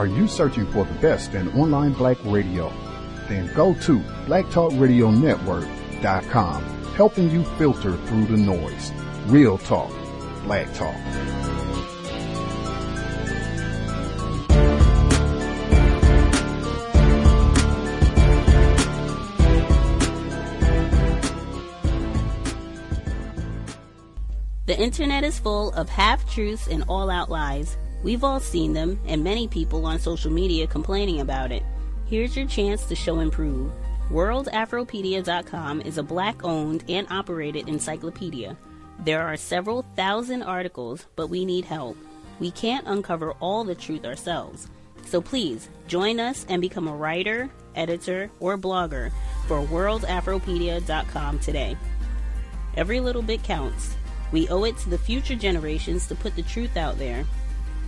Are you searching for the best in online black radio? Then go to blacktalkradionetwork.com, helping you filter through the noise. Real talk, black talk. The internet is full of half-truths and all-out lies. We've all seen them, and many people on social media complaining about it. Here's your chance to show and prove. WorldAfropedia.com is a black-owned and operated encyclopedia. There are several thousand articles, but we need help. We can't uncover all the truth ourselves. So please, join us and become a writer, editor, or blogger for WorldAfropedia.com today. Every little bit counts. We owe it to the future generations to put the truth out there.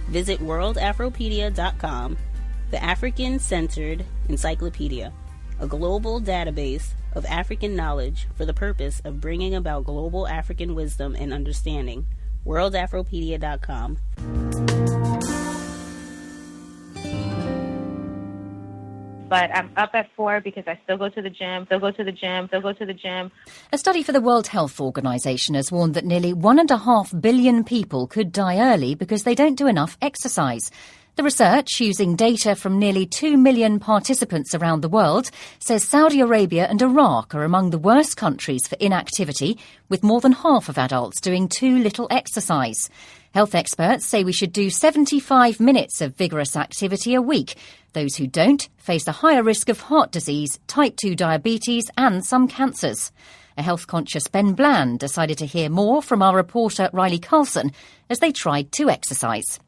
Visit WorldAfropedia.com, the African-centered encyclopedia, a global database of African knowledge for the purpose of bringing about global African wisdom and understanding. WorldAfropedia.com. But I'm up at 4 because I still go to the gym. A study for the World Health Organization has warned that nearly 1.5 billion people could die early because they don't do enough exercise. The research, using data from nearly 2 million participants around the world, says Saudi Arabia and Iraq are among the worst countries for inactivity, with more than half of adults doing too little exercise. Health experts say we should do 75 minutes of vigorous activity a week. Those who don't face a higher risk of heart disease, type 2 diabetes and some cancers. A health-conscious Ben Bland decided to hear more from our reporter Riley Carlson as they tried to exercise.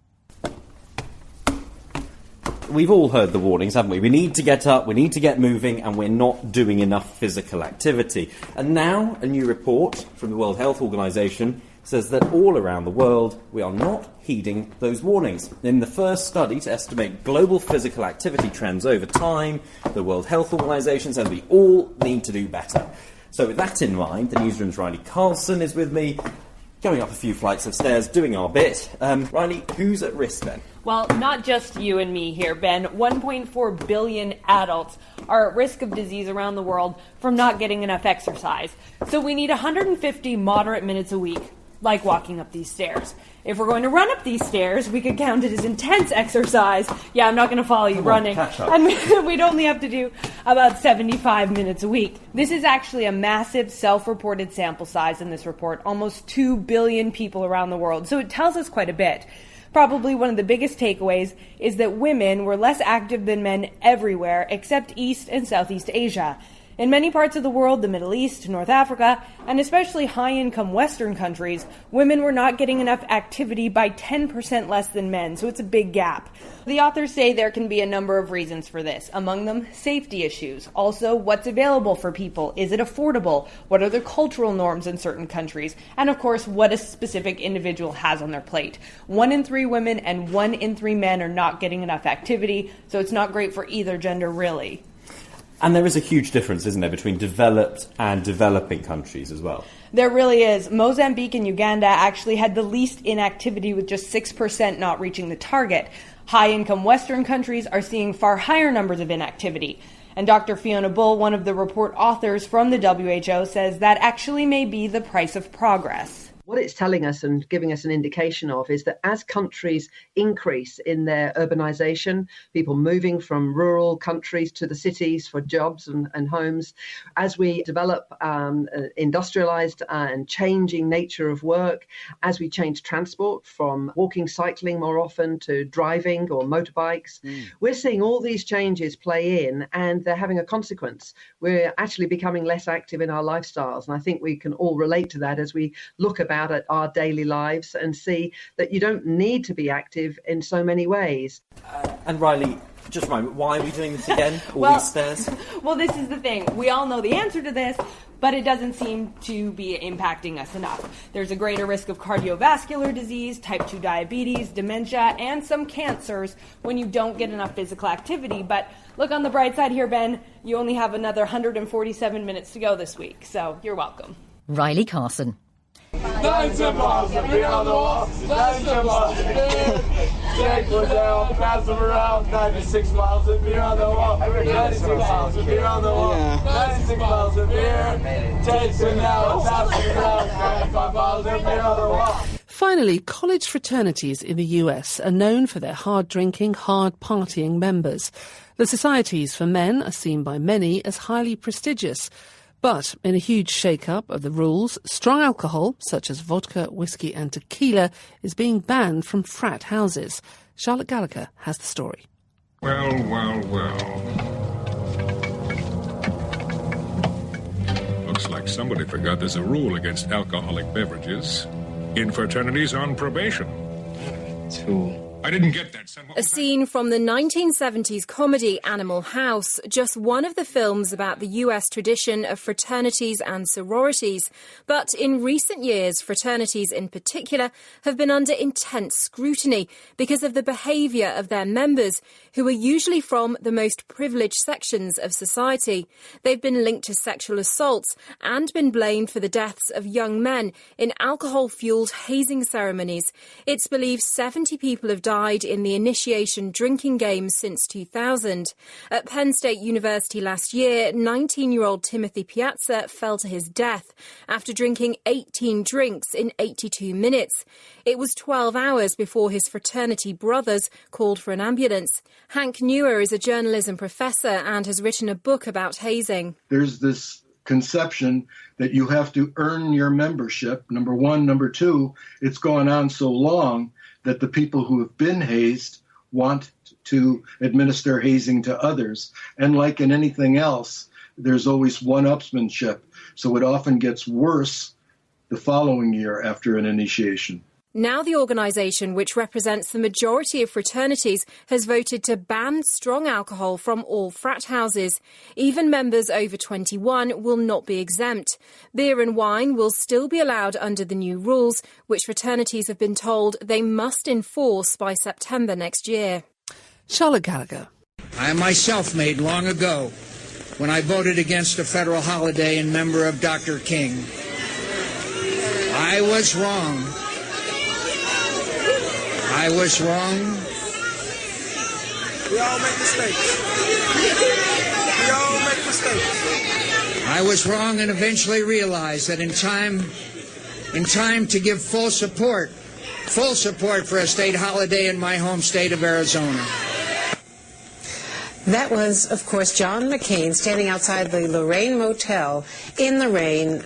We've all heard the warnings, haven't we? We need to get up, we need to get moving, and we're not doing enough physical activity. And now a new report from the World Health Organization says that all around the world we are not heeding those warnings. In the first study to estimate global physical activity trends over time, the World Health Organization says we all need to do better. So with that in mind, the newsroom's Riley Carlson is with me, going up a few flights of stairs, doing our bit. Riley, who's at risk then? Well, not just you and me here, Ben. 1.4 billion adults are at risk of disease around the world from not getting enough exercise. So we need 150 moderate minutes a week, like walking up these stairs. If we're going to run up these stairs, we could count it as intense exercise. Yeah, I'm not going to follow you running. And we'd only have to do about 75 minutes a week. This is actually a massive self-reported sample size in this report, almost 2 billion people around the world. So it tells us quite a bit. Probably one of the biggest takeaways is that women were less active than men everywhere except East and Southeast Asia. In many parts of the world, the Middle East, North Africa, and especially high-income Western countries, women were not getting enough activity by 10% less than men, so it's a big gap. The authors say there can be a number of reasons for this, among them safety issues. Also, what's available for people? Is it affordable? What are the cultural norms in certain countries? And of course, what a specific individual has on their plate. 1 in 3 women and 1 in 3 men are not getting enough activity, so it's not great for either gender, really. And there is a huge difference, isn't there, between developed and developing countries as well? There really is. Mozambique and Uganda actually had the least inactivity, with just 6% not reaching the target. High-income Western countries are seeing far higher numbers of inactivity. And Dr. Fiona Bull, one of the report authors from the WHO, says that actually may be the price of progress. What it's telling us and giving us an indication of is that as countries increase in their urbanization, people moving from rural countries to the cities for jobs and homes, as we develop industrialized and changing nature of work, as we change transport from walking, cycling more often to driving or motorbikes, we're seeing all these changes play in, and they're having a consequence. We're actually becoming less active in our lifestyles. And I think we can all relate to that as we look about at our daily lives and see that you don't need to be active in so many ways. And Riley, just remind me, why are we doing this again? These stairs? Well, this is the thing. We all know the answer to this, but it doesn't seem to be impacting us enough. There's a greater risk of cardiovascular disease, type 2 diabetes, dementia, and some cancers when you don't get enough physical activity. But look on the bright side here, Ben. You only have another 147 minutes to go this week, so you're welcome. Riley Carlson. Shake one down, pass them around. 96 miles of beer on the wall. 96 miles of beer on the wall. 96 miles of beer. Take one now, pass them around. 95 miles of beer on the wall. Finally, college fraternities in the US are known for their hard-drinking, hard-partying members. The societies for men are seen by many as highly prestigious. But in a huge shake-up of the rules, strong alcohol, such as vodka, whiskey and tequila, is being banned from frat houses. Charlotte Gallagher has the story. Well. Looks like somebody forgot there's a rule against alcoholic beverages in fraternities on probation. I didn't get that. A scene from the 1970s comedy Animal House, just one of the films about the US tradition of fraternities and sororities. But in recent years, fraternities in particular have been under intense scrutiny because of the behaviour of their members, who are usually from the most privileged sections of society. They've been linked to sexual assaults and been blamed for the deaths of young men in alcohol-fuelled hazing ceremonies. It's believed 70 people have died in the initiation drinking game since 2000. At Penn State University last year, 19-year-old Timothy Piazza fell to his death after drinking 18 drinks in 82 minutes. It was 12 hours before his fraternity brothers called for an ambulance. Hank Newer is a journalism professor and has written a book about hazing. There's this conception that you have to earn your membership, number one. Number two, it's gone on so long that the people who have been hazed want to administer hazing to others. And like in anything else, there's always one-upsmanship. So it often gets worse the following year after an initiation. Now the organisation, which represents the majority of fraternities, has voted to ban strong alcohol from all frat houses. Even members over 21 will not be exempt. Beer and wine will still be allowed under the new rules, which fraternities have been told they must enforce by September next year. Charlotte Gallagher. I myself made long ago when I voted against a federal holiday in memory of Dr. King. I was wrong. I was wrong. We all make mistakes. We all make mistakes. I was wrong and eventually realized that in time to give full support for a state holiday in my home state of Arizona. That was, of course, John McCain standing outside the Lorraine Motel in the rain,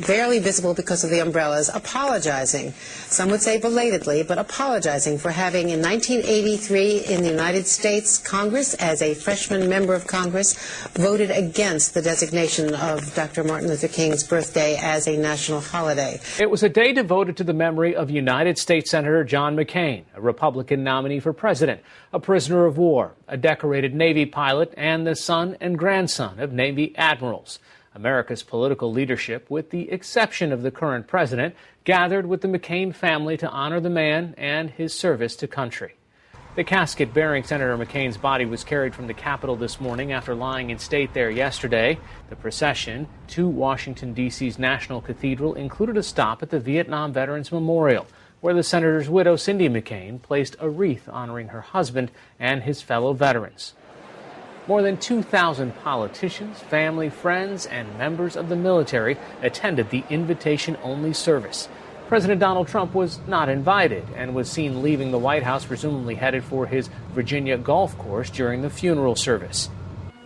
barely visible because of the umbrellas, apologizing. Some would say belatedly, but apologizing for having in 1983 in the United States Congress, as a freshman member of Congress, voted against the designation of Dr. Martin Luther King's birthday as a national holiday. It was a day devoted to the memory of United States Senator John McCain, a Republican nominee for president, a prisoner of war, a decorated Navy pilot, and the son and grandson of Navy admirals. America's political leadership, with the exception of the current president, gathered with the McCain family to honor the man and his service to country. The casket bearing Senator McCain's body was carried from the Capitol this morning after lying in state there yesterday. The procession to Washington, D.C.'s National Cathedral included a stop at the Vietnam Veterans Memorial, where the senator's widow, Cindy McCain, placed a wreath honoring her husband and his fellow veterans. More than 2,000 politicians, family, friends, and members of the military attended the invitation-only service. President Donald Trump was not invited and was seen leaving the White House, presumably headed for his Virginia golf course during the funeral service.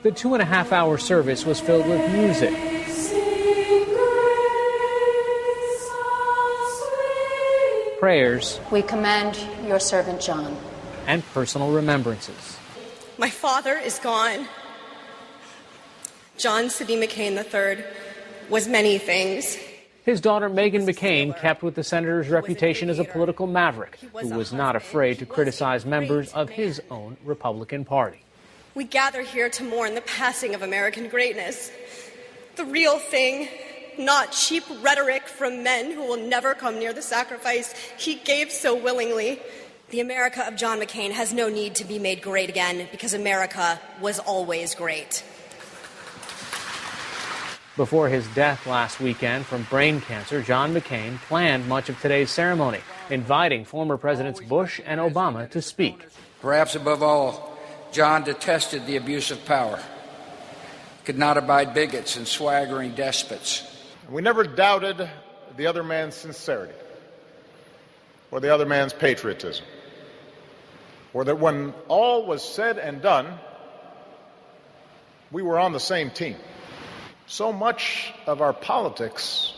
The 2.5-hour service was filled with music, prayers, we commend your servant John, and personal remembrances. My father is gone. John Sidney McCain III was many things. His daughter, Meghan McCain, kept with the senator's reputation as a political maverick who was not afraid to criticize members of his own Republican Party. We gather here to mourn the passing of American greatness. The real thing, not cheap rhetoric from men who will never come near the sacrifice he gave so willingly. The America of John McCain has no need to be made great again because America was always great. Before his death last weekend from brain cancer, John McCain planned much of today's ceremony, inviting former Presidents Bush and Obama to speak. Perhaps above all, John detested the abuse of power, could not abide bigots and swaggering despots. We never doubted the other man's sincerity or the other man's patriotism, or that when all was said and done, we were on the same team. So much of our politics,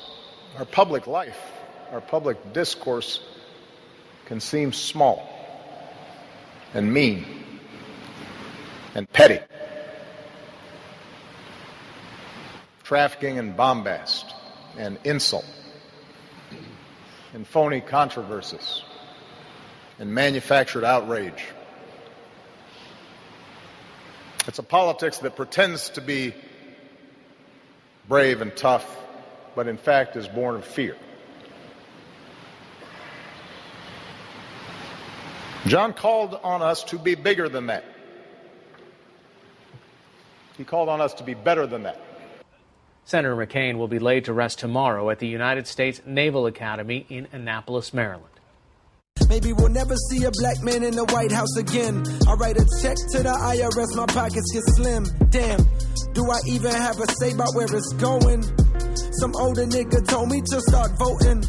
our public life, our public discourse can seem small and mean and petty. Trafficking in bombast and insult and phony controversies and manufactured outrage. It's a politics that pretends to be brave and tough, but in fact is born of fear. John called on us to be bigger than that. He called on us to be better than that. Senator McCain will be laid to rest tomorrow at the United States Naval Academy in Annapolis, Maryland. Maybe we'll never see a black man in the White House again. I write a check to the IRS, my pockets get slim. Damn, do I even have a say about where it's going? Some older nigga told me to start voting.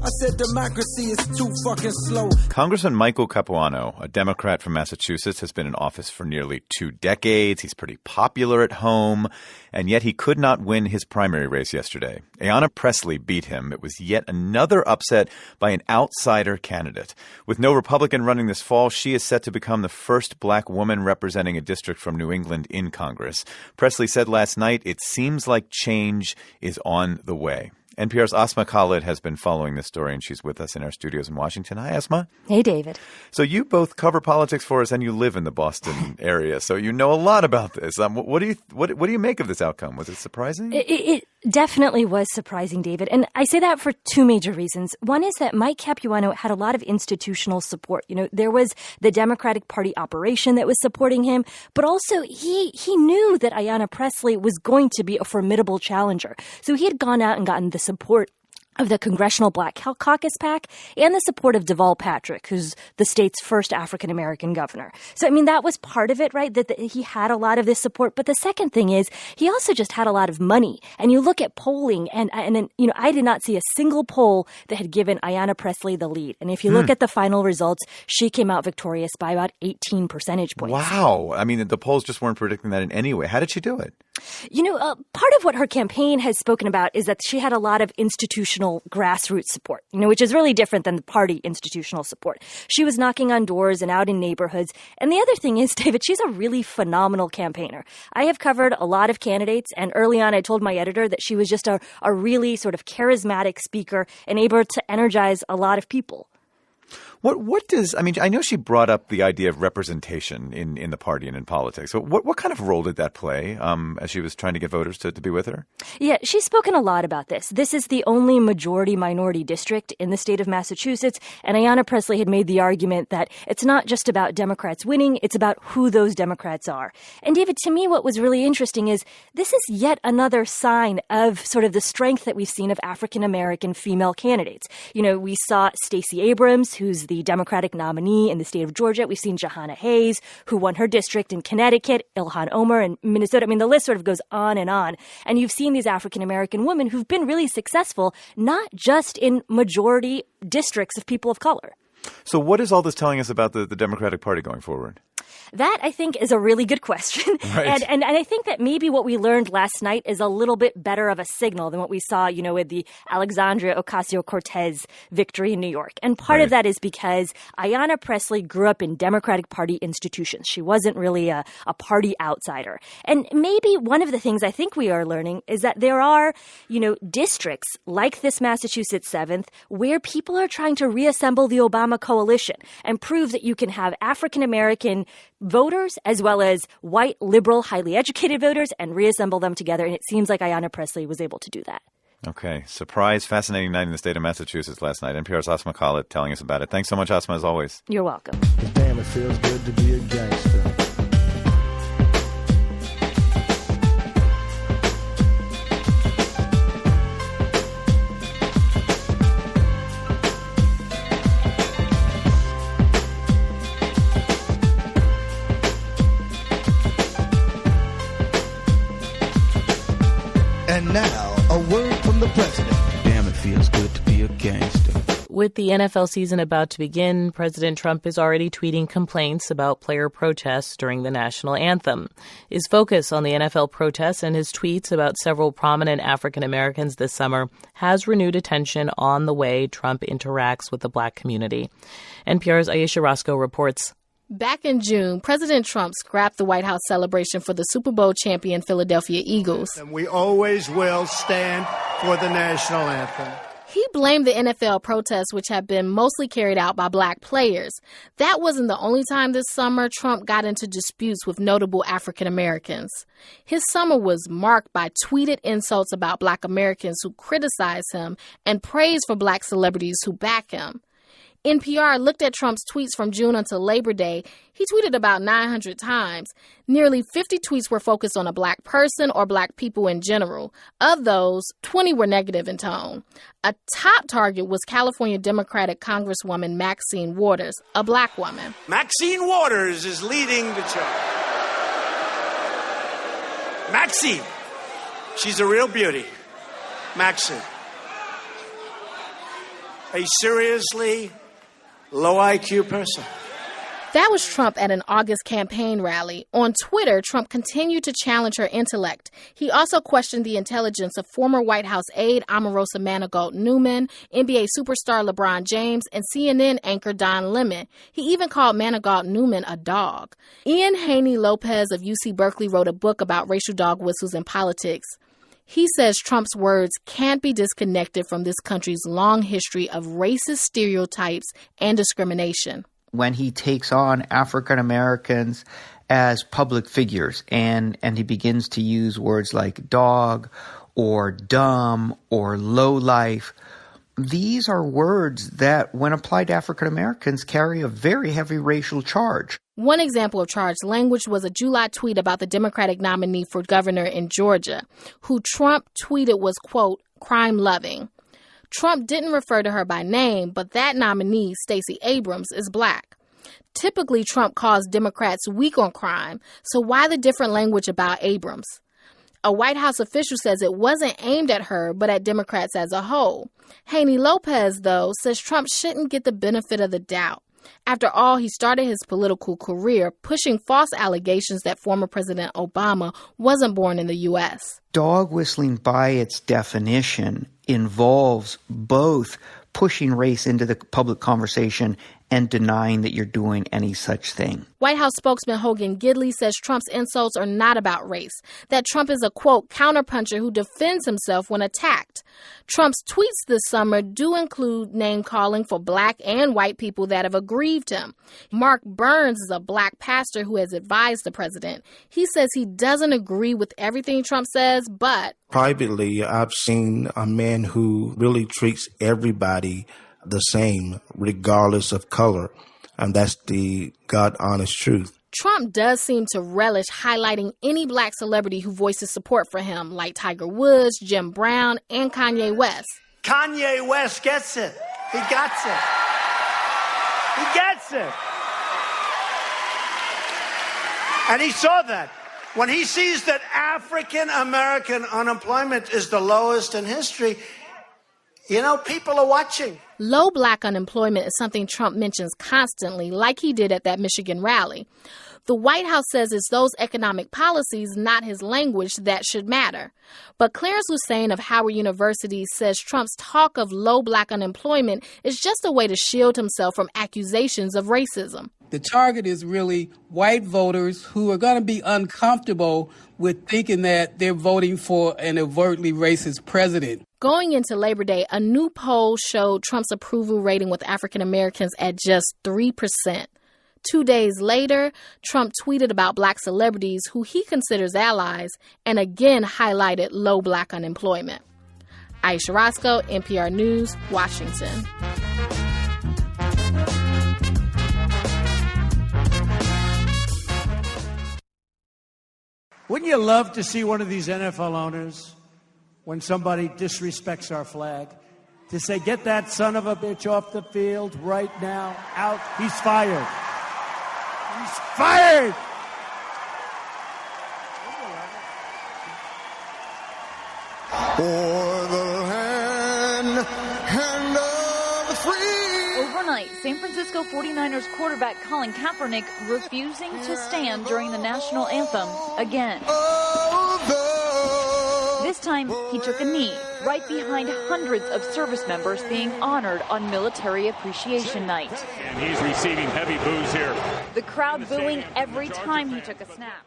I said democracy is too fucking slow. Congressman Michael Capuano, a Democrat from Massachusetts, has been in office for nearly 2 decades. He's pretty popular at home, and yet he could not win his primary race yesterday. Ayanna Pressley beat him. It was yet another upset by an outsider candidate. With no Republican running this fall, she is set to become the first black woman representing a district from New England in Congress. Pressley said last night, "It seems like change is on the way." NPR's Asma Khalid has been following this story, and she's with us in our studios in Washington. Hi, Asma. Hey, David. So you both cover politics for us, and you live in the Boston area, so you know a lot about this. What do you make of this outcome? Was it surprising? It definitely was surprising, David. And I say that for 2 major reasons. One is that Mike Capuano had a lot of institutional support. You know, there was the Democratic Party operation that was supporting him, but also he knew that Ayanna Pressley was going to be a formidable challenger. So he had gone out and gotten the support of the Congressional Black Caucus PAC and the support of Deval Patrick, who's the state's first African-American governor. So, I mean, that was part of it, right, that he had a lot of this support. But the second thing is he also just had a lot of money. And you look at polling, and you know, I did not see a single poll that had given Ayanna Pressley the lead. And if you look at the final results, she came out victorious by about 18 percentage points. Wow. I mean, the polls just weren't predicting that in any way. How did she do it? You know, part of what her campaign has spoken about is that she had a lot of institutional grassroots support, you know, which is really different than the party institutional support. She was knocking on doors and out in neighborhoods. And the other thing is, David, she's a really phenomenal campaigner. I have covered a lot of candidates, and early on I told my editor that she was just a really sort of charismatic speaker and able to energize a lot of people. What does, I mean, I know she brought up the idea of representation in the party and in politics. So what kind of role did that play as she was trying to get voters to be with her? Yeah, she's spoken a lot about this. This is the only majority-minority district in the state of Massachusetts, and Ayanna Pressley had made the argument that it's not just about Democrats winning, it's about who those Democrats are. And David, to me, what was really interesting is this is yet another sign of sort of the strength that we've seen of African-American female candidates. You know, we saw Stacey Abrams, who's the Democratic nominee in the state of Georgia. We've seen Jahana Hayes, who won her district in Connecticut, Ilhan Omar in Minnesota. I mean, the list sort of goes on. And you've seen these African-American women who've been really successful, not just in majority districts of people of color. So what is all this telling us about the Democratic Party going forward? That, I think, is a really good question. Right. And I think that maybe what we learned last night is a little bit better of a signal than what we saw, you know, with the Alexandria Ocasio-Cortez victory in New York. And part of that is because Ayanna Pressley grew up in Democratic Party institutions. She wasn't really a party outsider. And maybe one of the things I think we are learning is that there are, you know, districts like this Massachusetts 7th where people are trying to reassemble the Obama coalition and prove that you can have African-American voters as well as white, liberal, highly educated voters and reassemble them together. And it seems like Ayanna Pressley was able to do that. Okay. Surprise, fascinating night in the state of Massachusetts last night. NPR's Asma Khalid telling us about it. Thanks so much, Asma, as always. You're welcome. Damn, it feels good to be a gangster. With the NFL season about to begin, President Trump is already tweeting complaints about player protests during the national anthem. His focus on the NFL protests and his tweets about several prominent African Americans this summer has renewed attention on the way Trump interacts with the black community. NPR's Aisha Roscoe reports. Back in June, President Trump scrapped the White House celebration for the Super Bowl champion Philadelphia Eagles. And we always will stand for the national anthem. He blamed the NFL protests, which have been mostly carried out by black players. That wasn't the only time this summer Trump got into disputes with notable African Americans. His summer was marked by tweeted insults about black Americans who criticize him and praise for black celebrities who back him. NPR looked at Trump's tweets from June until Labor Day. He tweeted about 900 times. Nearly 50 tweets were focused on a black person or black people in general. Of those, 20 were negative in tone. A top target was California Democratic Congresswoman Maxine Waters, a black woman. Maxine Waters is leading the charge. Maxine. She's a real beauty. Maxine. A seriously low IQ person. That was Trump at an August campaign rally. On Twitter, Trump continued to challenge her intellect. He also questioned the intelligence of former White House aide Omarosa Manigault Newman, NBA superstar LeBron James, and CNN anchor Don Lemon. He even called Manigault Newman a dog. Ian Haney Lopez of UC Berkeley wrote a book about racial dog whistles in politics. He says Trump's words can't be disconnected from this country's long history of racist stereotypes and discrimination. When he takes on African Americans as public figures and he begins to use words like dog or dumb or lowlife, these are words that, when applied to African Americans, carry a very heavy racial charge. One example of charged language was a July tweet about the Democratic nominee for governor in Georgia, who Trump tweeted was, quote, crime-loving. Trump didn't refer to her by name, but that nominee, Stacey Abrams, is black. Typically, Trump calls Democrats weak on crime, so why the different language about Abrams? A White House official says it wasn't aimed at her, but at Democrats as a whole. Haney Lopez, though, says Trump shouldn't get the benefit of the doubt. After all, he started his political career pushing false allegations that former President Obama wasn't born in the U.S. Dog whistling, by its definition, involves both pushing race into the public conversation and denying that you're doing any such thing. White House spokesman Hogan Gidley says Trump's insults are not about race, that Trump is a, quote, counterpuncher who defends himself when attacked. Trump's tweets this summer do include name-calling for black and white people that have aggrieved him. Mark Burns is a black pastor who has advised the president. He says he doesn't agree with everything Trump says, but privately, I've seen a man who really treats everybody the same, regardless of color. And that's the God-honest truth. Trump does seem to relish highlighting any black celebrity who voices support for him, like Tiger Woods, Jim Brown, and Kanye West. Kanye West gets it. He gets it. He gets it. And he saw that. When he sees that African American unemployment is the lowest in history, you know, people are watching. Low black unemployment is something Trump mentions constantly, like he did at that Michigan rally. The White House says it's those economic policies, not his language, that should matter. But Clarence Hussein of Howard University says Trump's talk of low black unemployment is just a way to shield himself from accusations of racism. The target is really white voters who are going to be uncomfortable with thinking that they're voting for an overtly racist president. Going into Labor Day, a new poll showed Trump's approval rating with African Americans at just 3%. 2 days later, Trump tweeted about black celebrities who he considers allies and again highlighted low black unemployment. Aisha Roscoe, NPR News, Washington. Wouldn't you love to see one of these NFL owners, when somebody disrespects our flag, to say, get that son of a bitch off the field right now, out, he's fired. He's fired! For the hand of the free. Overnight, San Francisco 49ers quarterback Colin Kaepernick refusing to stand during the national anthem again. This time, he took a knee right behind hundreds of service members being honored on Military Appreciation Night. And he's receiving heavy boos here. The crowd booing every time he took a snap.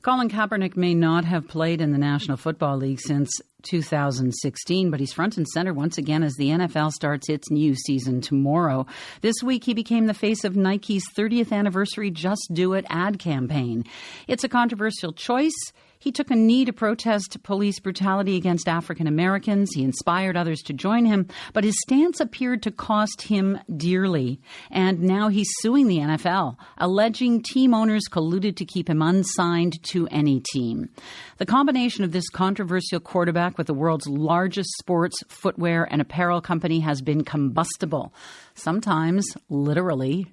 Colin Kaepernick may not have played in the National Football League since 2016, but he's front and center once again as the NFL starts its new season tomorrow. This week, he became the face of Nike's 30th anniversary Just Do It ad campaign. It's a controversial choice. He took a knee to protest police brutality against African Americans. He inspired others to join him, but his stance appeared to cost him dearly. And now he's suing the NFL, alleging team owners colluded to keep him unsigned to any team. The combination of this controversial quarterback with the world's largest sports, footwear, and apparel company has been combustible. Sometimes, literally.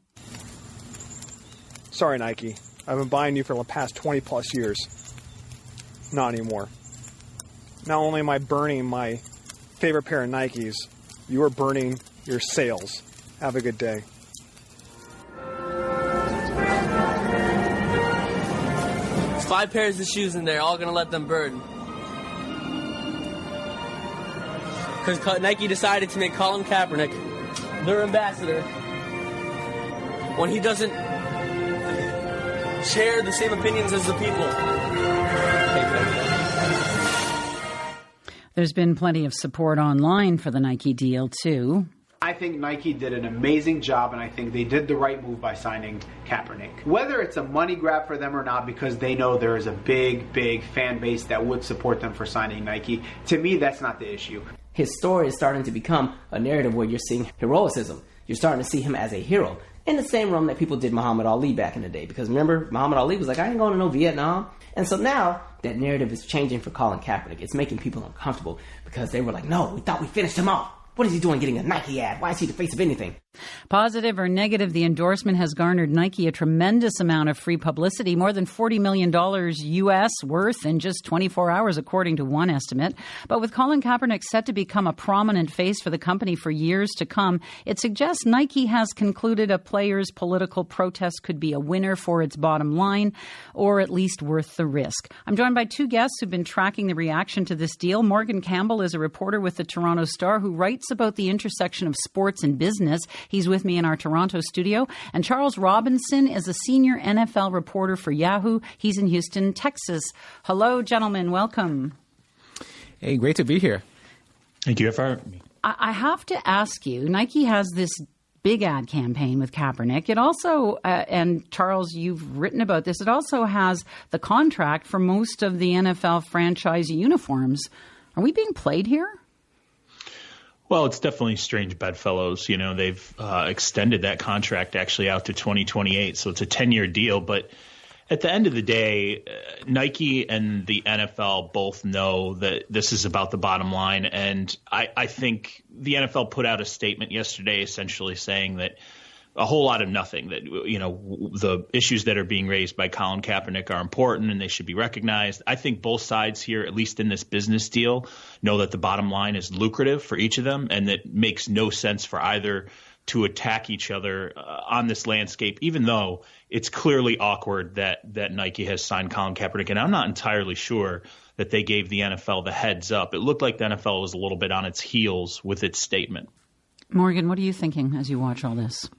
Sorry, Nike. I've been buying you for the past 20 plus years. Not anymore. Not only am I burning my favorite pair of Nikes, you are burning your sales. Have a good day. There's 5 pairs of shoes in there, all gonna let them burn. Because Nike decided to make Colin Kaepernick their ambassador when he doesn't share the same opinions as the people. There's been plenty of support online for the Nike deal, too. I think Nike did an amazing job, and I think they did the right move by signing Kaepernick. Whether it's a money grab for them or not, because they know there is a big, big fan base that would support them for signing Nike, to me, that's not the issue. His story is starting to become a narrative where you're seeing heroicism. You're starting to see him as a hero. In the same realm that people did Muhammad Ali back in the day. Because remember, Muhammad Ali was like, I ain't going to no Vietnam. And so now that narrative is changing for Colin Kaepernick. It's making people uncomfortable because they were like, no, we thought we finished him off. What is he doing getting a Nike ad? Why is he the face of anything? Positive or negative, the endorsement has garnered Nike a tremendous amount of free publicity, more than $40 million U.S. worth in just 24 hours, according to one estimate. But with Colin Kaepernick set to become a prominent face for the company for years to come, it suggests Nike has concluded a player's political protest could be a winner for its bottom line, or at least worth the risk. I'm joined by 2 guests who've been tracking the reaction to this deal. Morgan Campbell is a reporter with the Toronto Star who writes about the intersection of sports and business. He's with me in our Toronto studio. And Charles Robinson is a senior NFL reporter for Yahoo. He's in Houston, Texas. Hello, gentlemen. Welcome. Hey, great to be here. Thank you for having me. I have to ask you, Nike has this big ad campaign with Kaepernick. It also, and Charles, you've written about this, it also has the contract for most of the NFL franchise uniforms. Are we being played here? Well, it's definitely strange bedfellows. You know, they've extended that contract actually out to 2028. So it's a 10-year deal. But at the end of the day, Nike and the NFL both know that this is about the bottom line. And I think the NFL put out a statement yesterday essentially saying that a whole lot of nothing, that, you know, the issues that are being raised by Colin Kaepernick are important and they should be recognized. I think both sides here, at least in this business deal, know that the bottom line is lucrative for each of them, and that makes no sense for either to attack each other on this landscape, even though it's clearly awkward that Nike has signed Colin Kaepernick. And I'm not entirely sure that they gave the NFL the heads up. It looked like the NFL was a little bit on its heels with its statement. Morgan, what are you thinking as you watch all this?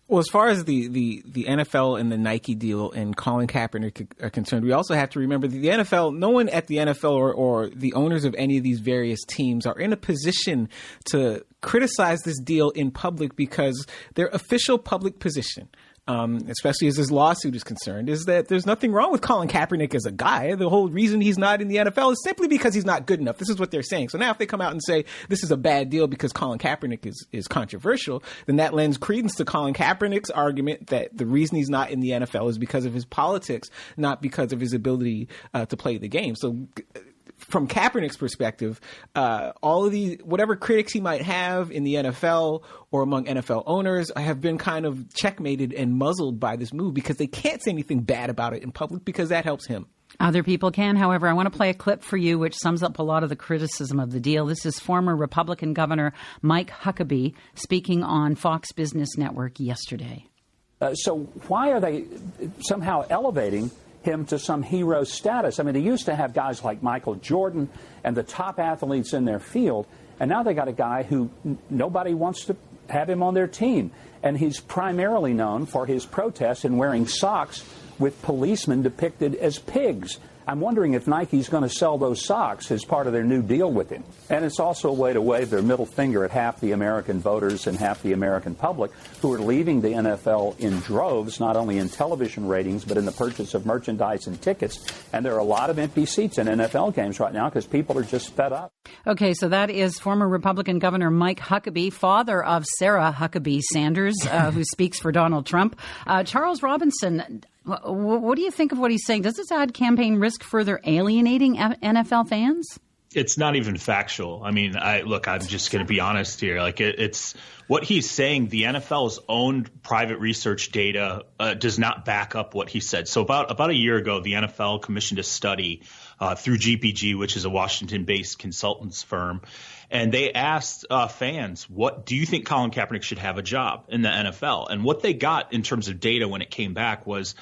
Well, as far as the NFL and the Nike deal and Colin Kaepernick are concerned, we also have to remember that the NFL, no one at the NFL or the owners of any of these various teams are in a position to criticize this deal in public, because their official public position, especially as this lawsuit is concerned, is that there's nothing wrong with Colin Kaepernick as a guy. The whole reason he's not in the NFL is simply because he's not good enough. This is what they're saying. So now if they come out and say this is a bad deal because Colin Kaepernick is controversial, then that lends credence to Colin Kaepernick's argument that the reason he's not in the NFL is because of his politics, not because of his ability to play the game. So from Kaepernick's perspective, all of these, whatever critics he might have in the NFL or among NFL owners, have been kind of checkmated and muzzled by this move, because they can't say anything bad about it in public, because that helps him. Other people can. However, I want to play a clip for you which sums up a lot of the criticism of the deal. This is former Republican Governor Mike Huckabee speaking on Fox Business Network yesterday. So why are they somehow elevating him to some hero status? I mean, they used to have guys like Michael Jordan and the top athletes in their field, and now they got a guy who nobody wants to have him on their team. And he's primarily known for his protests and wearing socks with policemen depicted as pigs. I'm wondering if Nike's going to sell those socks as part of their new deal with him. And it's also a way to wave their middle finger at half the American voters and half the American public who are leaving the NFL in droves, not only in television ratings, but in the purchase of merchandise and tickets. And there are a lot of empty seats in NFL games right now because people are just fed up. Okay, so that is former Republican Governor Mike Huckabee, father of Sarah Huckabee Sanders, who speaks for Donald Trump. Charles Robinson, what do you think of what he's saying? Does this ad campaign risk further alienating NFL fans? It's not even factual. I mean, I'm just going to be honest here. Like, it's what he's saying. The NFL's own private research data does not back up what he said. So about a year ago, the NFL commissioned a study through GPG, which is a Washington-based consultants firm. And they asked fans, what do you think Colin Kaepernick should have a job in the NFL? And what they got in terms of data when it came back was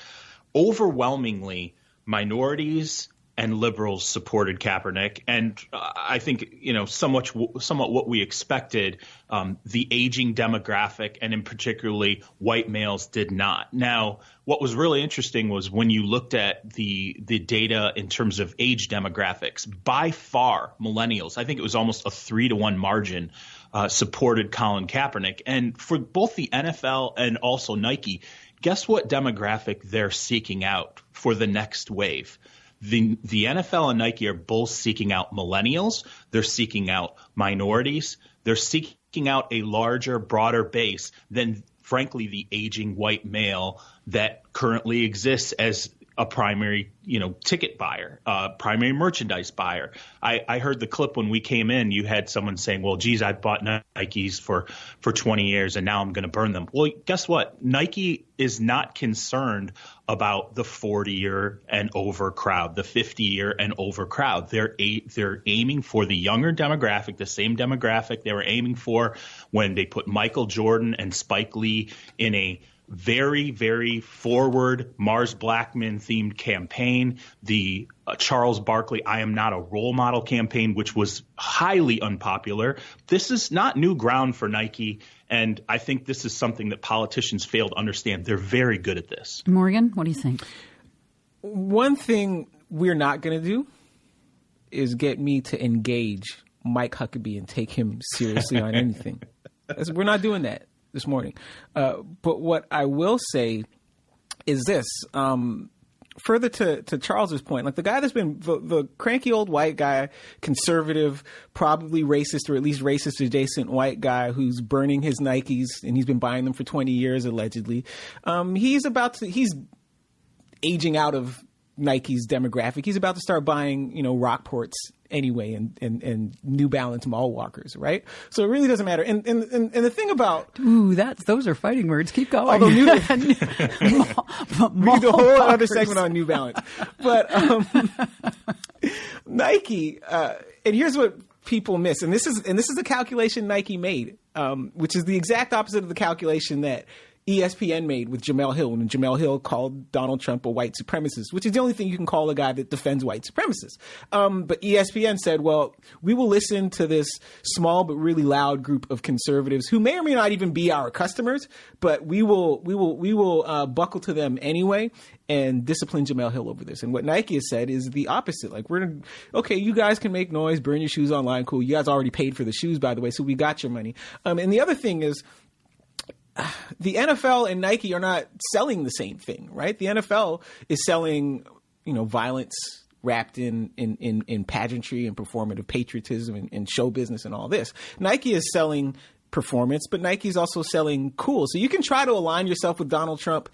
overwhelmingly minorities and liberals supported Kaepernick. And I think, somewhat what we expected, the aging demographic and in particularly white males did not. Now, what was really interesting was when you looked at the data in terms of age demographics, by far millennials, I think it was almost a 3-to-1 margin, supported Colin Kaepernick. And for both the NFL and also Nike, guess what demographic they're seeking out for the next wave? The NFL and Nike are both seeking out millennials. They're seeking out minorities. They're seeking out a larger, broader base than, frankly, the aging white male that currently exists as a primary, ticket buyer, primary merchandise buyer. I heard the clip when we came in. You had someone saying, well, geez, I bought Nikes for 20 years and now I'm going to burn them. Well, guess what? Nike is not concerned about the 40-year and over crowd, the 50-year and over crowd. They're aiming for the younger demographic, the same demographic they were aiming for when they put Michael Jordan and Spike Lee in a very, very forward Mars Blackman themed campaign, the Charles Barkley I Am Not a Role Model campaign, which was highly unpopular. This is not new ground for Nike, and I think this is something that politicians fail to understand. They're very good at this. Morgan, what do you think? One thing we're not going to do is get me to engage Mike Huckabee and take him seriously on anything. We're not doing that this morning. But what I will say is this, further to Charles's point, like the guy that's been the cranky old white guy, conservative, probably racist or at least racist adjacent white guy who's burning his Nikes and he's been buying them for 20 years allegedly. He's aging out of Nike's demographic. He's about to start buying, Rockports anyway and New Balance mall walkers, right? So it really doesn't matter. And the thing about those are fighting words. Keep going. Although we can do a whole other segment on New Balance, but Nike. And here's what people miss, and this is the calculation Nike made, which is the exact opposite of the calculation that ESPN made with Jemele Hill when Jemele Hill called Donald Trump a white supremacist, which is the only thing you can call a guy that defends white supremacists. But ESPN said, well, we will listen to this small but really loud group of conservatives who may or may not even be our customers, but we will buckle to them anyway and discipline Jemele Hill over this. And what Nike has said is the opposite. Like, okay, you guys can make noise, burn your shoes online, cool. You guys already paid for the shoes, by the way, so we got your money. And the other thing is, the NFL and Nike are not selling the same thing, right? The NFL is selling, violence wrapped in pageantry and performative patriotism and show business and all this. Nike is selling performance, but Nike's also selling cool. So you can try to align yourself with Donald Trump,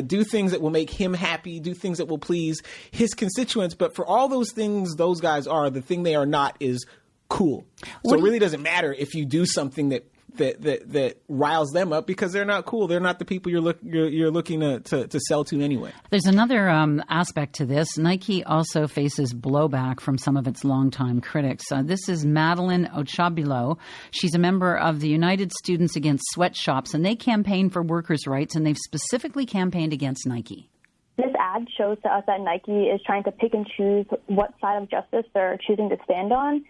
do things that will make him happy, do things that will please his constituents. But for all those things those guys are, the thing they are not is cool. So it really doesn't matter if you do something that that riles them up because they're not cool. They're not the people you're looking to sell to anyway. There's another aspect to this. Nike also faces blowback from some of its longtime critics. This is Madeline Ochabilo. She's a member of the United Students Against Sweatshops, and they campaign for workers' rights, and they've specifically campaigned against Nike. This ad shows to us that Nike is trying to pick and choose what side of justice they're choosing to stand on.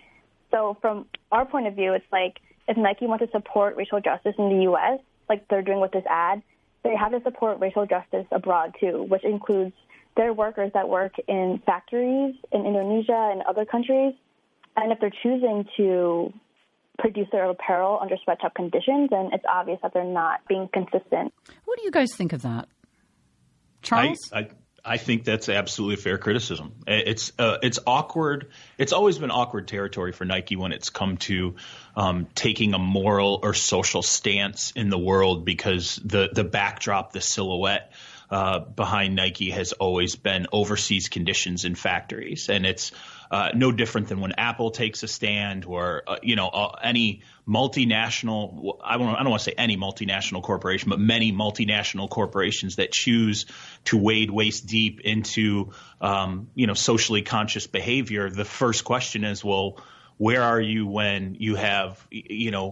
So from our point of view, it's like if Nike wants to support racial justice in the U.S., like they're doing with this ad, they have to support racial justice abroad too, which includes their workers that work in factories in Indonesia and other countries. And if they're choosing to produce their apparel under sweatshop conditions, then it's obvious that they're not being consistent. What do you guys think of that? Charles? I think that's absolutely fair criticism. It's awkward. It's always been awkward territory for Nike when it's come to taking a moral or social stance in the world, because the backdrop, the silhouette behind Nike has always been overseas conditions in factories. And it's no different than when Apple takes a stand, or any multinational. I don't want to say any multinational corporation, but many multinational corporations that choose to wade waist deep into socially conscious behavior. The first question is, well, where are you when you have,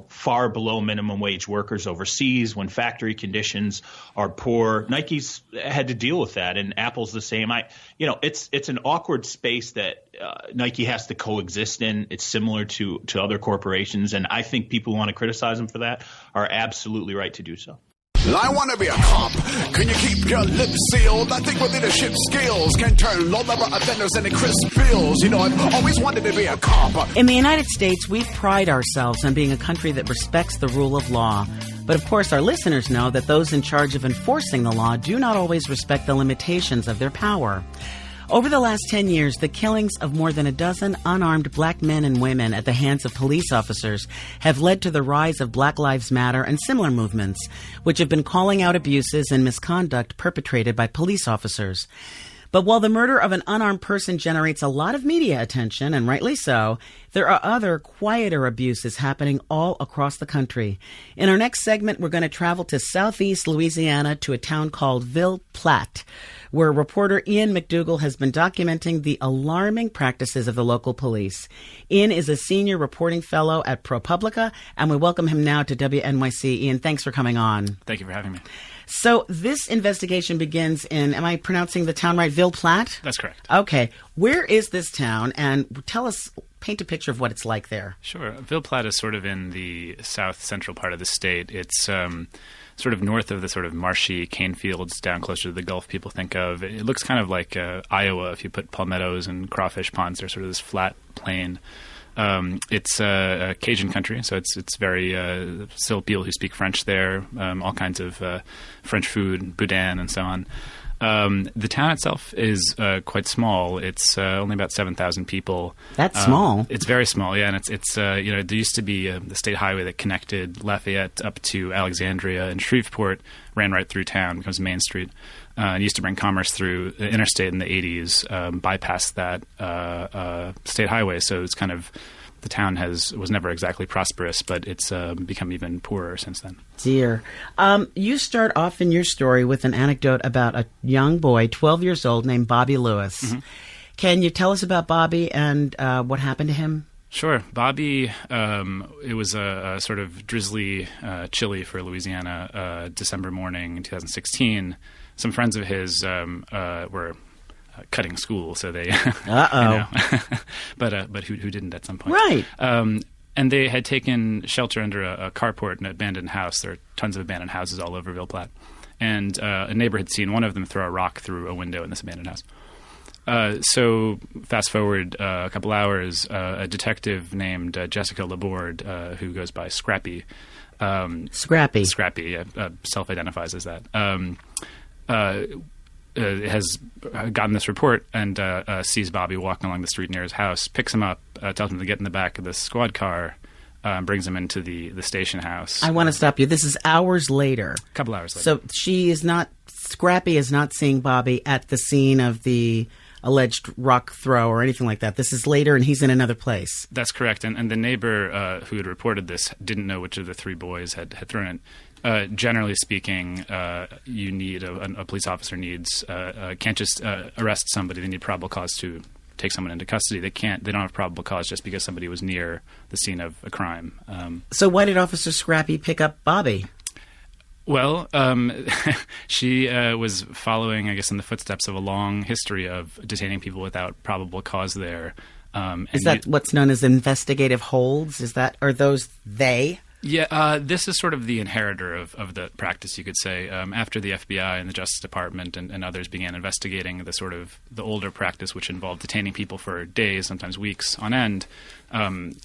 far below minimum wage workers overseas, when factory conditions are poor? Nike's had to deal with that, and Apple's the same. It's an awkward space that Nike has to coexist in. It's similar to other corporations, and I think people who want to criticize them for that are absolutely right to do so. I want to be a cop. Can you keep your lips sealed? I think with leadership skills can turn low-level offenders into crisp bills. I've always wanted to be a cop. In the United States, we pride ourselves on being a country that respects the rule of law. But of course, our listeners know that those in charge of enforcing the law do not always respect the limitations of their power. Over the last 10 years, the killings of more than a dozen unarmed black men and women at the hands of police officers have led to the rise of Black Lives Matter and similar movements, which have been calling out abuses and misconduct perpetrated by police officers. But while the murder of an unarmed person generates a lot of media attention, and rightly so, there are other quieter abuses happening all across the country. In our next segment, we're going to travel to southeast Louisiana to a town called Ville Platte, where reporter Ian McDougall has been documenting the alarming practices of the local police. Ian is a senior reporting fellow at ProPublica, and we welcome him now to WNYC. Ian, thanks for coming on. Thank you for having me. So this investigation begins in, am I pronouncing the town right, Ville Platte? That's correct. Okay. Where is this town? And tell us, paint a picture of what it's like there. Sure. Ville Platte is sort of in the south-central part of the state. It's sort of north of the sort of marshy cane fields down closer to the Gulf people think of. It looks kind of like Iowa if you put palmettos and crawfish ponds. There's sort of this flat plain. It's a Cajun country, so it's very still people who speak French there, all kinds of French food, boudin, and so on. The town itself is quite small. It's only about 7,000 people. That's small. It's very small, yeah. And it's there used to be the state highway that connected Lafayette up to Alexandria, and Shreveport ran right through town, becomes Main Street. It used to bring commerce through the interstate in the 80s, bypassed that state highway. So it's kind of the town was never exactly prosperous, but it's become even poorer since then. Dear. You start off in your story with an anecdote about a young boy, 12 years old, named Bobby Lewis. Mm-hmm. Can you tell us about Bobby and what happened to him? Sure. Bobby, it was a sort of drizzly, chilly for Louisiana December morning in 2016. Some friends of his were cutting school, so they but who didn't at some point, right? And they had taken shelter under a carport in an abandoned house. There are tons of abandoned houses all over Ville Platte, and a neighbor had seen one of them throw a rock through a window in this abandoned house. So fast forward a couple hours, a detective named Jessica Laborde, who goes by Scrappy, self-identifies as that, has gotten this report and sees Bobby walking along the street near his house, picks him up, tells him to get in the back of the squad car, brings him into the station house. I want to stop you. This is hours later. A couple hours later. So Scrappy is not seeing Bobby at the scene of the alleged rock throw or anything like that. This is later, and he's in another place. That's correct. And the neighbor who had reported this didn't know which of the three boys had thrown it. Generally speaking, you need a police officer can't just arrest somebody. They need probable cause to take someone into custody. They don't have probable cause just because somebody was near the scene of a crime. So why did Officer Scrappy pick up Bobby? Well, she was following, I guess, in the footsteps of a long history of detaining people without probable cause there. Is that what's known as investigative holds? Are those they? Yeah, this is sort of the inheritor of the practice, you could say. After the FBI and the Justice Department and others began investigating the older practice, which involved detaining people for days, sometimes weeks on end,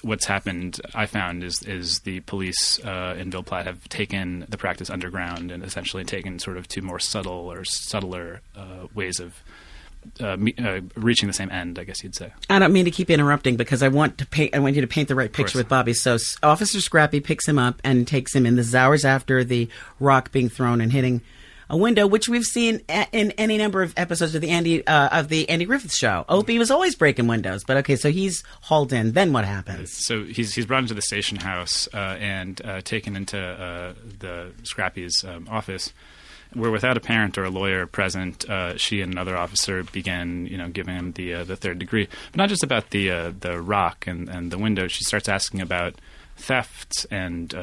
what's happened, I found, is the police in Ville Platte have taken the practice underground and essentially taken sort of to more subtler ways of reaching the same end, I guess you'd say. I don't mean to keep interrupting because I want you to paint the right picture with Bobby. So Officer Scrappy picks him up and takes him in the hours after the rock being thrown and hitting a window, which we've seen in any number of episodes of the Andy Griffith Show. Opie was always breaking windows, but okay, so he's hauled in. Then what happens? So he's brought into the station house and taken into the Scrappy's office, where without a parent or a lawyer present, she and another officer began, giving him the third degree. But not just about the rock and the window. She starts asking about thefts and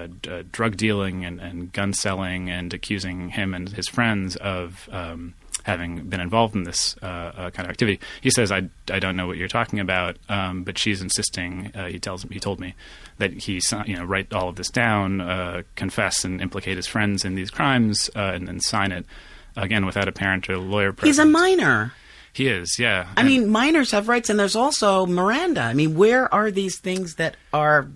drug dealing and gun selling, and accusing him and his friends of having been involved in this kind of activity. He says, I don't know what you're talking about, but she's insisting, he told me, that he write all of this down, confess and implicate his friends in these crimes, and then sign it, again, without a parent or a lawyer present. He's a minor. He is, yeah. I mean, minors have rights, and there's also Miranda. I mean, where are these things that are...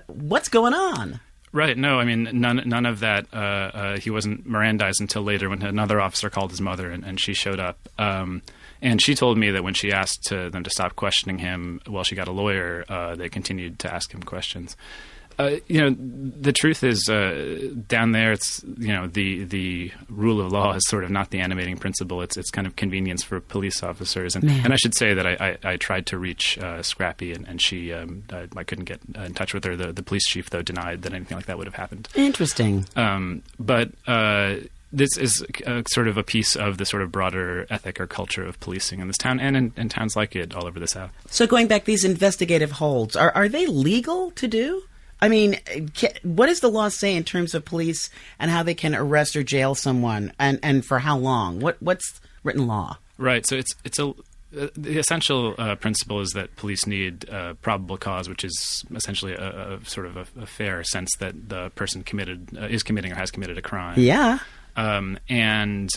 what's going on? Right. No, I mean, none of that. He wasn't Mirandized until later when another officer called his mother and she showed up. And she told me that when she asked them to stop questioning him while she got a lawyer, they continued to ask him questions. The truth is, down there, it's the rule of law is sort of not the animating principle. It's kind of convenience for police officers. And I should say that I tried to reach Scrappy, and she I couldn't get in touch with her. The police chief, though, denied that anything like that would have happened. Interesting. But this is sort of a piece of the sort of broader ethic or culture of policing in this town and in towns like it all over the South. So going back, these investigative holds, are they legal to do? I mean, what does the law say in terms of police and how they can arrest or jail someone, and for how long? What's written law? Right. So the essential principle is that police need probable cause, which is essentially a sort of a fair sense that the person is committing or has committed a crime. Yeah. And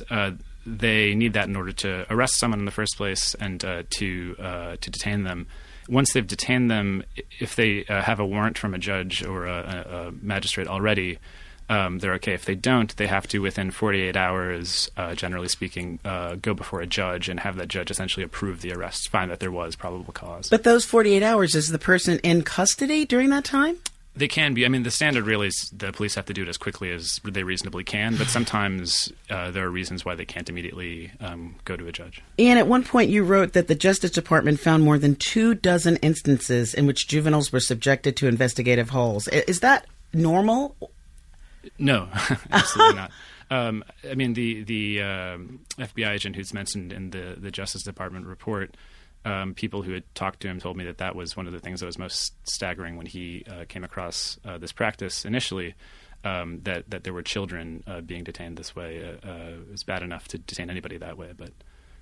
they need that in order to arrest someone in the first place and to detain them. Once they've detained them, if they have a warrant from a judge or a magistrate already, they're okay. If they don't, they have to, within 48 hours, generally speaking, go before a judge and have that judge essentially approve the arrest, find that there was probable cause. But those 48 hours, is the person in custody during that time? They can be. I mean, the standard really is the police have to do it as quickly as they reasonably can, but sometimes there are reasons why they can't immediately go to a judge. Ian, at one point you wrote that the Justice Department found more than 24 instances in which juveniles were subjected to investigative holds. Is that normal? No, absolutely not. I mean, the FBI agent who's mentioned in the Justice Department report, people who had talked to him told me that was one of the things that was most staggering when he came across this practice initially, that there were children being detained this way. It was bad enough to detain anybody that way, but...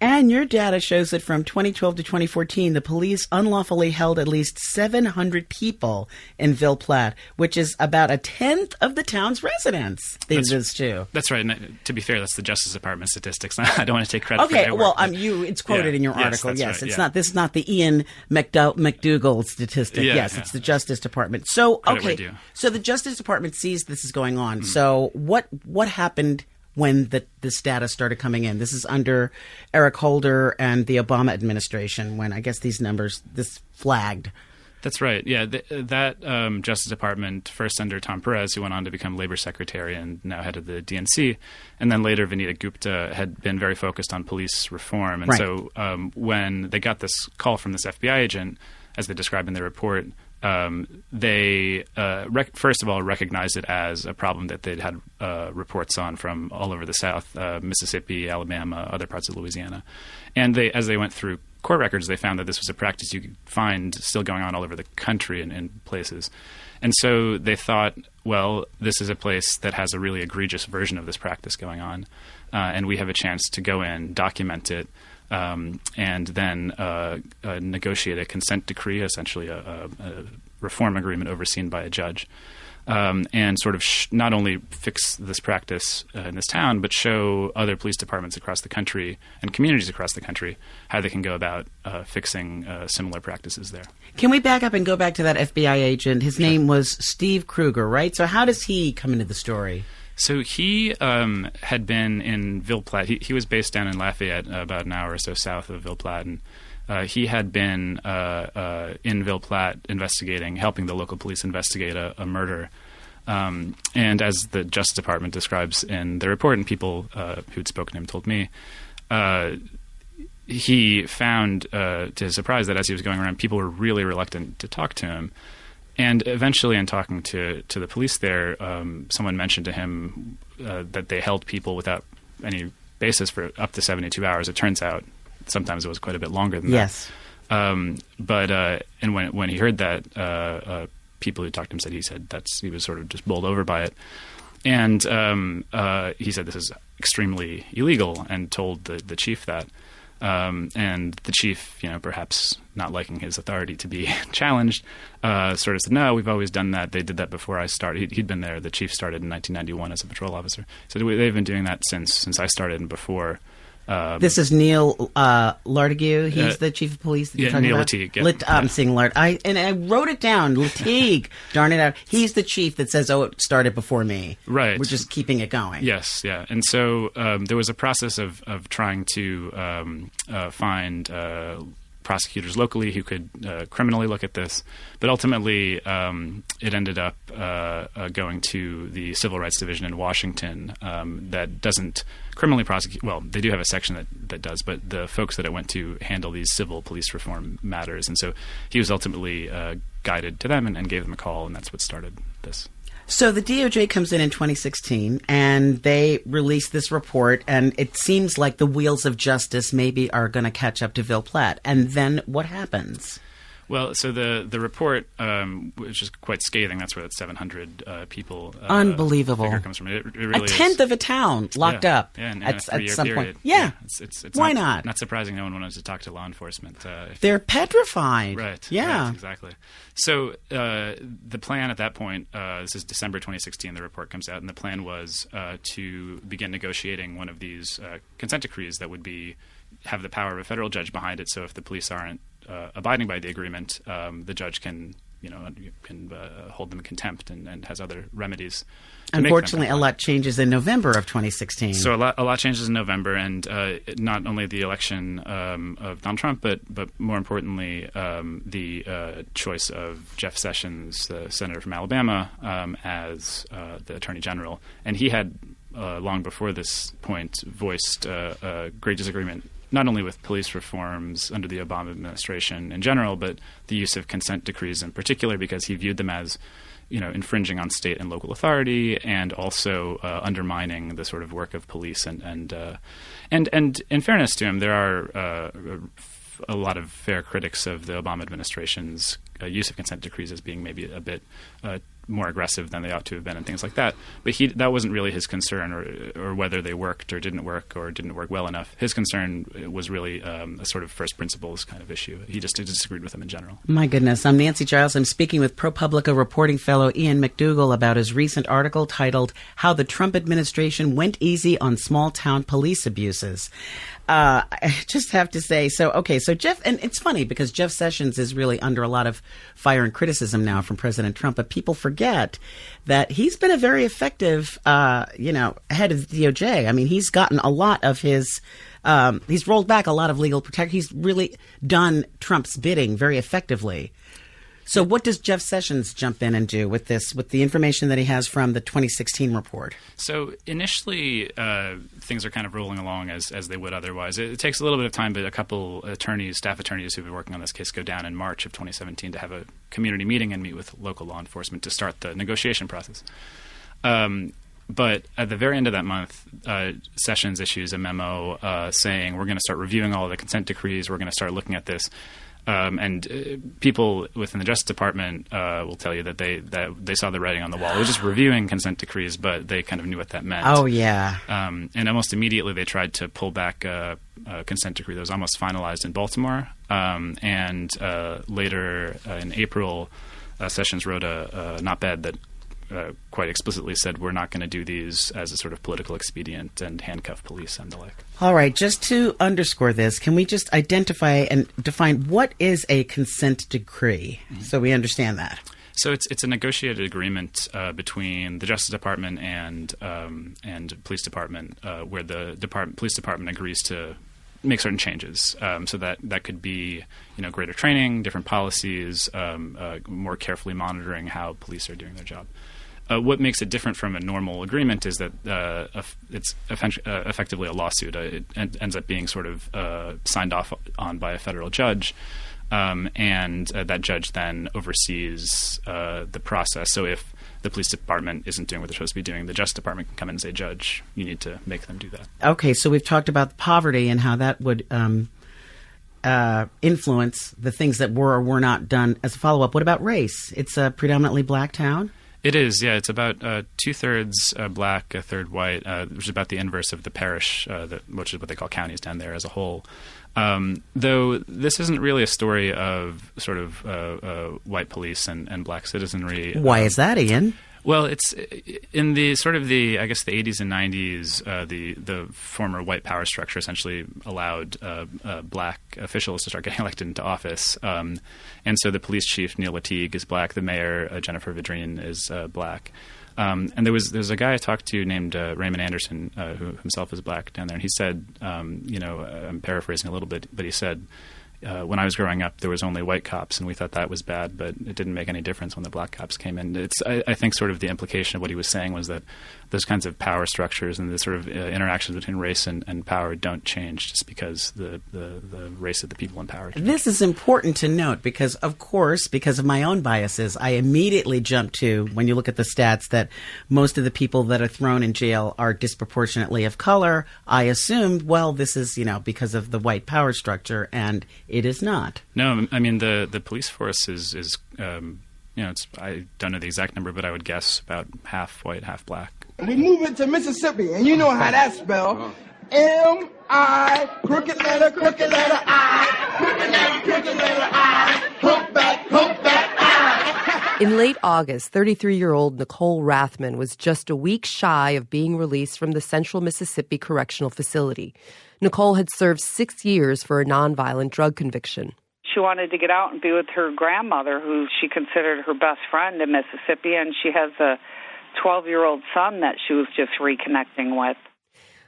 And your data shows that from 2012 to 2014, the police unlawfully held at least 700 people in Ville Platte, which is about a tenth of the town's residents. That's right. And to be fair, that's the Justice Department statistics. I don't want to take credit for their work. It's quoted in your article. Yes, right, it's not. This is not the Ian McDougall statistic. It's the Justice Department. So okay, so the Justice Department sees this is going on. So what happened when this data started coming in? This is under Eric Holder and the Obama administration, when I guess this flagged. That's right. Yeah, that Justice Department, first under Tom Perez, who went on to become Labor Secretary and now head of the DNC, and then later Vanita Gupta, had been very focused on police reform. And so when they got this call from this FBI agent, as they described in their report, they first of all recognized it as a problem that they'd had reports on from all over the South, Mississippi, Alabama, other parts of Louisiana. And as they went through court records, they found that this was a practice you could find still going on all over the country in places. And so they thought, well, this is a place that has a really egregious version of this practice going on, and we have a chance to go in, document it, and then negotiate a consent decree, essentially a reform agreement overseen by a judge, and sort of not only fix this practice in this town, but show other police departments across the country and communities across the country how they can go about fixing similar practices there. Can we back up and go back to that FBI agent? His name was Steve Kruger, right? So how does he come into the story? So he had been in Ville Platte. He was based down in Lafayette, about an hour or so south of Ville Platte, and he had been in Ville Platte helping the local police investigate a murder. And as the Justice Department describes in the report, and people who'd spoken to him told me, he found, to his surprise, that as he was going around, people were really reluctant to talk to him. And eventually, in talking to the police there, someone mentioned to him that they held people without any basis for up to 72 hours. It turns out sometimes it was quite a bit longer than that. But when he heard that, people who talked to him said he was sort of just bowled over by it. And he said this is extremely illegal and told the chief that. And the chief, perhaps not liking his authority to be challenged, sort of said, no, we've always done that. They did that before I started. He'd been there. The chief started in 1991 as a patrol officer. So they've been doing that since I started and before. This is Neil Lartigue. He's the chief of police that you're talking Neil about? Lartigue. Yeah. I'm seeing Lart. I wrote it down. Lartigue. Darn it out. He's the chief that says, oh, it started before me. Right. We're just keeping it going. Yes, yeah. And so there was a process of trying to find prosecutors locally who could criminally look at this. But ultimately, it ended up going to the Civil Rights Division in Washington that doesn't criminally prosecute. Well, they do have a section that does, but the folks that it went to handle these civil police reform matters. And so he was ultimately guided to them and gave them a call, and that's what started this. So the DOJ comes in 2016, and they release this report, and it seems like the wheels of justice maybe are going to catch up to Ville Platte. And then what happens? Well, so the report, which is quite scathing, that's where that 700 people Unbelievable. figure comes from. It really a tenth of a town locked up at some period. point. Yeah. It's Why not? Not surprising no one wanted to talk to law enforcement. They're petrified. Right. Yeah. Right, exactly. So the plan at that point, this is December 2016, the report comes out, and the plan was to begin negotiating one of these consent decrees that would have the power of a federal judge behind it. So if the police aren't abiding by the agreement, the judge can hold them in contempt and has other remedies. Unfortunately, a lot changes in November of 2016. So a lot changes in November, and not only the election of Donald Trump, but more importantly, the choice of Jeff Sessions, the senator from Alabama, as the attorney general. And he had, long before this point, voiced a great disagreement not only with police reforms under the Obama administration in general, but the use of consent decrees in particular, because he viewed them as, infringing on state and local authority, and also undermining the sort of work of police. And in fairness to him, there are a lot of fair critics of the Obama administration's use of consent decrees as being maybe a bit more aggressive than they ought to have been and things like that. But that wasn't really his concern, or whether they worked or didn't work well enough. His concern was really a sort of first principles kind of issue. He just disagreed with them in general. My goodness. I'm Nancy Giles. I'm speaking with ProPublica reporting fellow Ian McDougall about his recent article titled How the Trump Administration Went Easy on Small-Town Police Abuses. I just have to say, so Jeff, and it's funny because Jeff Sessions is really under a lot of fire and criticism now from President Trump, but people forget that he's been a very effective, head of the DOJ. I mean, he's gotten a lot of his, he's rolled back a lot of legal protection. He's really done Trump's bidding very effectively. So what does Jeff Sessions jump in and do with this, with the information that he has from the 2016 report? So initially, things are kind of rolling along as they would otherwise. It takes a little bit of time, but a couple staff attorneys who've been working on this case go down in March of 2017 to have a community meeting and meet with local law enforcement to start the negotiation process. But at the very end of that month, Sessions issues a memo saying we're going to start reviewing all of the consent decrees. We're going to start looking at this. And people within the Justice Department will tell you that they saw the writing on the wall. It was just reviewing consent decrees, but they kind of knew what that meant. Oh, yeah. And almost immediately they tried to pull back a consent decree that was almost finalized in Baltimore. And later in April, Sessions wrote an op-ed that quite explicitly said we're not going to do these as a sort of political expedient and handcuff police and the like. All right, just to underscore this, can we just identify and define what is a consent decree so we understand that? So it's a negotiated agreement between the Justice Department and Police Department where the Police Department agrees to make certain changes. So that could be, greater training, different policies, more carefully monitoring how police are doing their job. What makes it different from a normal agreement is that it's effectively a lawsuit. It ends up being sort of signed off on by a federal judge, and that judge then oversees the process. So if the police department isn't doing what they're supposed to be doing, the Justice Department can come in and say, Judge, you need to make them do that. Okay, so we've talked about poverty and how that would influence the things that were or were not done. As a follow-up, what about race? It's a predominantly black town? It is, yeah. It's about 2/3 black, 1/3 white, which is about the inverse of the parish, which is what they call counties down there as a whole. Though this isn't really a story of sort of white police and black citizenry. Why is that, Ian? Well, it's in the sort of the 80s and 90s, the former white power structure essentially allowed black officials to start getting elected into office. And so the police chief, Neil Lateague, is black. The mayor, Jennifer Vidrine, is black. And there's a guy I talked to named Raymond Anderson, who himself is black down there. And he said, I'm paraphrasing a little bit, but he said, when I was growing up, there was only white cops, and we thought that was bad, but it didn't make any difference when the black cops came in. I think sort of the implication of what he was saying was that those kinds of power structures and the sort of interactions between race and power don't change just because the race of the people in power change. This is important to note because, of course, because of my own biases, I immediately jump to, when you look at the stats, that most of the people that are thrown in jail are disproportionately of color. I assumed, well, this is, because of the white power structure, and it is not. No, I mean, the police force is I don't know the exact number, but I would guess about half white, half black. We move into Mississippi, and you know how that's spelled. M-I, crooked letter I, crooked letter I, hook back, I. In late August, 33-year-old Nicole Rathman was just a week shy of being released from the Central Mississippi Correctional Facility. Nicole had served 6 years for a nonviolent drug conviction. She wanted to get out and be with her grandmother, who she considered her best friend in Mississippi, and she has a 12-year-old son that she was just reconnecting with.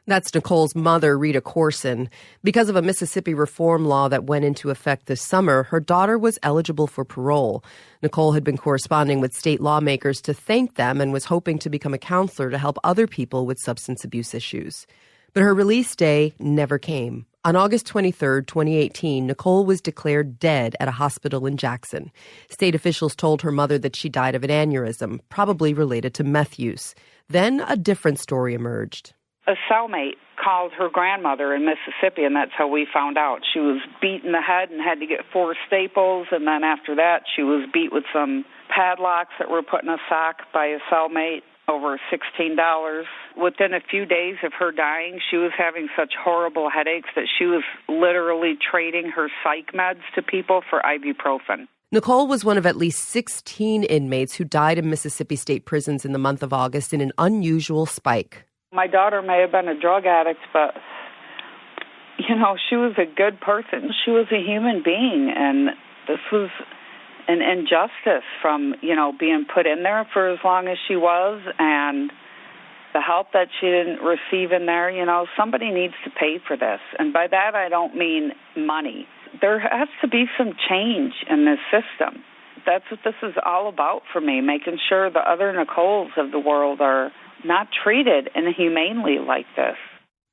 That's Nicole's mother, Rita Corson. Because of a Mississippi reform law that went into effect this summer, her daughter was eligible for parole. Nicole had been corresponding with state lawmakers to thank them and was hoping to become a counselor to help other people with substance abuse issues. But her release day never came. On August 23, 2018, Nicole was declared dead at a hospital in Jackson. State officials told her mother that she died of an aneurysm, probably related to meth use. Then a different story emerged. A cellmate called her grandmother in Mississippi, and that's how we found out. She was beat in the head and had to get 4 staples, and then after that she was beat with some padlocks that were put in a sock by a cellmate, over $16. Within a few days of her dying, she was having such horrible headaches that she was literally trading her psych meds to people for ibuprofen. Nicole was one of at least 16 inmates who died in Mississippi state prisons in the month of August in an unusual spike. My daughter may have been a drug addict, but, she was a good person. She was a human being, and this was an injustice from, being put in there for as long as she was, and the help that she didn't receive in there. Somebody needs to pay for this. And by that, I don't mean money. There has to be some change in this system. That's what this is all about for me, making sure the other Nicoles of the world are not treated inhumanely like this.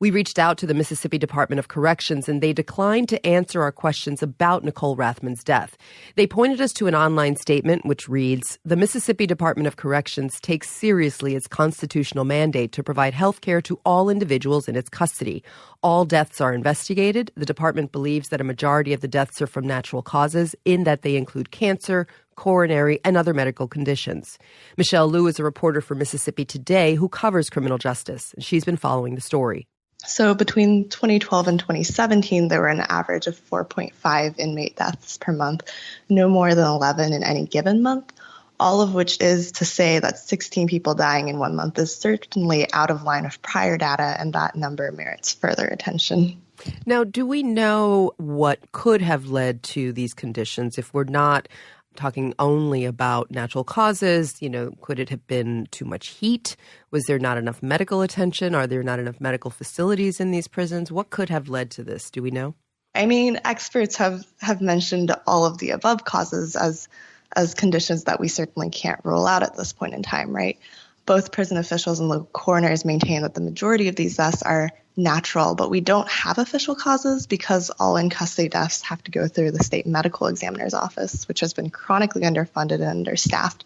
We reached out to the Mississippi Department of Corrections, and they declined to answer our questions about Nicole Rathman's death. They pointed us to an online statement which reads, "The Mississippi Department of Corrections takes seriously its constitutional mandate to provide health care to all individuals in its custody. All deaths are investigated. The department believes that a majority of the deaths are from natural causes, in that they include cancer, coronary, and other medical conditions." Michelle Liu is a reporter for Mississippi Today who covers criminal justice, and she's been following the story. So between 2012 and 2017, there were an average of 4.5 inmate deaths per month, no more than 11 in any given month, all of which is to say that 16 people dying in 1 month is certainly out of line with prior data, and that number merits further attention. Now, do we know what could have led to these conditions if we're not talking only about natural causes? Could it have been too much heat? Was there not enough medical attention? Are there not enough medical facilities in these prisons? What could have led to this? Do we know? I mean, experts have mentioned all of the above causes as conditions that we certainly can't rule out at this point in time, right? Both prison officials and local coroners maintain that the majority of these deaths are natural, but we don't have official causes because all in-custody deaths have to go through the state medical examiner's office, which has been chronically underfunded and understaffed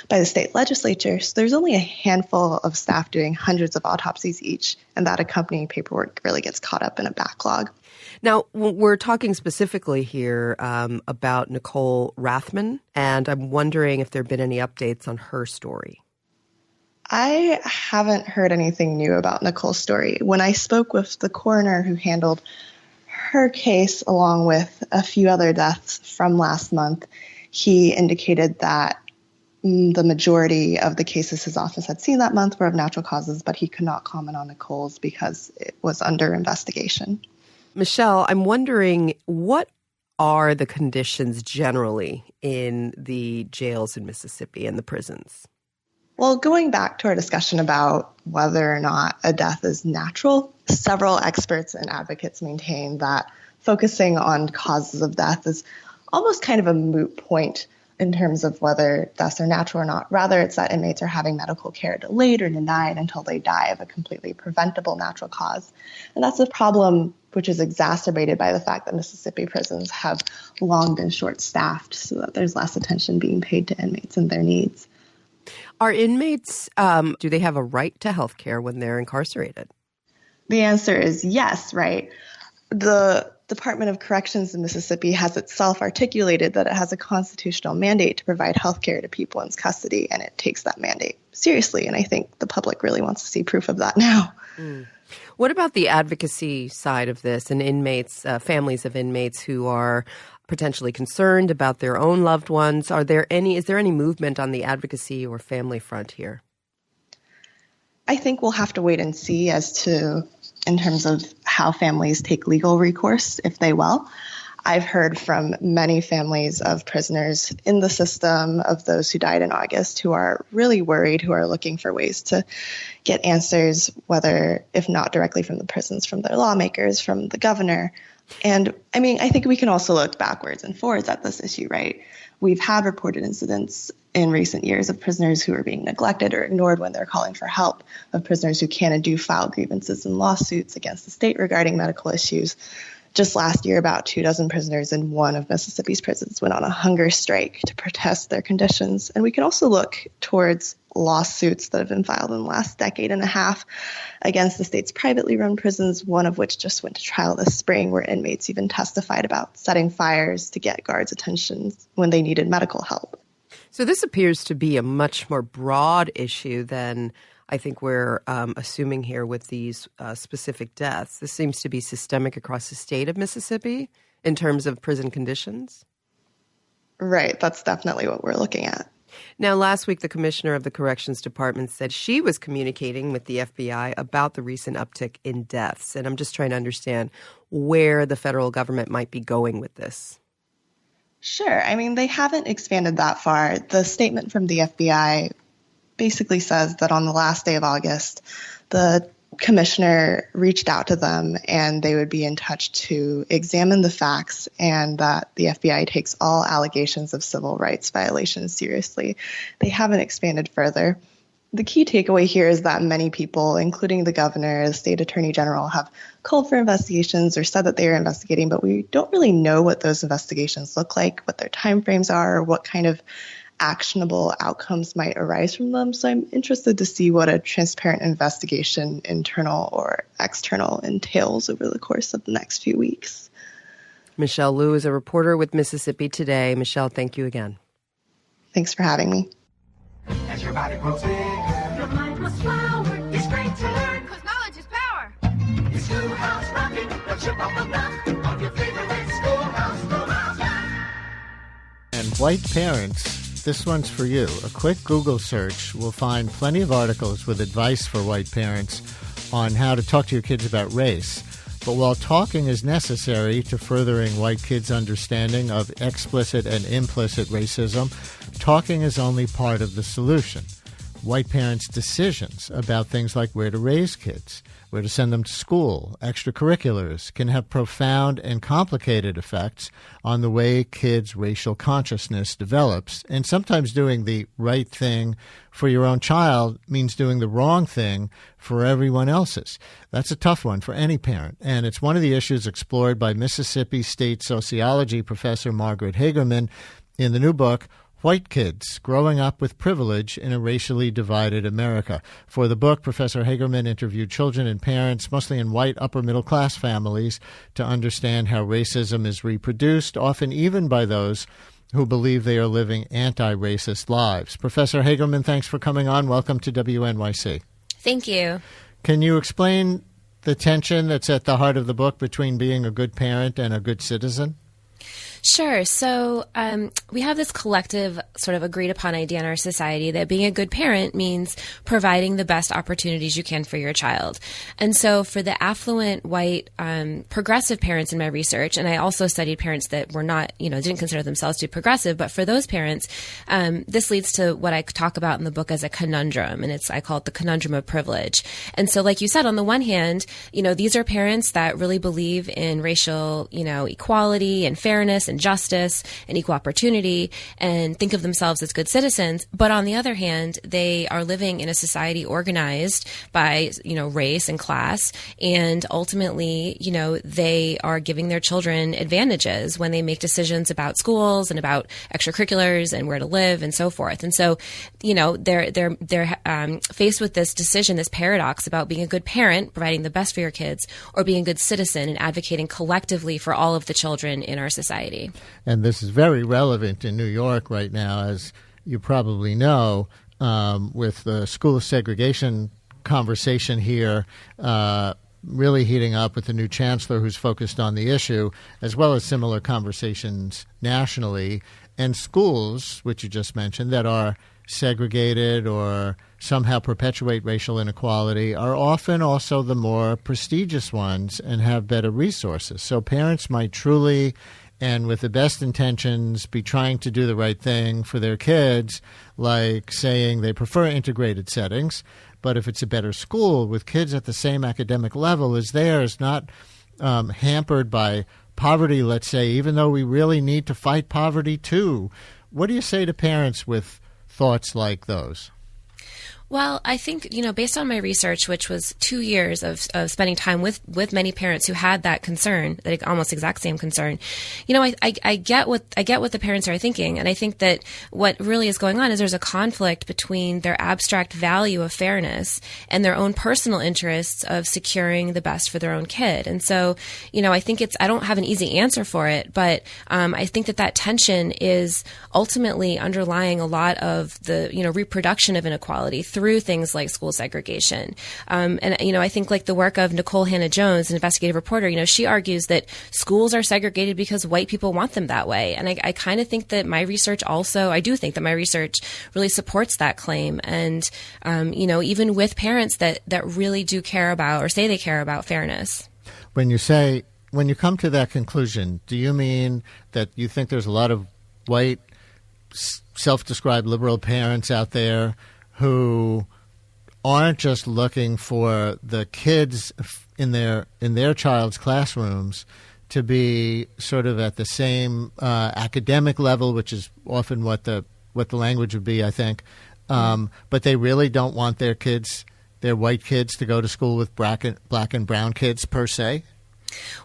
by the state legislature. So there's only a handful of staff doing hundreds of autopsies each, and that accompanying paperwork really gets caught up in a backlog. Now, we're talking specifically here about Nicole Rathman, and I'm wondering if there have been any updates on her story. I haven't heard anything new about Nicole's story. When I spoke with the coroner who handled her case along with a few other deaths from last month, he indicated that the majority of the cases his office had seen that month were of natural causes, but he could not comment on Nicole's because it was under investigation. Michelle, I'm wondering, what are the conditions generally in the jails in Mississippi and the prisons? Well, going back to our discussion about whether or not a death is natural, several experts and advocates maintain that focusing on causes of death is almost kind of a moot point in terms of whether deaths are natural or not. Rather, it's that inmates are having medical care delayed or denied until they die of a completely preventable natural cause. And that's a problem which is exacerbated by the fact that Mississippi prisons have long been short-staffed so that there's less attention being paid to inmates and their needs. Are inmates, do they have a right to health care when they're incarcerated? The answer is yes, right? The Department of Corrections in Mississippi has itself articulated that it has a constitutional mandate to provide health care to people in custody, and it takes that mandate seriously. And I think the public really wants to see proof of that now. What about the advocacy side of this and inmates, families of inmates who are potentially concerned about their own loved ones? Is there any movement on the advocacy or family front here? I think we'll have to wait and see in terms of how families take legal recourse, if they will. I've heard from many families of prisoners in the system, of those who died in August, who are really worried, who are looking for ways to get answers, whether, if not directly from the prisons, from their lawmakers, from the governor. And I mean, I think we can also look backwards and forwards at this issue, right? We've had reported incidents in recent years of prisoners who are being neglected or ignored when they're calling for help, of prisoners who can and do file grievances and lawsuits against the state regarding medical issues. Just last year, about 24 prisoners in one of Mississippi's prisons went on a hunger strike to protest their conditions. And we can also look towards lawsuits that have been filed in the last decade and a half against the state's privately run prisons, one of which just went to trial this spring, where inmates even testified about setting fires to get guards' attention when they needed medical help. So this appears to be a much more broad issue than I think we're assuming here with these specific deaths. This seems to be systemic across the state of Mississippi in terms of prison conditions. Right. That's definitely what we're looking at. Now, last week, the commissioner of the Corrections Department said she was communicating with the FBI about the recent uptick in deaths. And I'm just trying to understand where the federal government might be going with this. Sure. I mean, they haven't expanded that far. The statement from the FBI basically says that on the last day of August, the commissioner reached out to them and they would be in touch to examine the facts and that the FBI takes all allegations of civil rights violations seriously. They haven't expanded further. The key takeaway here is that many people, including the governor, the state attorney general, have called for investigations or said that they are investigating, but we don't really know what those investigations look like, what their timeframes are, or what kind of actionable outcomes might arise from them. So I'm interested to see what a transparent investigation, internal or external, entails over the course of the next few weeks. Michelle Liu is a reporter with Mississippi Today. Michelle, thank you again. Thanks for having me. As your body grows bigger, your mind must flower. It's great to learn, because knowledge is power. It's Schoolhouse Rockin', the chip on the block of your favorite Schoolhouse Rock. And white parents, this one's for you. A quick Google search will find plenty of articles with advice for white parents on how to talk to your kids about race. But while talking is necessary to furthering white kids' understanding of explicit and implicit racism, talking is only part of the solution. White parents' decisions about things like where to raise kids, where to send them to school, extracurriculars, can have profound and complicated effects on the way kids' racial consciousness develops. And sometimes doing the right thing for your own child means doing the wrong thing for everyone else's. That's a tough one for any parent, and it's one of the issues explored by Mississippi State sociology professor Margaret Hagerman in the new book, White Kids, Growing Up with Privilege in a Racially Divided America. For the book, Professor Hagerman interviewed children and parents, mostly in white upper-middle-class families, to understand how racism is reproduced, often even by those who believe they are living anti-racist lives. Professor Hagerman, thanks for coming on. Welcome to WNYC. Thank you. Can you explain the tension that's at the heart of the book between being a good parent and a good citizen? Sure. So we have this collective sort of agreed upon idea in our society that being a good parent means providing the best opportunities you can for your child. And so for the affluent, white, progressive parents in my research, and I also studied parents that were not, didn't consider themselves to be progressive, but for those parents, this leads to what I talk about in the book as a conundrum, and I call it the conundrum of privilege. And so like you said, on the one hand, these are parents that really believe in racial, equality and fairness and justice and equal opportunity and think of themselves as good citizens. But on the other hand, they are living in a society organized by, race and class. And ultimately, they are giving their children advantages when they make decisions about schools and about extracurriculars and where to live and so forth. And so, they're faced with this decision, this paradox about being a good parent, providing the best for your kids, or being a good citizen and advocating collectively for all of the children in our society. And this is very relevant in New York right now, as you probably know, with the school segregation conversation here really heating up with the new chancellor who's focused on the issue, as well as similar conversations nationally. And schools, which you just mentioned, that are segregated or somehow perpetuate racial inequality are often also the more prestigious ones and have better resources. So parents might truly and with the best intentions be trying to do the right thing for their kids, like saying they prefer integrated settings, but if it's a better school with kids at the same academic level as theirs, not hampered by poverty, let's say, even though we really need to fight poverty too. What do you say to parents with thoughts like those? Well, I think, based on my research, which was 2 years of spending time with many parents who had that concern, that almost exact same concern, I get what the parents are thinking. And I think that what really is going on is there's a conflict between their abstract value of fairness and their own personal interests of securing the best for their own kid. And so, I think I don't have an easy answer for it, but I think that tension is ultimately underlying a lot of the, reproduction of inequality through things like school segregation. I think like the work of Nicole Hannah-Jones, an investigative reporter, she argues that schools are segregated because white people want them that way. And I kind of think that I do think that my research really supports that claim. And, even with parents that really do care about or say they care about fairness. When you come to that conclusion, do you mean that you think there's a lot of white self-described liberal parents out there who aren't just looking for the kids in their child's classrooms to be sort of at the same academic level, which is often what the language would be, I think. But they really don't want their white kids, to go to school with black and brown kids per se.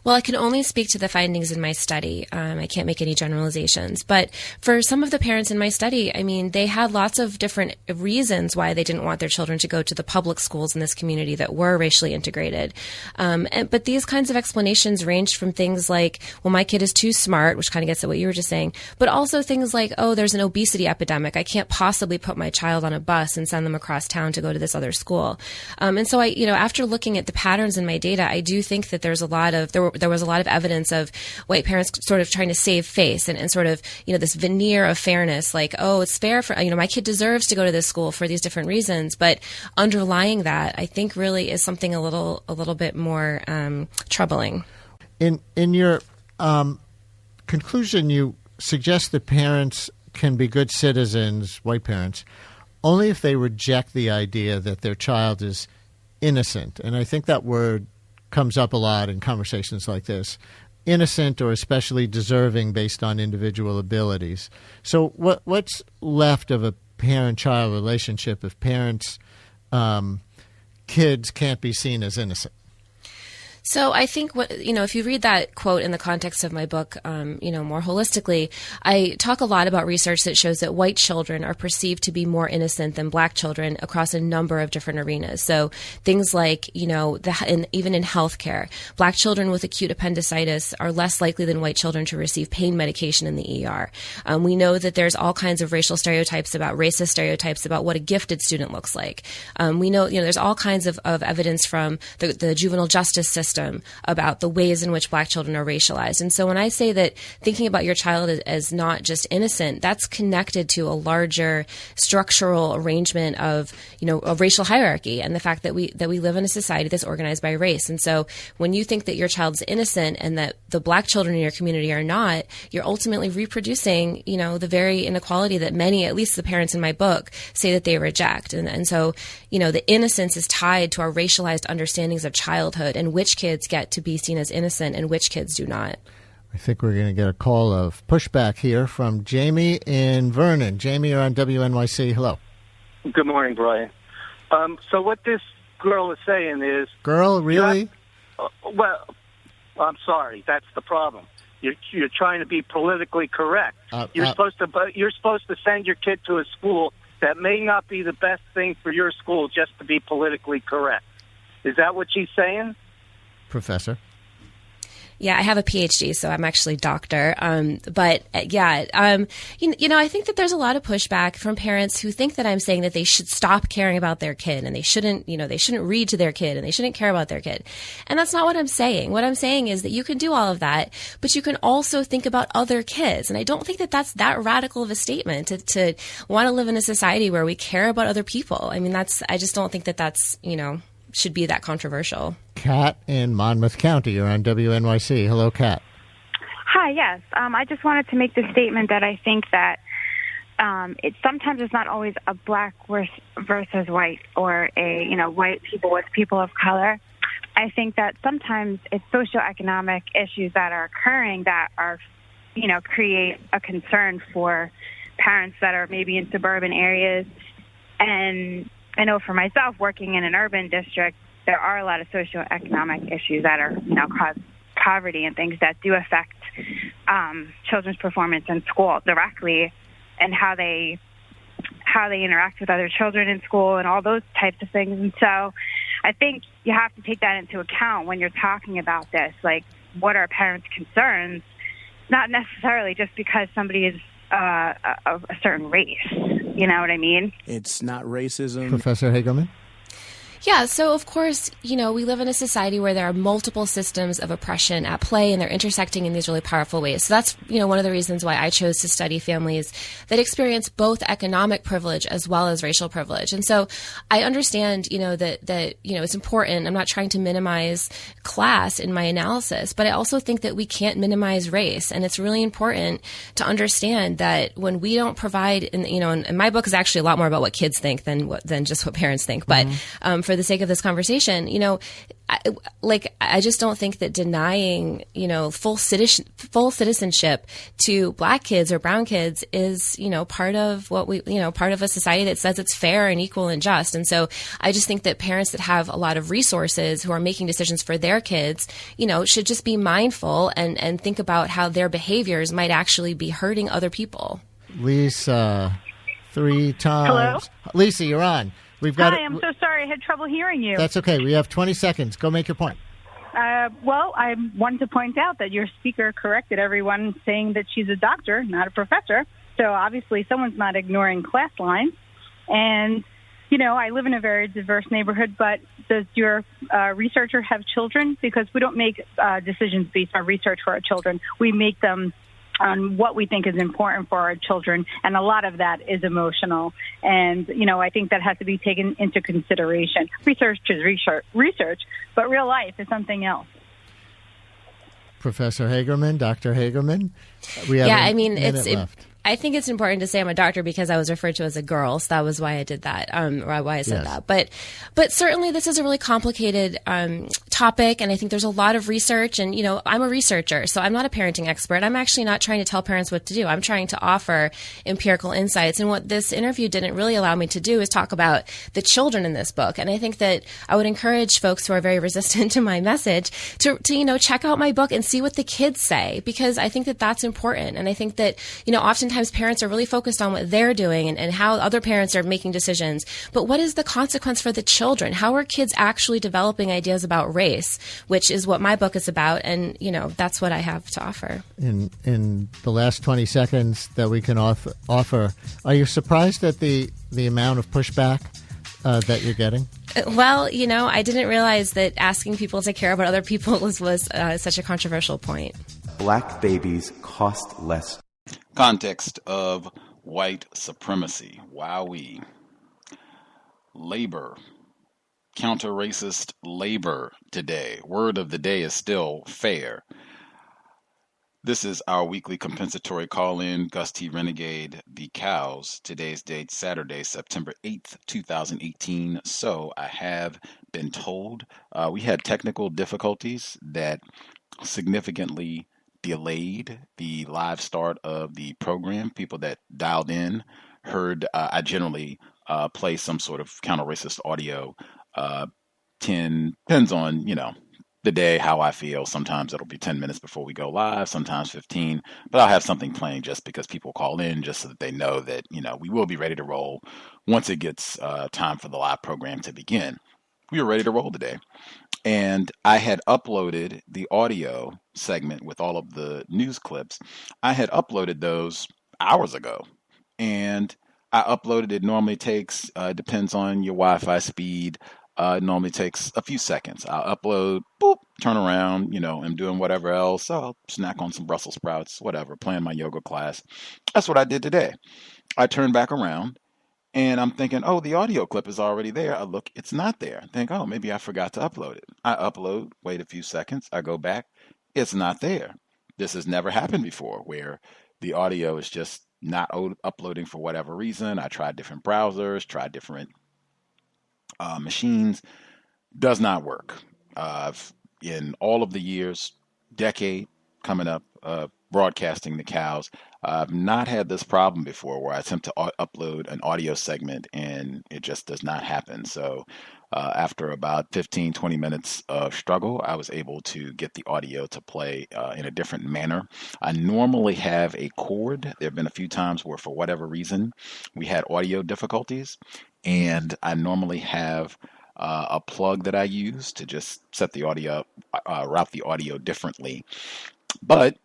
Well, I can only speak to the findings in my study. I can't make any generalizations. But for some of the parents in my study, I mean, they had lots of different reasons why they didn't want their children to go to the public schools in this community that were racially integrated. But these kinds of explanations ranged from things like, well, my kid is too smart, which kind of gets at what you were just saying, but also things like, oh, there's an obesity epidemic. I can't possibly put my child on a bus and send them across town to go to this other school. And so after looking at the patterns in my data, I do think that there's there was a lot of evidence of white parents sort of trying to save face and sort of, this veneer of fairness, like, oh, it's fair for, my kid deserves to go to this school for these different reasons. But underlying that, I think really is something a little bit more troubling. In your conclusion, you suggest that parents can be good citizens, white parents, only if they reject the idea that their child is innocent. And I think that word comes up a lot in conversations like this. Innocent or especially deserving based on individual abilities. So what's left of a parent-child relationship if parents' kids can't be seen as innocent? So I think if you read that quote in the context of my book, more holistically, I talk a lot about research that shows that white children are perceived to be more innocent than black children across a number of different arenas. So things like, even in healthcare, black children with acute appendicitis are less likely than white children to receive pain medication in the ER. We know that there's all kinds of racial stereotypes racist stereotypes about what a gifted student looks like. We know, there's all kinds of evidence from the juvenile justice system about the ways in which black children are racialized. And so when I say that thinking about your child as not just innocent, that's connected to a larger structural arrangement of, a racial hierarchy and the fact that we live in a society that's organized by race. And so when you think that your child's innocent and that the black children in your community are not, you're ultimately reproducing, the very inequality that many, at least the parents in my book, say that they reject. And so, the innocence is tied to our racialized understandings of childhood and which kids get to be seen as innocent and which kids do not. I think we're going to get a call of pushback here from Jamie in Vernon. Jamie, you're on WNYC. Hello. Good morning, Brian. So what this girl is saying is... Girl, really? Well, I'm sorry. That's the problem. You're trying to be politically correct. You're supposed to send your kid to a school that may not be the best thing for your school just to be politically correct. Is that what she's saying? Professor? Yeah, I have a PhD, so I'm actually a doctor. I think that there's a lot of pushback from parents who think that I'm saying that they should stop caring about their kid and they shouldn't read to their kid and they shouldn't care about their kid. And that's not what I'm saying. What I'm saying is that you can do all of that, but you can also think about other kids. And I don't think that that's that radical of a statement to want to live in a society where we care about other people. I mean, I just don't think that that's, should be that controversial. Kat in Monmouth County. You're on WNYC. Hello, Kat. Hi, yes. I just wanted to make the statement that I think that sometimes it's not always a black versus white or white people with people of color. I think that sometimes it's socioeconomic issues that are occurring that are, create a concern for parents that are maybe in suburban areas. And I know for myself, working in an urban district, there are a lot of socioeconomic issues that are, cause poverty and things that do affect children's performance in school directly, and how they interact with other children in school and all those types of things. And so I think you have to take that into account when you're talking about this. Like, what are parents' concerns? Not necessarily just because somebody is of a certain race. You know what I mean? It's not racism. Professor Hagelman? Yeah, so of course, we live in a society where there are multiple systems of oppression at play, and they're intersecting in these really powerful ways. So that's, one of the reasons why I chose to study families that experience both economic privilege as well as racial privilege. And so I understand, that it's important. I'm not trying to minimize class in my analysis, but I also think that we can't minimize race. And it's really important to understand that when we don't provide, and my book is actually a lot more about what kids think than just what parents think. But for the sake of this conversation, I just don't think that denying, full citizenship to Black kids or brown kids is, part of what part of a society that says it's fair and equal and just. And so I just think that parents that have a lot of resources who are making decisions for their kids, should just be mindful and think about how their behaviors might actually be hurting other people. Lisa, 3 times. Hello? Lisa, you're on. Hi, I'm so sorry. I had trouble hearing you. That's okay. We have 20 seconds. Go make your point. Well, I wanted to point out that your speaker corrected everyone saying that she's a doctor, not a professor. So obviously someone's not ignoring class lines. And, I live in a very diverse neighborhood, but does your researcher have children? Because we don't make decisions based on research for our children. We make them on what we think is important for our children, and a lot of that is emotional. And, I think that has to be taken into consideration. Research is research, but real life is something else. Professor Hagerman, Dr. Hagerman, we have a minute left. I think it's important to say I'm a doctor because I was referred to as a girl, so that was why I did that, or why I said that. But certainly this is a really complicated topic, and I think there's a lot of research. And I'm a researcher, so I'm not a parenting expert. I'm actually not trying to tell parents what to do. I'm trying to offer empirical insights. And what this interview didn't really allow me to do is talk about the children in this book. And I think that I would encourage folks who are very resistant to my message to check out my book and see what the kids say, because I think that that's important. And I think that oftentimes parents are really focused on what they're doing and how other parents are making decisions. But what is the consequence for the children? How are kids actually developing ideas about race, which is what my book is about. And, that's what I have to offer. In the last 20 seconds that we can offer, are you surprised at the amount of pushback that you're getting? Well, I didn't realize that asking people to care about other people was such a controversial point. Black babies cost less. Context of White Supremacy. Wowee. Labor. Counter-racist labor today. Word of the day is still fair. This is our weekly compensatory call-in. Gus T Renegade, the cows. Today's date, Saturday, September 8th, 2018. So I have been told we had technical difficulties that significantly delayed the live start of the program. People that dialed in heard I generally play some sort of counter-racist audio. Depends on, the day, how I feel. Sometimes it'll be 10 minutes before we go live, sometimes 15, but I'll have something playing just because people call in, just so that they know that, we will be ready to roll once it gets time for the live program to begin. We were ready to roll today. And I had uploaded the audio segment with all of the news clips. I had uploaded those hours ago. And I uploaded it. Normally takes, depends on your Wi-Fi speed. It normally takes a few seconds. I'll upload, boop, turn around, I'm doing whatever else. I'll snack on some Brussels sprouts, whatever, playing my yoga class. That's what I did today. I turned back around. And I'm thinking, oh, the audio clip is already there. I look, it's not there. I think, oh, maybe I forgot to upload it. I upload, wait a few seconds. I go back. It's not there. This has never happened before, where the audio is just not uploading for whatever reason. I tried different browsers, tried different machines. Does not work. In all of the years, decade coming up, broadcasting the cows, I've not had this problem before where I attempt to upload an audio segment and it just does not happen. So after about 15, 20 minutes of struggle, I was able to get the audio to play in a different manner. I normally have a cord. There have been a few times where, for whatever reason, we had audio difficulties, and I normally have a plug that I use to just set the audio up, route the audio differently. But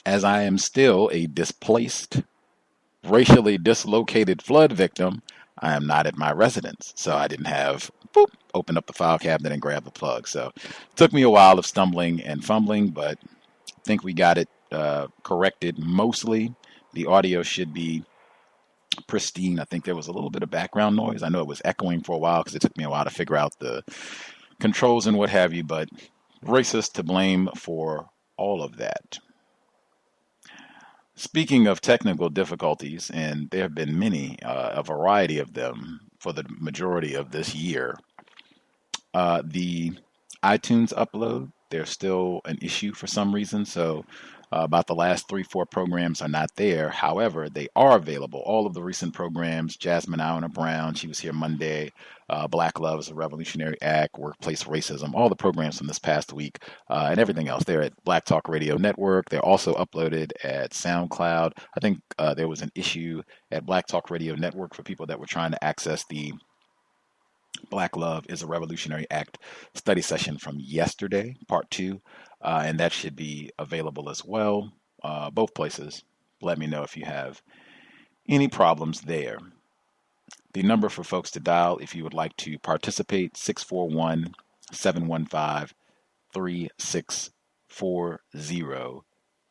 as I am still a displaced, racially dislocated flood victim, I am not at my residence. So I didn't have opened up the file cabinet and grabbed the plug. So it took me a while of stumbling and fumbling, but I think we got it corrected mostly. The audio should be pristine. I think there was a little bit of background noise. I know it was echoing for a while because it took me a while to figure out the controls and what have you, but racist to blame for all of that. Speaking of technical difficulties, and there have been many, a variety of them for the majority of this year, the iTunes upload, there's still an issue for some reason. So about the last 3-4 programs are not there. However, they are available. All of the recent programs, Jasmine Allen Brown, she was here Monday, Black Love is a Revolutionary Act, Workplace Racism, all the programs from this past week, and everything else. They're at Black Talk Radio Network. They're also uploaded at SoundCloud. I think there was an issue at Black Talk Radio Network for people that were trying to access the Black Love is a Revolutionary Act study session from yesterday, part 2, and that should be available as well. Both places. Let me know if you have any problems there. The number for folks to dial if you would like to participate, 641-715-3640.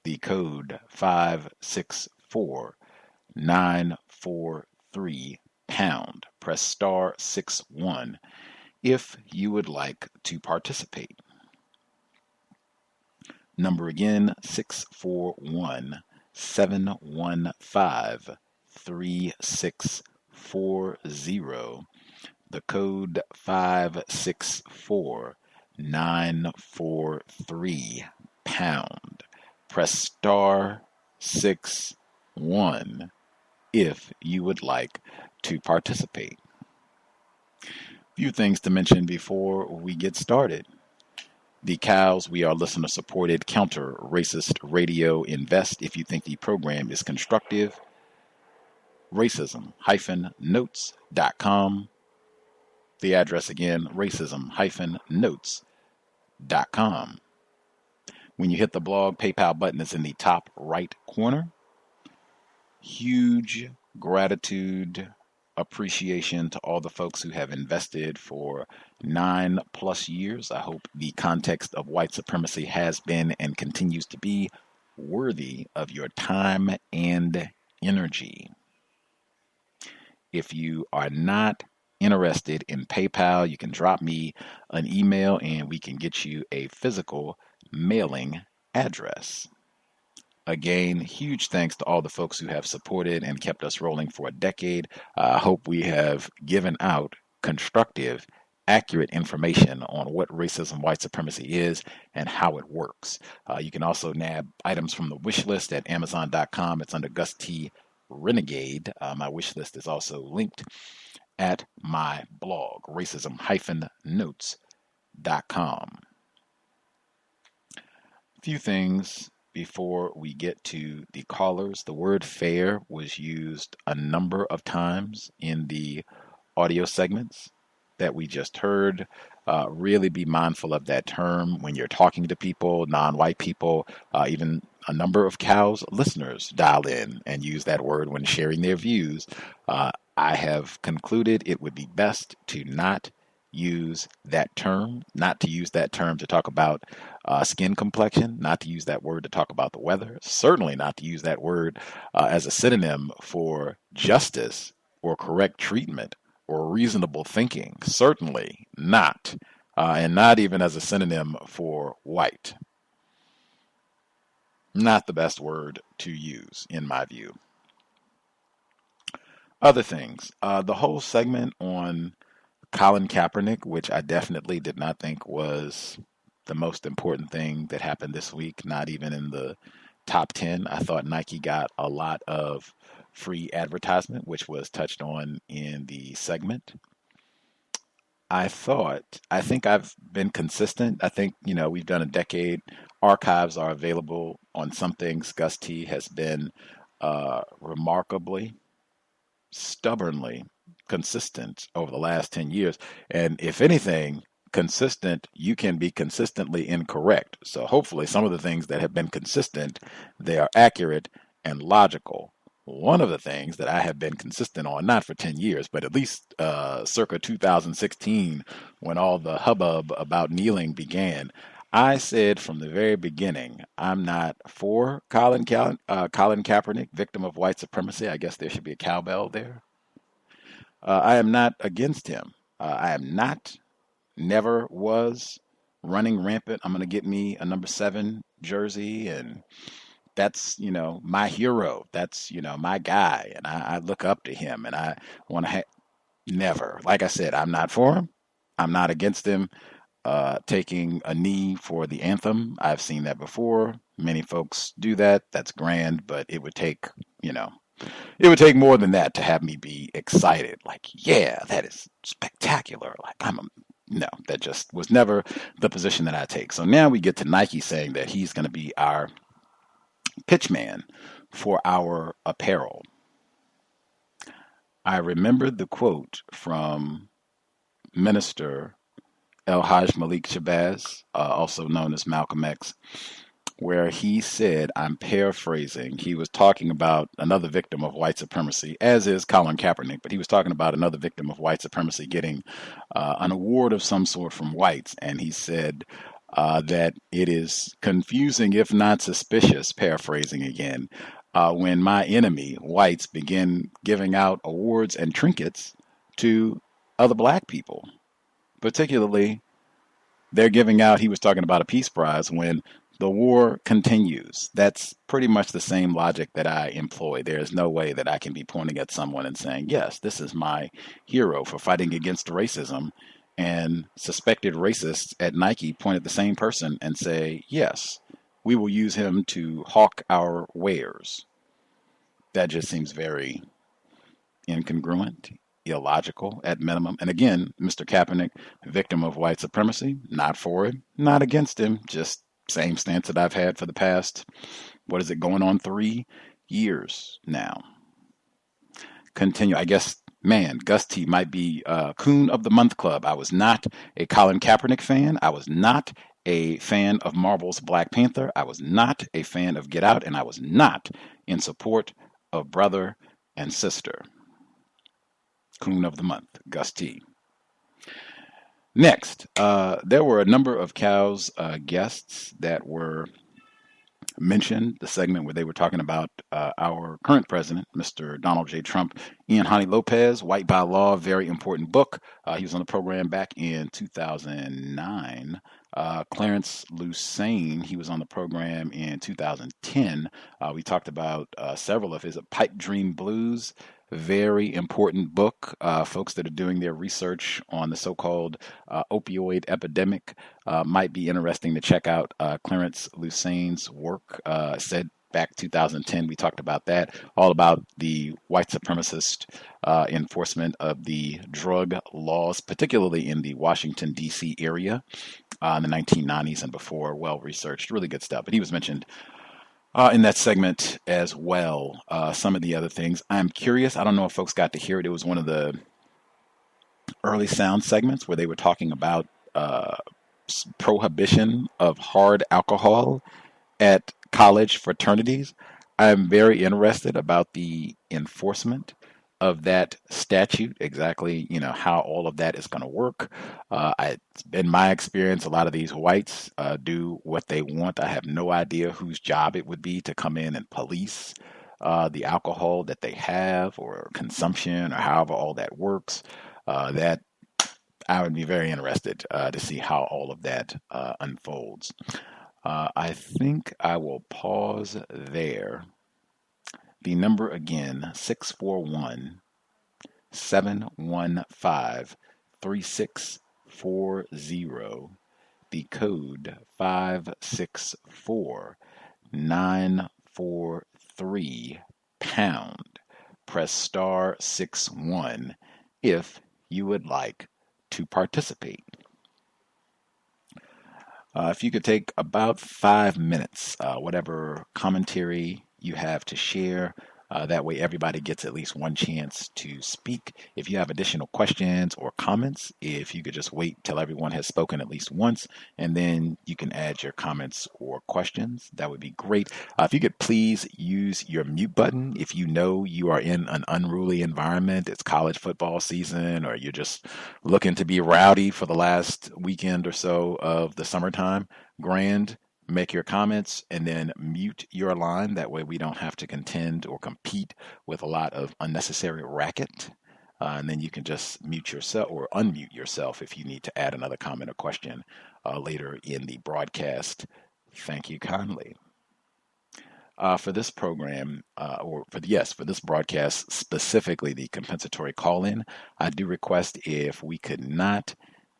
The code 564943#. Press star 61 if you would like to participate. Number again, 641-715-3640. The code 564943#. Press star 61 if you would like to participate. Few things to mention before we get started. The C.O.W.S, we are listener supported counter racist radio. Invest if you think the program is constructive. Racism-notes.com. The address again, racism-notes.com. When you hit the blog, PayPal button is in the top right corner. Huge gratitude, appreciation to all the folks who have invested for 9+ years. I hope the context of white supremacy has been and continues to be worthy of your time and energy. If you are not interested in PayPal, you can drop me an email and we can get you a physical mailing address. Again, huge thanks to all the folks who have supported and kept us rolling for a decade. I hope we have given out constructive, accurate information on what racism, white supremacy is, and how it works. You can also nab items from the wish list at Amazon.com. It's under Gus T Renegade. My wish list is also linked at my blog, racism-notes.com. A few things before we get to the callers. The word fair was used a number of times in the audio segments that we just heard. Really be mindful of that term when you're talking to people, non-white people. Even a number of C.O.W.S listeners dial in and use that word when sharing their views. I have concluded it would be best to not use that term, not to use that term to talk about skin complexion, not to use that word to talk about the weather, certainly not to use that word as a synonym for justice or correct treatment or reasonable thinking, certainly not, and not even as a synonym for white. Not the best word to use, in my view. Other things, the whole segment on Colin Kaepernick, which I definitely did not think was the most important thing that happened this week, not even in the top 10. I thought Nike got a lot of free advertisement, which was touched on in the segment. I think I've been consistent. I think, we've done a decade. Archives are available on some things. Gus T has been remarkably, stubbornly consistent over the last 10 years. And if anything, consistent, you can be consistently incorrect. So hopefully some of the things that have been consistent, they are accurate and logical. one of the things that I have been consistent on, not for 10 years, but at least circa 2016, when all the hubbub about kneeling began, I said from the very beginning, I'm not for Colin Kaepernick, victim of white supremacy. I guess there should be a cowbell there. I am not against him. I am not, never was running rampant. I'm going to get me a number 7 jersey, and that's, my hero. That's, my guy, and I look up to him, and I want to never. Like I said, I'm not for him. I'm not against him taking a knee for the anthem. I've seen that before. Many folks do that. That's grand, but it would take, it would take more than that to have me be excited. Like, yeah, that is spectacular. Like, no, that just was never the position that I take. So now we get to Nike saying that he's going to be our pitchman for our apparel. I remembered the quote from Minister El-Hajj Malik Shabazz, also known as Malcolm X, where he said, I'm paraphrasing, he was talking about another victim of white supremacy, as is Colin Kaepernick, but he was talking about another victim of white supremacy getting an award of some sort from whites. And he said that it is confusing, if not suspicious, paraphrasing again, when my enemy, whites, begin giving out awards and trinkets to other black people. Particularly, they're giving out, he was talking about a peace prize when the war continues. That's pretty much the same logic that I employ. There is no way that I can be pointing at someone and saying, yes, this is my hero for fighting against racism, and suspected racists at Nike point at the same person and say, yes, we will use him to hawk our wares. That just seems very incongruent, illogical at minimum. And again, Mr. Kaepernick, victim of white supremacy, not for it, not against him, just same stance that I've had for the past, what is it, going on 3 years now. Continue, I guess, man, Gus T might be Coon of the Month Club. I was not a Colin Kaepernick fan. I was not a fan of Marvel's Black Panther. I was not a fan of Get Out, and I was not in support of Brother and Sister. Coon of the Month, Gus T. Next, there were a number of COWS guests that were mentioned, the segment where they were talking about our current president, Mr. Donald J. Trump. Ian Hani Lopez, White by Law, very important book. He was on the program back in 2009. Clarence Lucene, he was on the program in 2010. We talked about several of his Pipe Dream Blues. Very important book. Folks that are doing their research on the so-called opioid epidemic might be interesting to check out Clarence Lucene's work. Said back 2010, we talked about that, all about the white supremacist enforcement of the drug laws, particularly in the Washington, D.C. area in the 1990s and before. Well-researched, really good stuff. But he was mentioned in that segment as well. Some of the other things. I'm curious. I don't know if folks got to hear it. It was one of the early sound segments where they were talking about prohibition of hard alcohol at college fraternities. I'm very interested about the enforcement of that statute, exactly, how all of that is going to work. In my experience, a lot of these whites do what they want. I have no idea whose job it would be to come in and police the alcohol that they have or consumption or however all that works. That I would be very interested to see how all of that unfolds. I think I will pause there. The number again, 641-715-3640. The code 564-943 pound. Press star 61 if you would like to participate. If you could take about 5 minutes, whatever commentary you have to share, That way everybody gets at least one chance to speak. If you have additional questions or comments, if you could just wait till everyone has spoken at least once, and then you can add your comments or questions, that would be great. If you could please use your mute button if you know you are in an unruly environment, it's college football season, or you're just looking to be rowdy for the last weekend or so of the summertime. Grand. Make your comments and then mute your line. That way we don't have to contend or compete with a lot of unnecessary racket. And then you can just mute yourself or unmute yourself if you need to add another comment or question later in the broadcast. Thank you kindly. For this program, for this broadcast, specifically the compensatory call-in, I do request if we could not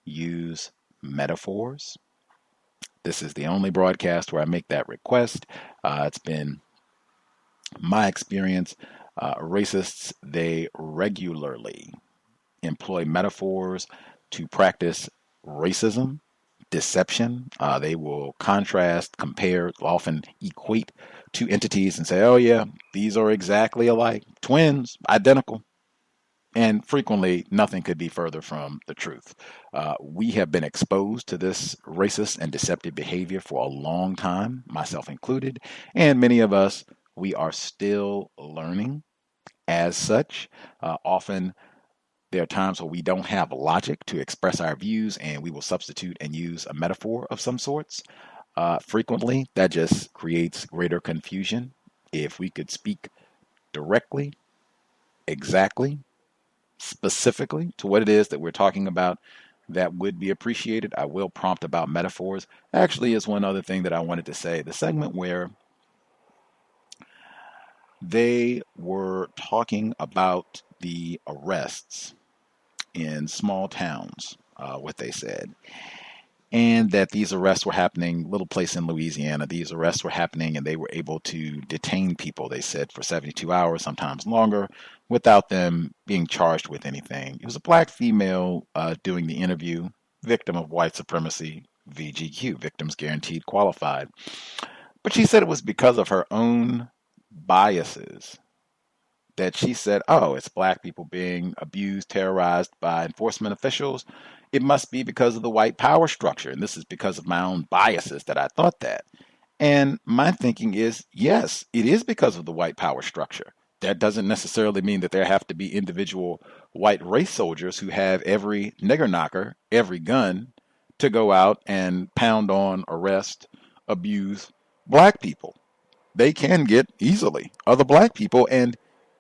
use metaphors. This is the only broadcast where I make that request. It's been my experience. Racists, they regularly employ metaphors to practice racism, deception. They will contrast, compare, often equate two entities and say, oh yeah, these are exactly alike, twins, identical. And frequently, nothing could be further from the truth. We have been exposed to this racist and deceptive behavior for a long time, myself included, and many of us, we are still learning as such. Often, there are times where we don't have logic to express our views, and we will substitute and use a metaphor of some sorts. Frequently, that just creates greater confusion. If we could speak directly, exactly, specifically to what it is that we're talking about, that would be appreciated. I will prompt about metaphors. Actually, is one other thing that I wanted to say. The segment where they were talking about the arrests in small towns, what they said, and that these arrests were happening, little place in Louisiana, these arrests were happening and they were able to detain people, they said, for 72 hours, sometimes longer, without them being charged with anything. It was a black female doing the interview, victim of white supremacy, VGQ, Victims Guaranteed Qualified. But she said it was because of her own biases that she said, oh, it's black people being abused, terrorized by enforcement officials. It must be because of the white power structure. And this is because of my own biases that I thought that. And my thinking is, yes, it is because of the white power structure. That doesn't necessarily mean that there have to be individual white race soldiers who have every nigger knocker, every gun to go out and pound on, arrest, abuse black people. They can get easily other black people. And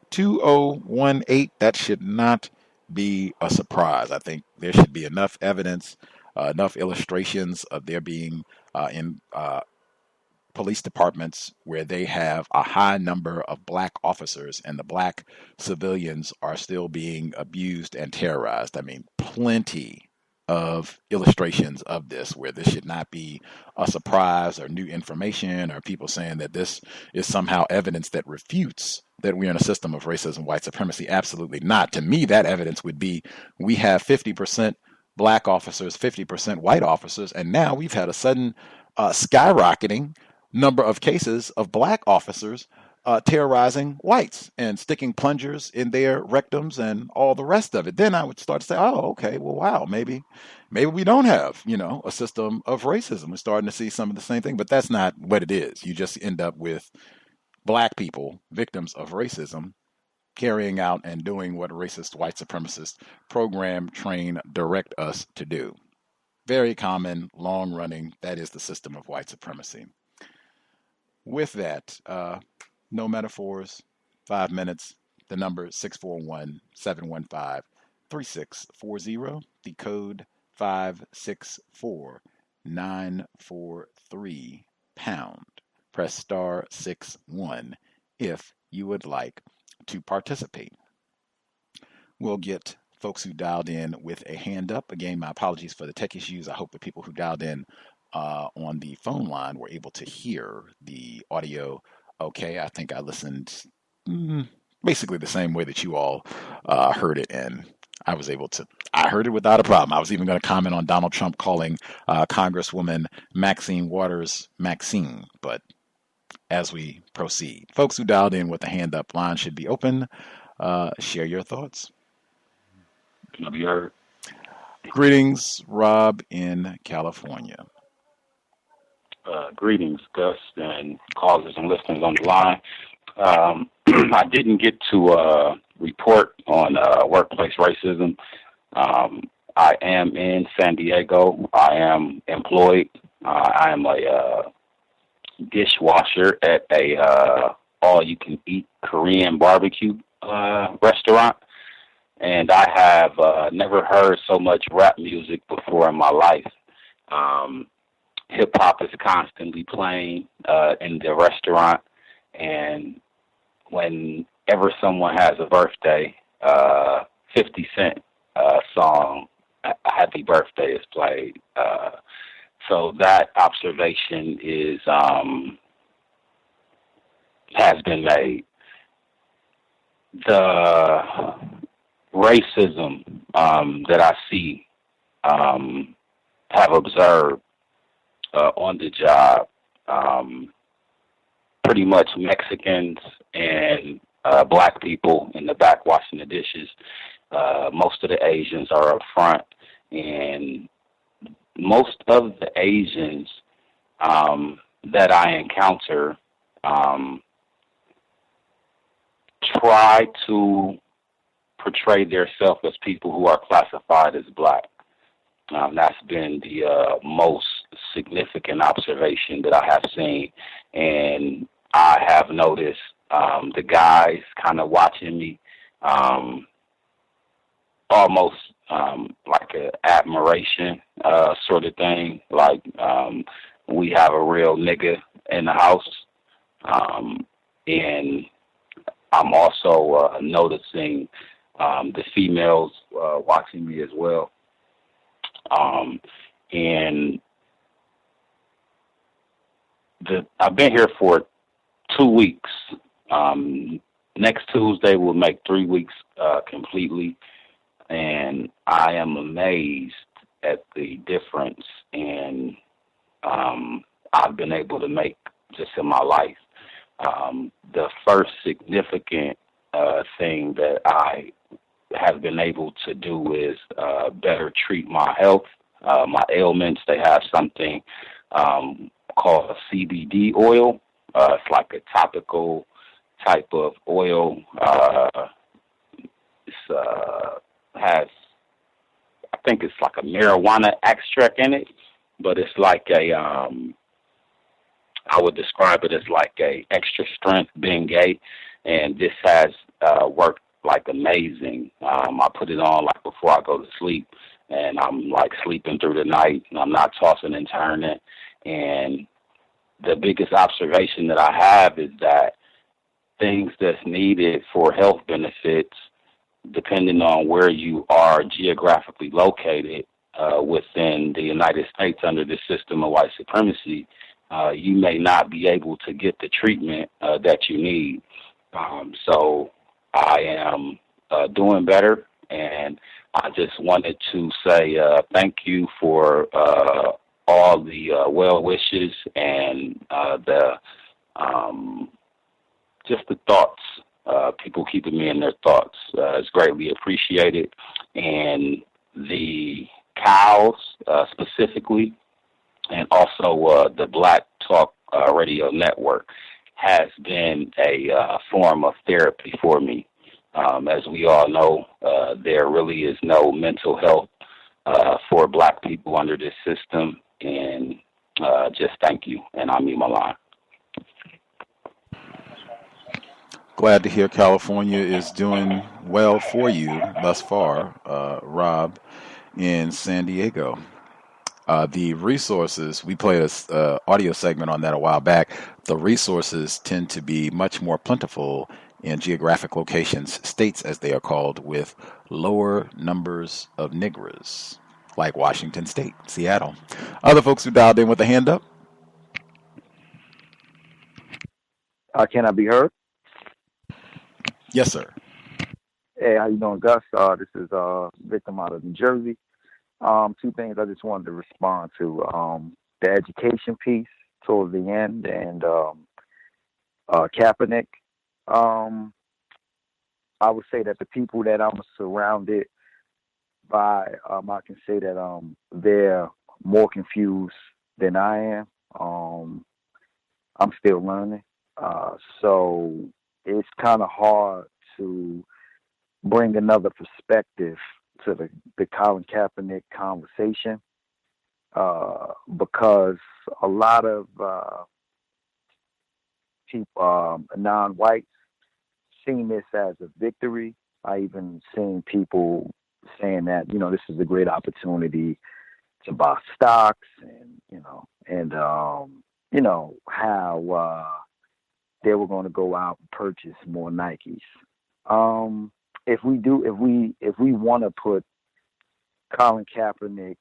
2018, that should not be a surprise. I think there should be enough evidence, enough illustrations of there being in police departments where they have a high number of black officers and the black civilians are still being abused and terrorized. I mean, plenty of illustrations of this where this should not be a surprise or new information or people saying that this is somehow evidence that refutes that we're in a system of racism, white supremacy. Absolutely not. To me, that evidence would be we have 50% black officers, 50% white officers, and now we've had a sudden skyrocketing number of cases of black officers terrorizing whites and sticking plungers in their rectums and all the rest of it. Then I would start to say, oh, okay, well, wow, maybe we don't have, a system of racism. We're starting to see some of the same thing, but that's not what it is. You just end up with black people, victims of racism, carrying out and doing what racist white supremacist program, train, direct us to do. Very common, long running, that is the system of white supremacy. With that, no metaphors, 5 minutes. The number 641-715-3640. The code 564943 pound. Press star 61 if you would like to participate. We'll get folks who dialed in with a hand up. Again, my apologies for the tech issues. I hope the people who dialed in on the phone line were able to hear the audio okay. I think I listened basically the same way that you all heard it, and I heard it without a problem. I was even going to comment on Donald Trump calling Congresswoman Maxine Waters Maxine, but as we proceed. Folks who dialed in with the hand up, line should be open. Share your thoughts. Can I be heard? Greetings, Rob in California. Greetings, Gus, and callers and listeners on the line. I didn't get to report on workplace racism. I am in San Diego. I am employed. I am a dishwasher at a all-you-can-eat Korean barbecue restaurant. And I have never heard so much rap music before in my life. Hip-hop is constantly playing in the restaurant. And whenever someone has a birthday, 50 Cent song, Happy Birthday, is played. So that observation is has been made. The racism that I see, have observed on the job, pretty much Mexicans and black people in the back washing the dishes. Most of the Asians are up front, and most of the Asians that I encounter try to portray themselves as people who are classified as black. That's been the most significant observation that I have seen, and I have noticed the guys kind of watching me almost like an admiration sort of thing, like we have a real nigga in the house. And I'm also noticing the females watching me as well. And I've been here for 2 weeks. Next Tuesday will make 3 weeks completely. And I am amazed at the difference in I've been able to make just in my life. The first significant thing that I have been able to do is better treat my health, my ailments. They have something called a CBD oil. It's like a topical type of oil. Has, I think it's like a marijuana extract in it, but it's like a, I would describe it as like a extra strength Bengay, and this has worked like amazing. I put it on like before I go to sleep, and I'm like sleeping through the night, and I'm not tossing and turning. And the biggest observation that I have is that things that's needed for health benefits, depending on where you are geographically located within the United States under the system of white supremacy, you may not be able to get the treatment that you need. So I am doing better, and I just wanted to say thank you for all the well wishes and just the thoughts. People keeping me in their thoughts is greatly appreciated. And the cows specifically, and also the Black Talk Radio Network has been a form of therapy for me. As we all know, there really is no mental health for Black people under this system. And just thank you. And I'll mute my line. Glad to hear California is doing well for you thus far, Rob, in San Diego. The resources, we played a audio segment on that a while back. The resources tend to be much more plentiful in geographic locations, states as they are called, with lower numbers of niggers, like Washington State, Seattle. Other folks who dialed in with a hand up? Can I be heard? Yes, sir. Hey, how you doing, Gus? This is Victim out of New Jersey. Two things I just wanted to respond to. The education piece towards the end, and Kaepernick. I would say that the people that I'm surrounded by, I can say that they're more confused than I am. I'm still learning. So it's kind of hard to bring another perspective to the Colin Kaepernick conversation because a lot of people, non-whites, seen this as a victory. I even seen people saying that, this is a great opportunity to buy stocks and, how they were going to go out and purchase more Nikes. If we want to put Colin Kaepernick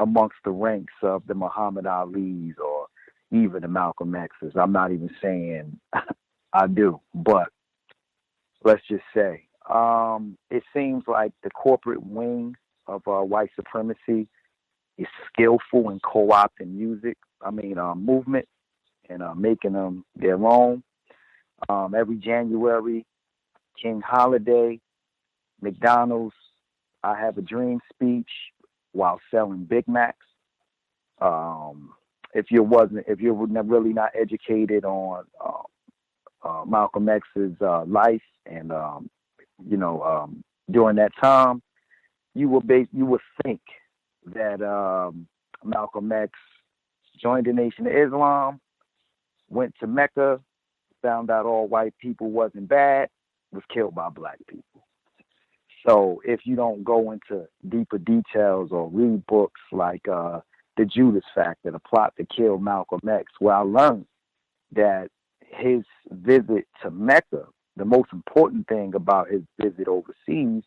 amongst the ranks of the Muhammad Ali's or even the Malcolm X's, I'm not even saying I do, but let's just say it seems like the corporate wing of white supremacy is skillful in co-opting movement and making them their own. Every January, King Holiday, McDonald's, I Have a Dream speech while selling Big Macs. If you're really not educated on Malcolm X's life and during that time, you would think that Malcolm X joined the Nation of Islam, went to Mecca, found out all white people wasn't bad, was killed by black people. So if you don't go into deeper details or read books like The Judas Factor, The Plot to Kill Malcolm X, where I learned that his visit to Mecca, the most important thing about his visit overseas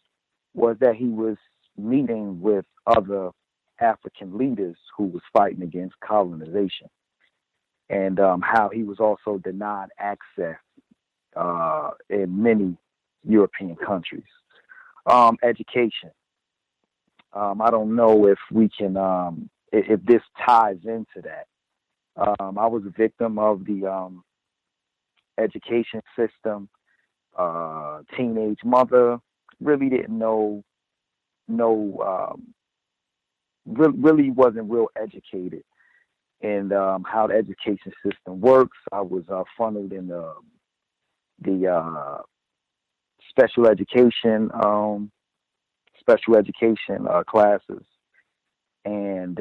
was that he was meeting with other African leaders who was fighting against colonization, and how he was also denied access in many European countries. Education. I don't know if we can, if this ties into that. I was a victim of the education system. Teenage mother, really didn't know, really wasn't real educated in how the education system works. I was funneled in the special education classes, and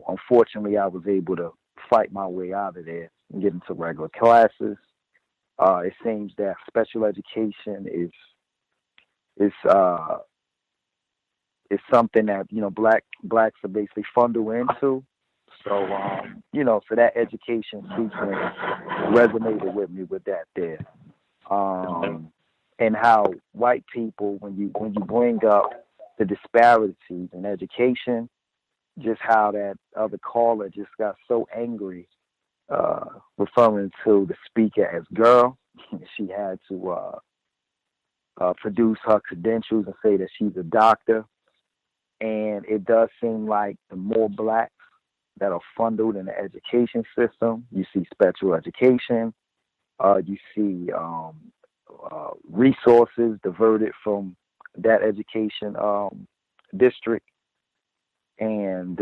unfortunately, I was able to fight my way out of there and get into regular classes. It seems that special education is something that blacks are basically funneled into. So so that education sequence resonated with me with that there, and how white people, when you bring up the disparities in education, just how that other caller just got so angry, referring to the speaker as girl. She had to produce her credentials and say that she's a doctor. And it does seem like the more blacks that are funneled in the education system, you see special education, you see resources diverted from that education district, and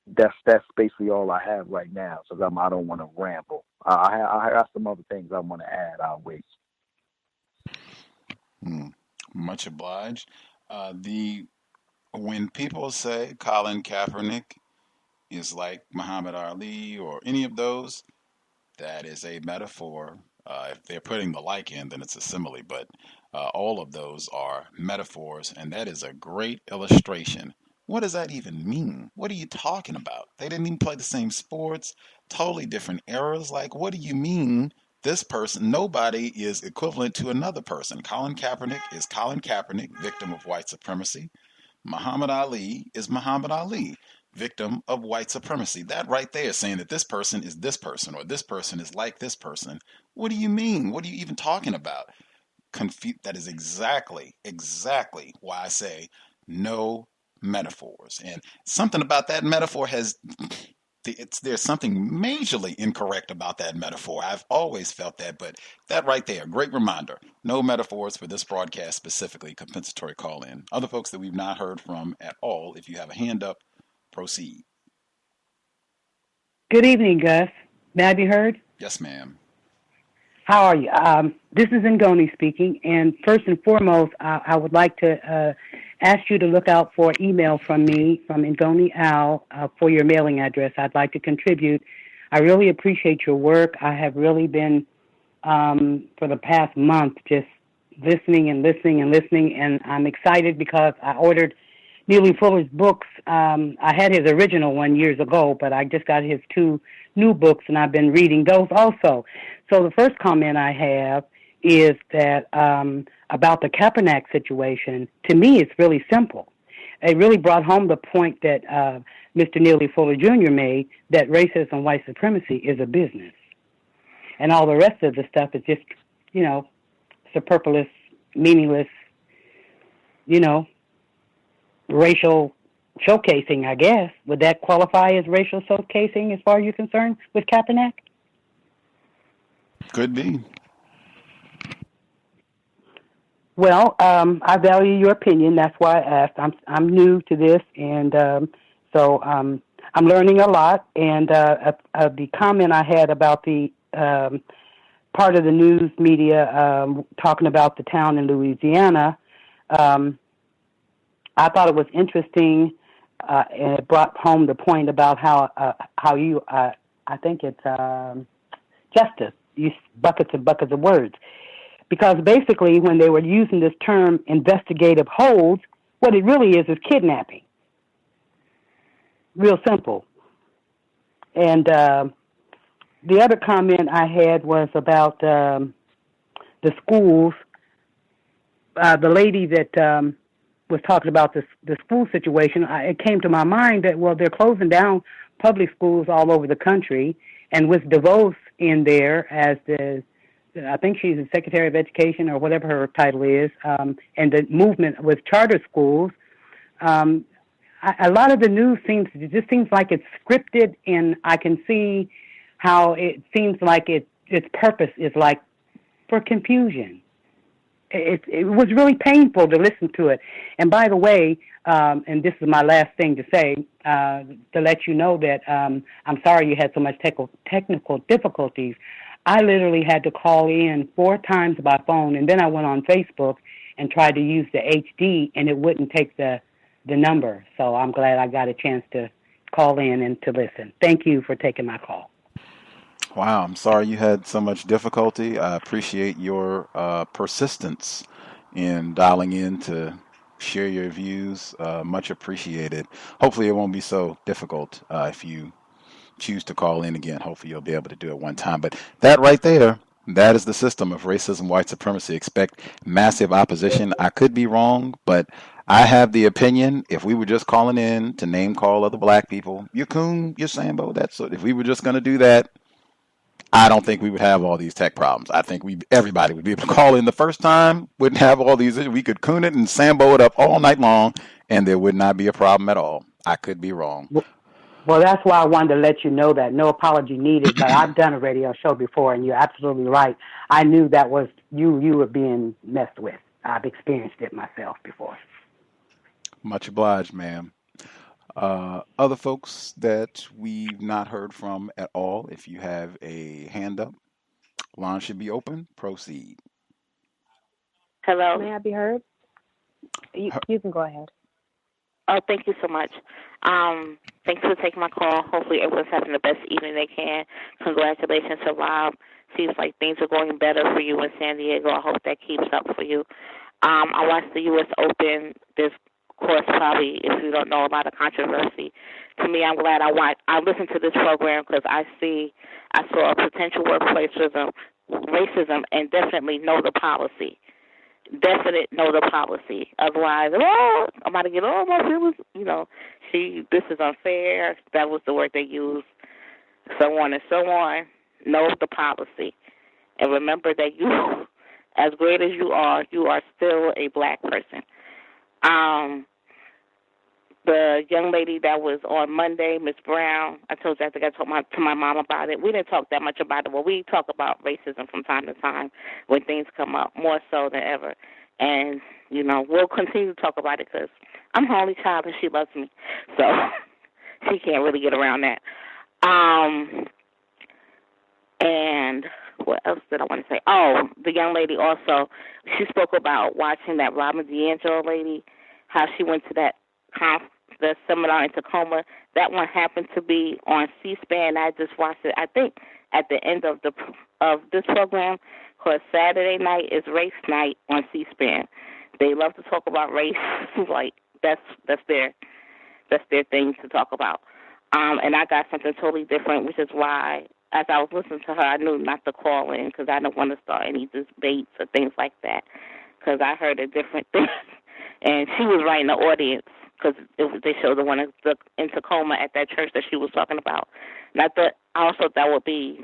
that's basically all I have right now, because I don't want to ramble. I have some other things I want to add. I'll wait. Much obliged. When people say Colin Kaepernick is like Muhammad Ali or any of those, that is a metaphor. If they're putting the like in, then it's a simile, but all of those are metaphors, and that is a great illustration. What does that even mean? What are you talking about? They didn't even play the same sports, totally different eras. Like, what do you mean this person, nobody is equivalent to another person? Colin Kaepernick is Colin Kaepernick, victim of white supremacy. Muhammad Ali is Muhammad Ali, victim of white supremacy. That right there is saying that this person is this person, or this person is like this person. What do you mean? What are you even talking about? That is exactly why I say no metaphors. And something about that metaphor has there's something majorly incorrect about that metaphor. I've always felt that, but that right there, great reminder. No metaphors for this broadcast specifically, compensatory call-in. Other folks that we've not heard from at all, if you have a hand up, proceed. Good evening, Gus. May I be heard? Yes, ma'am. How are you? This is Ngoni speaking, and first and foremost, I would like to ask you to look out for an email from me, from Ngoni Al, for your mailing address. I'd like to contribute. I really appreciate your work. I have really been, for the past month, just listening, and I'm excited because I ordered Neely Fuller's books. I had his original one years ago, but I just got his 2 new books, and I've been reading those also. So the first comment I have is that about the Kaepernick situation, to me it's really simple. It really brought home the point that Mr. Neely Fuller Jr. made, that racism, white supremacy is a business. And all the rest of the stuff is just, superfluous, meaningless, racial showcasing, I guess. Would that qualify as racial showcasing as far as you're concerned with Kaepernick? Could be. Well, I value your opinion. That's why I asked. I'm new to this, and so I'm learning a lot. And the comment I had about the part of the news media talking about the town in Louisiana, I thought it was interesting, and it brought home the point about how you, I think it's justice, use buckets and buckets of words. Because basically when they were using this term investigative holds, what it really is kidnapping. Real simple. And the other comment I had was about the schools. The lady that was talking about the school situation, it came to my mind that, well, they're closing down public schools all over the country, and with DeVos in there as I think she's the Secretary of Education or whatever her title is, and the movement with charter schools, a lot of the news seems like it's scripted, and I can see how it seems like its purpose is like for confusion. It was really painful to listen to it. And by the way, and this is my last thing to say, to let you know that I'm sorry you had so much technical difficulties. I literally had to call in 4 times by phone, and then I went on Facebook and tried to use the HD, and it wouldn't take the number. So I'm glad I got a chance to call in and to listen. Thank you for taking my call. Wow, I'm sorry you had so much difficulty. I appreciate your persistence in dialing in to share your views. Much appreciated. Hopefully it won't be so difficult if you choose to call in again. Hopefully you'll be able to do it one time. But that right there, that is the system of racism, white supremacy. Expect massive opposition. I could be wrong, but I have the opinion, if we were just calling in to name call other black people, you're coon, you're Sambo, if we were just going to do that, I don't think we would have all these tech problems. I think everybody would be able to call in the first time, wouldn't have all these issues. We could coon it and Sambo it up all night long, and there would not be a problem at all. I could be wrong. Well, that's why I wanted to let you know that. No apology needed, but I've done a radio show before, and you're absolutely right. I knew that was you were being messed with. I've experienced it myself before. Much obliged, ma'am. Other folks that we've not heard from at all, if you have a hand up, line should be open. Proceed. Hello. May I be heard? You can go ahead. Oh, thank you so much. Thanks for taking my call. Hopefully everyone's having the best evening they can. Congratulations to Rob. Seems like things are going better for you in San Diego. I hope that keeps up for you. I watched the U.S. Open. There's, of course, probably, if you don't know, a lot of controversy. To me, I'm glad I listened to this program because I saw a potential workplace racism and definitely know the policy. Definite know the policy. Otherwise, I'm about to get my feelings. This is unfair. That was the word they used. So on and so on. Know the policy. And remember that you, as great as you are still a black person. the young lady that was on Monday, Miss Brown, I told you I think I told to my mom about it. We didn't talk that much about it. Well, we talk about racism from time to time when things come up, more so than ever. And, we'll continue to talk about it because I'm her only child and she loves me. So she can't really get around that. And what else did I want to say? Oh, the young lady also, she spoke about watching that Robin DiAngelo lady, how she went to that the seminar in Tacoma. That one happened to be on C-SPAN. I just watched it, I think, at the end of this program, because Saturday night is race night on C-SPAN. They love to talk about race. Like, that's their thing to talk about. And I got something totally different, which is why, as I was listening to her, I knew not to call in because I didn't want to start any debates or things like that, because I heard a different thing. And she was right in the audience because they showed the one in Tacoma at that church that she was talking about. And I also thought that would be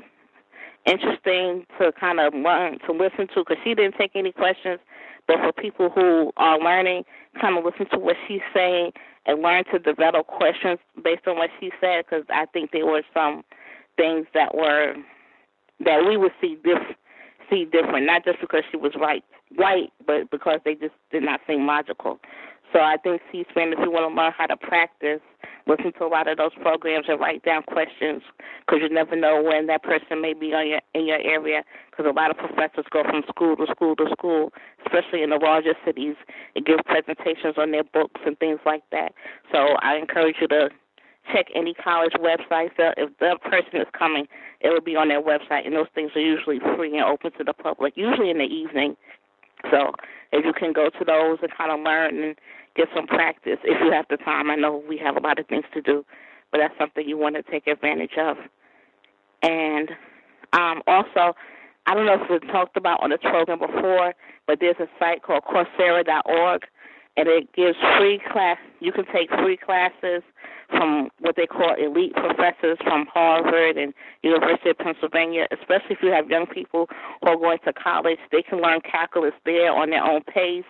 interesting to kind of learn, to listen to, because she didn't take any questions. But for people who are learning, kind of listen to what she's saying and learn to develop questions based on what she said, because I think there were some things that we would see different, not just because she was white, but because they just did not seem logical. So I think C-SPAN, if you want to learn how to practice, listen to a lot of those programs and write down questions, because you never know when that person may be in your area, because a lot of professors go from school to school to school, especially in the larger cities, and give presentations on their books and things like that. So I encourage you to check any college websites. If the person is coming, it will be on their website, and those things are usually free and open to the public, usually in the evening. So if you can go to those and kind of learn and get some practice, if you have the time. I know we have a lot of things to do, but that's something you want to take advantage of. And also, I don't know if it's talked about on this program before, but there's a site called Coursera.org, and it gives free class. You can take free classes from what they call elite professors from Harvard and University of Pennsylvania, especially if you have young people who are going to college. They can learn calculus there on their own pace,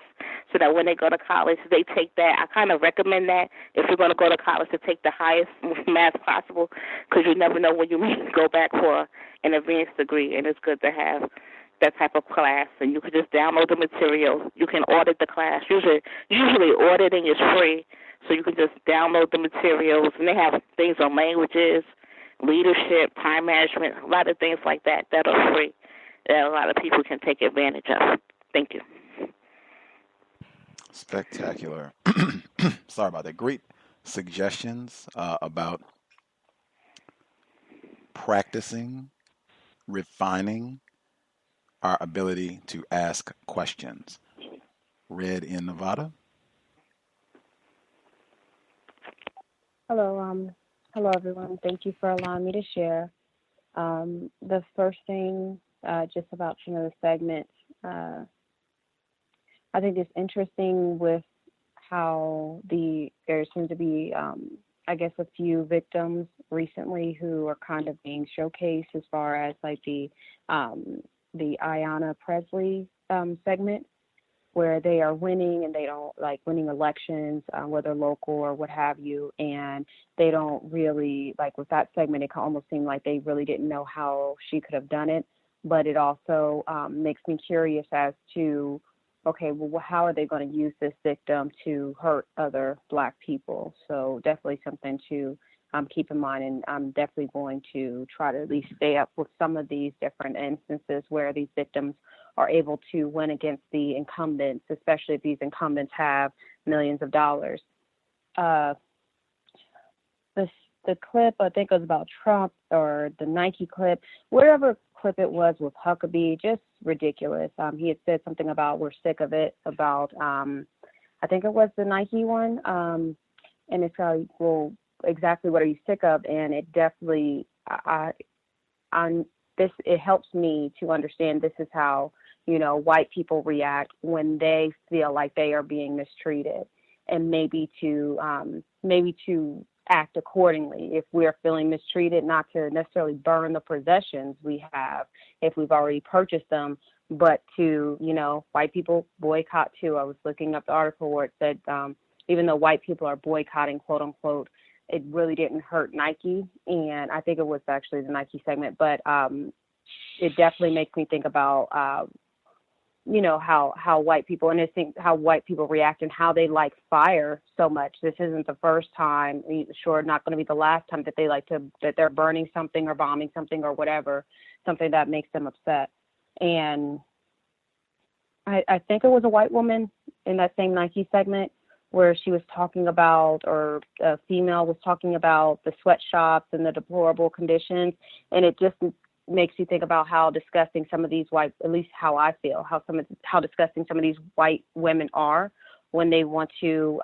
so that when they go to college, they take that. I kind of recommend that if you're going to go to college, to take the highest math possible, because you never know when you may go back for an advanced degree, and it's good to have that type of class. And you can just download the material. You can audit the class. Usually auditing is free, so you can just download the materials, and they have things on languages, leadership, time management, a lot of things like that are free that a lot of people can take advantage of. Thank you. Spectacular. Sorry about that. Great suggestions about practicing, refining our ability to ask questions. Red in Nevada. Hello everyone. Thank you for allowing me to share. The first thing, just about some of the segments, I think it's interesting with how there seem to be, I guess, a few victims recently who are kind of being showcased as far as like the Ayanna Presley segment, where they are winning and they don't like winning elections, whether local or what have you, and they don't really, like with that segment, it almost seemed like they really didn't know how she could have done it. But it also makes me curious as to, okay, well, how are they going to use this victim to hurt other Black people? So definitely something to keep in mind, and I'm definitely going to try to at least stay up with some of these different instances where these victims are able to win against the incumbents, especially if these incumbents have millions of dollars. The clip, I think it was about Trump, or the Nike clip, whatever clip it was with Huckabee, just ridiculous. He had said something about we're sick of it, about I think it was the Nike one, and it's how, well, exactly what are you sick of? And it definitely, it helps me to understand this is how, white people react when they feel like they are being mistreated, and maybe to act accordingly if we're feeling mistreated, not to necessarily burn the possessions we have if we've already purchased them, but to, white people boycott too. I was looking up the article where it said even though white people are boycotting, quote unquote, it really didn't hurt Nike. And I think it was actually the Nike segment, but it definitely makes me think about, how white people, and I think how white people react and how they like fire so much. This isn't the first time, sure, not going to be the last time that that they're burning something or bombing something or whatever, something that makes them upset. And I think it was a white woman in that same Nike segment where she was talking about, or a female was talking about the sweatshops and the deplorable conditions. And it just makes you think about how disgusting some of these white, at least how I feel, how disgusting some of these white women are when they want to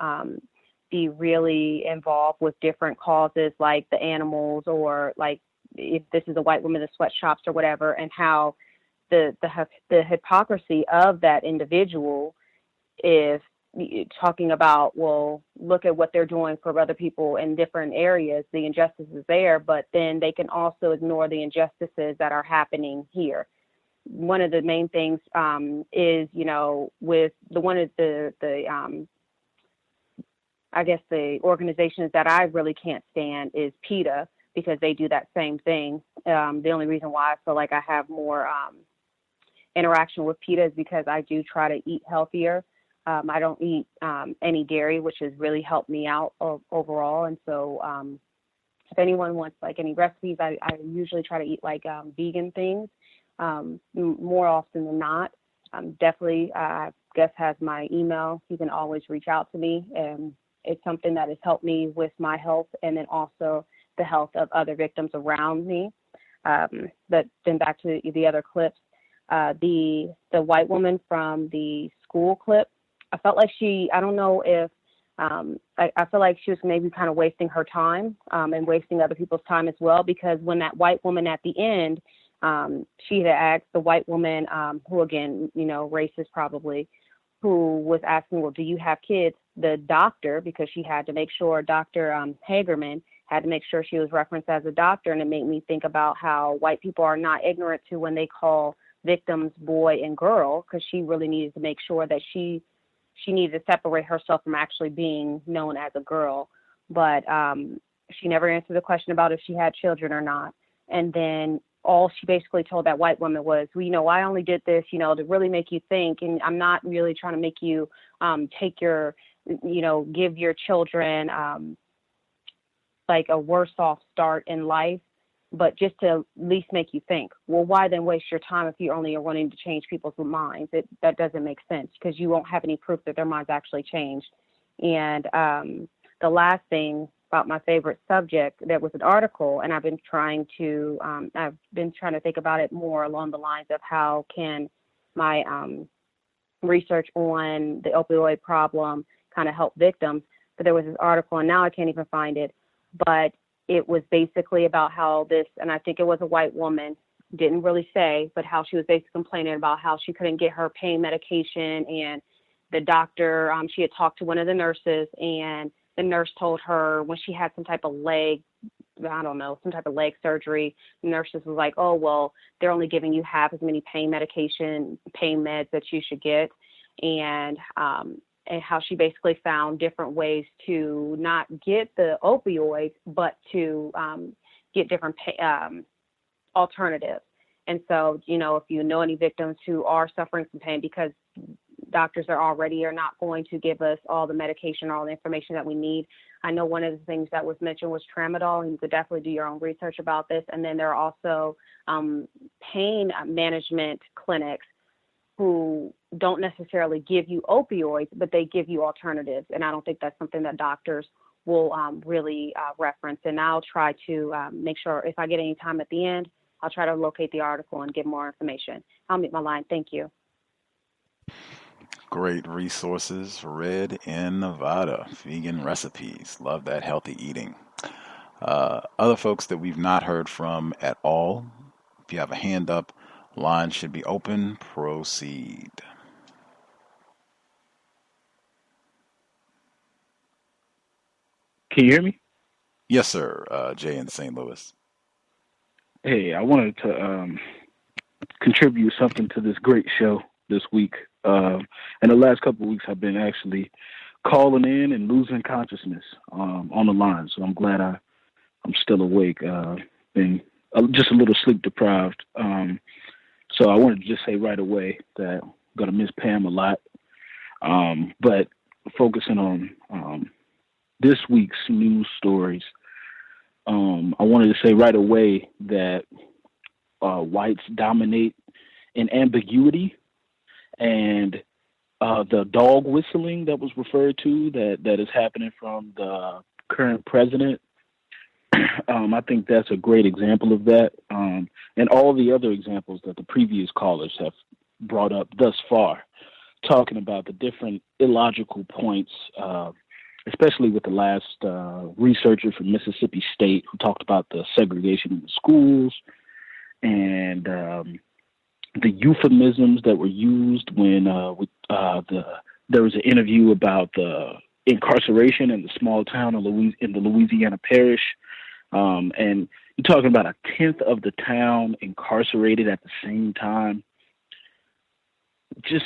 be really involved with different causes like the animals, or like if this is a white woman, the sweatshops or whatever, and how the hypocrisy of that individual is talking about, well, look at what they're doing for other people in different areas, the injustices there, but then they can also ignore the injustices that are happening here. One of the main things is, with one of the I guess the organizations that I really can't stand is PETA, because they do that same thing. The only reason why I feel like I have more interaction with PETA is because I do try to eat healthier. I don't eat any dairy, which has really helped me out overall. And so if anyone wants like any recipes, I usually try to eat like vegan things more often than not. Definitely, Gus has my email. You can always reach out to me. And it's something that has helped me with my health and then also the health of other victims around me. But then back to the other clips, the white woman from the school clip, I felt like I don't know if, I feel like she was maybe kind of wasting her time and wasting other people's time as well, because when that white woman at the end, she had asked the white woman, who again, racist probably, who was asking, well, do you have kids? The doctor, because she had to make sure, Dr. Hagerman had to make sure she was referenced as a doctor. And it made me think about how white people are not ignorant to when they call victims boy and girl, because she really needed to make sure that she needed to separate herself from actually being known as a girl. But she never answered the question about if she had children or not. And then all she basically told that white woman was, well, I only did this, to really make you think. And I'm not really trying to make you take your, give your children like a worse off start in life, but just to at least make you think. Well, why then waste your time if you only are wanting to change people's minds? That doesn't make sense, because you won't have any proof that their minds actually changed. And the last thing about my favorite subject, there was an article, and I've been trying to think about it more along the lines of how can my research on the opioid problem kind of help victims. But there was this article, and now I can't even find it, but it was basically about how this, and I think it was a white woman, didn't really say, but how she was basically complaining about how she couldn't get her pain medication, and the doctor, she had talked to one of the nurses, and the nurse told her when she had some type of leg surgery, the nurses was like, oh, well, they're only giving you half as many pain meds that you should get. And how she basically found different ways to not get the opioids, but to get different alternatives. And so, if you know any victims who are suffering from pain, because doctors are not going to give us all the medication or all the information that we need. I know one of the things that was mentioned was tramadol, and you could definitely do your own research about this. And then there are also pain management clinics who don't necessarily give you opioids, but they give you alternatives. And I don't think that's something that doctors will really reference. And I'll try to make sure, if I get any time at the end, I'll try to locate the article and give more information. I'll mute my line. Thank you. Great resources read in Nevada. Vegan recipes. Love that healthy eating. Other folks that we've not heard from at all, if you have a hand up, line should be open. Proceed. Can you hear me? Yes, sir. Jay in St. Louis. Hey, I wanted to contribute something to this great show this week. In the last couple of weeks, I've been actually calling in and losing consciousness on the line. So I'm glad I'm still awake. Been just a little sleep deprived. So I wanted to just say right away that I'm going to miss Pam a lot. But focusing on this week's news stories, I wanted to say right away that whites dominate in ambiguity, and the dog whistling that was referred to that is happening from the current president. I think that's a great example of that, and all the other examples that the previous callers have brought up thus far, talking about the different illogical points, especially with the last researcher from Mississippi State who talked about the segregation in the schools and the euphemisms that were used when there was an interview about the incarceration in the small town in the Louisiana parish. And you're talking about 1/10 of the town incarcerated at the same time. Just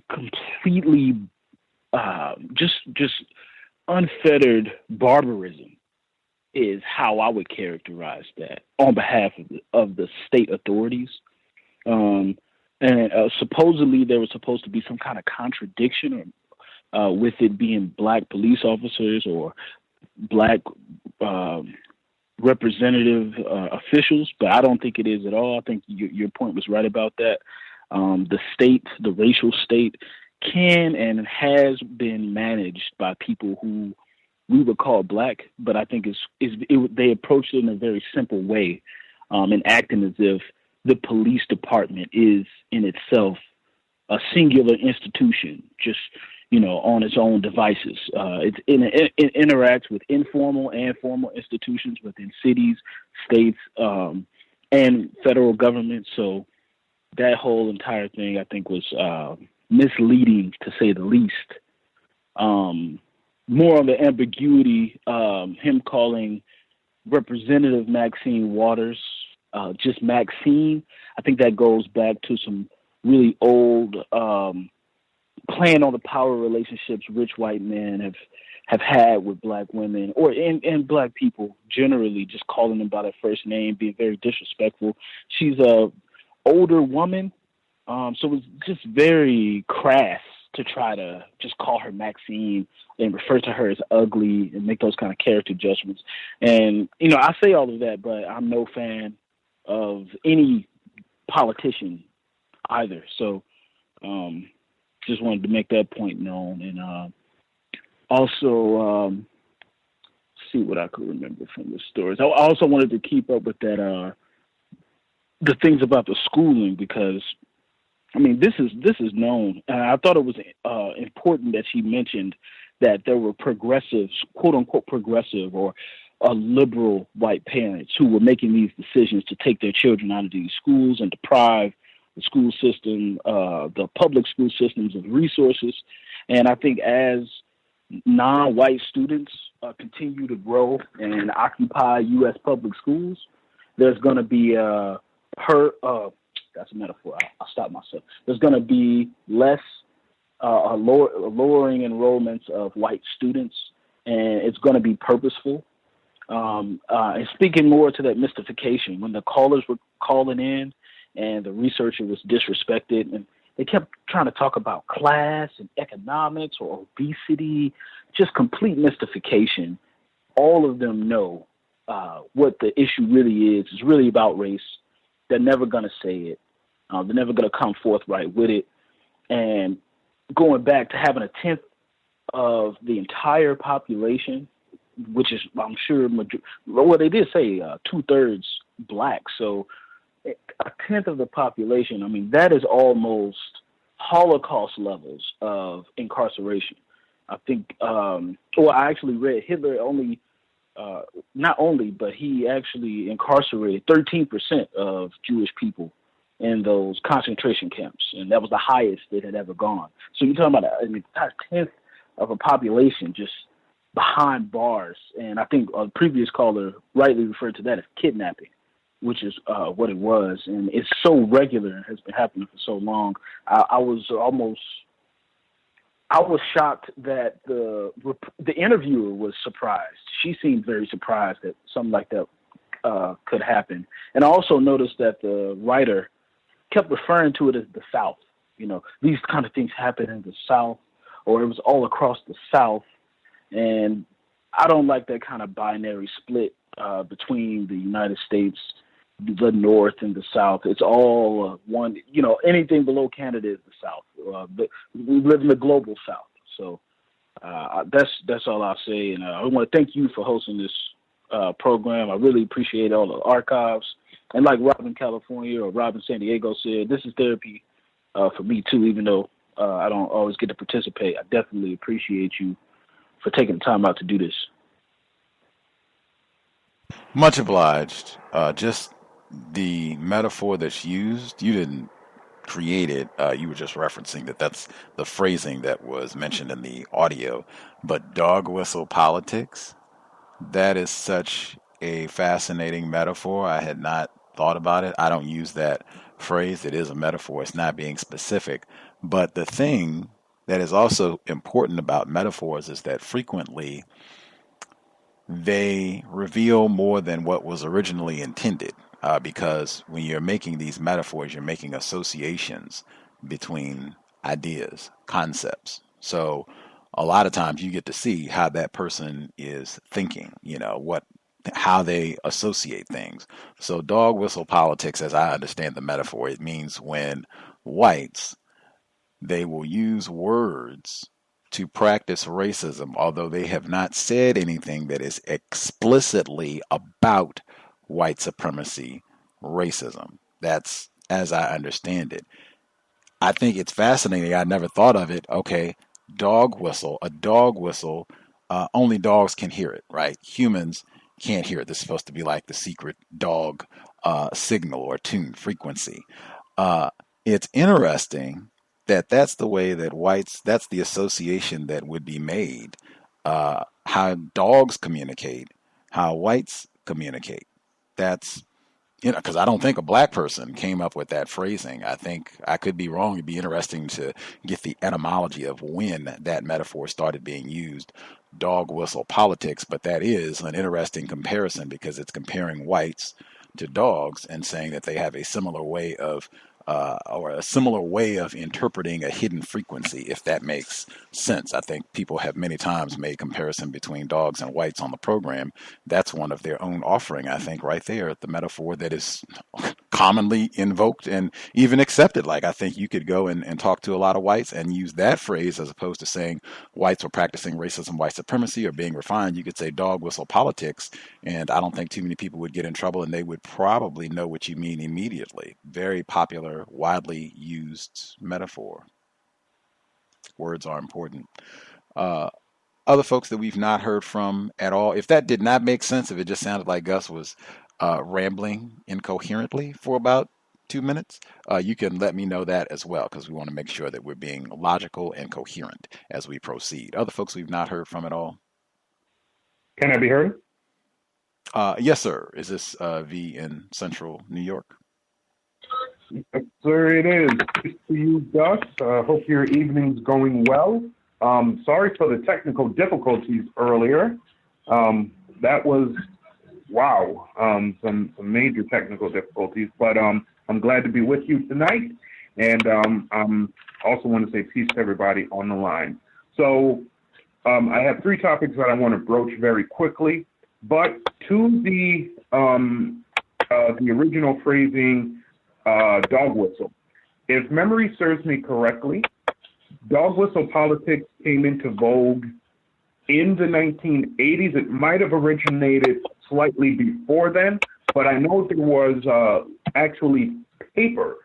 completely, just unfettered barbarism is how I would characterize that on behalf of the state authorities. And supposedly there was supposed to be some kind of contradiction with it being black police officers or black representative officials, but I don't think it is at all. I think your point was right about that. The state, the racial state, can and has been managed by people who we would call black, but I think they approached it in a very simple way, and acting as if the police department is in itself a singular institution, just on its own devices. It interacts with informal and formal institutions within cities, states, and federal government. So that whole entire thing, I think, was misleading, to say the least. More on the ambiguity, him calling Representative Maxine Waters just Maxine. I think that goes back to some really old playing on the power relationships rich white men have had with black women and black people generally, just calling them by their first name, being very disrespectful. She's a older woman, so it's just very crass to try to just call her Maxine and refer to her as ugly and make those kind of character judgments. And, I say all of that, but I'm no fan of any politician either. So just wanted to make that point known. And also see what I could remember from the stories. I also wanted to keep up with that, the things about the schooling, because this is known. And I thought it was important that she mentioned that there were progressives, quote unquote progressive or liberal white parents who were making these decisions to take their children out of these schools and deprive the school system, the public school systems of resources. And I think as non-white students continue to grow and occupy U.S. public schools, there's going to be that's a metaphor. I'll stop myself. There's going to be less lowering enrollments of white students, and it's going to be purposeful. And speaking more to that mystification, when the callers were calling in and the researcher was disrespected, and they kept trying to talk about class and economics or obesity, just complete mystification. All of them know what the issue really is. It's really about race. They're never going to say it. They're never going to come forthright with it. And going back to having 1/10 of the entire population, which is, I'm sure, they did say 2/3 black. So 1/10 of the population, that is almost Holocaust levels of incarceration. I think, I actually read Hitler but he actually incarcerated 13% of Jewish people in those concentration camps, and that was the highest it had ever gone. So you're talking about an entire 1/10 of a population just behind bars, and I think a previous caller rightly referred to that as kidnapping, which is what it was, and it's so regular and has been happening for so long. I was almost I was shocked that the interviewer was surprised. She seemed very surprised that something like that could happen. And I also noticed that the writer kept referring to it as the South. These kind of things happen in the South, or it was all across the South. And I don't like that kind of binary split between the United States, the North and the South. It's all one, anything below Canada is the South. But we live in the global South. So that's all I'll say. And I want to thank you for hosting this program. I really appreciate all the archives. And like Robin California or Robin San Diego said, this is therapy for me too, even though I don't always get to participate. I definitely appreciate you for taking the time out to do this. Much obliged. Just the metaphor that's used, you didn't create it. You were just referencing that's the phrasing that was mentioned in the audio. But dog whistle politics, that is such a fascinating metaphor. I had not thought about it. I don't use that phrase. It is a metaphor. It's not being specific. But the thing that is also important about metaphors is that frequently they reveal more than what was originally intended. Because when you're making these metaphors, you're making associations between ideas, concepts. So a lot of times you get to see how that person is thinking, how they associate things. So dog whistle politics, as I understand the metaphor, it means when whites, they will use words to practice racism, although they have not said anything that is explicitly about white supremacy, racism. That's as I understand it. I think it's fascinating. I never thought of it. Okay, dog whistle, a dog whistle, only dogs can hear it, right? Humans can't hear it. This is supposed to be like the secret dog signal or tune frequency. It's interesting that that's the way that whites, that's the association that would be made. How dogs communicate, how whites communicate. That's, because I don't think a black person came up with that phrasing. I think I could be wrong. It'd be interesting to get the etymology of when that metaphor started being used, dog whistle politics. But that is an interesting comparison because it's comparing whites to dogs and saying that they have a similar way of interpreting a hidden frequency, if that makes sense. I think people have many times made comparison between dogs and whites on the program. That's one of their own offering, I think, right there, the metaphor that is commonly invoked and even accepted. Like, I think you could go and talk to a lot of whites and use that phrase as opposed to saying whites were practicing racism, white supremacy, or being refined. You could say dog whistle politics, and I don't think too many people would get in trouble, and they would probably know what you mean immediately. Very popular, widely used metaphor. Words are important. Other folks that we've not heard from at all, if that did not make sense, if it just sounded like Gus was rambling incoherently for about 2 minutes, you can let me know that as well, because we want to make sure that we're being logical and coherent as we proceed. Other folks we've not heard from at all? Can I be heard? Yes, sir. Is this V in Central New York? Yes, sir, it is. Good to you, Gus. Hope your evening's going well. Sorry for the technical difficulties earlier. That was, wow, some major technical difficulties, but I'm glad to be with you tonight. And also want to say peace to everybody on the line. So I have 3 topics that I want to broach very quickly, but to the original phrasing, dog whistle. If memory serves me correctly, dog whistle politics came into vogue in the 1980s. It might have originated slightly before then, but I know there was actually paper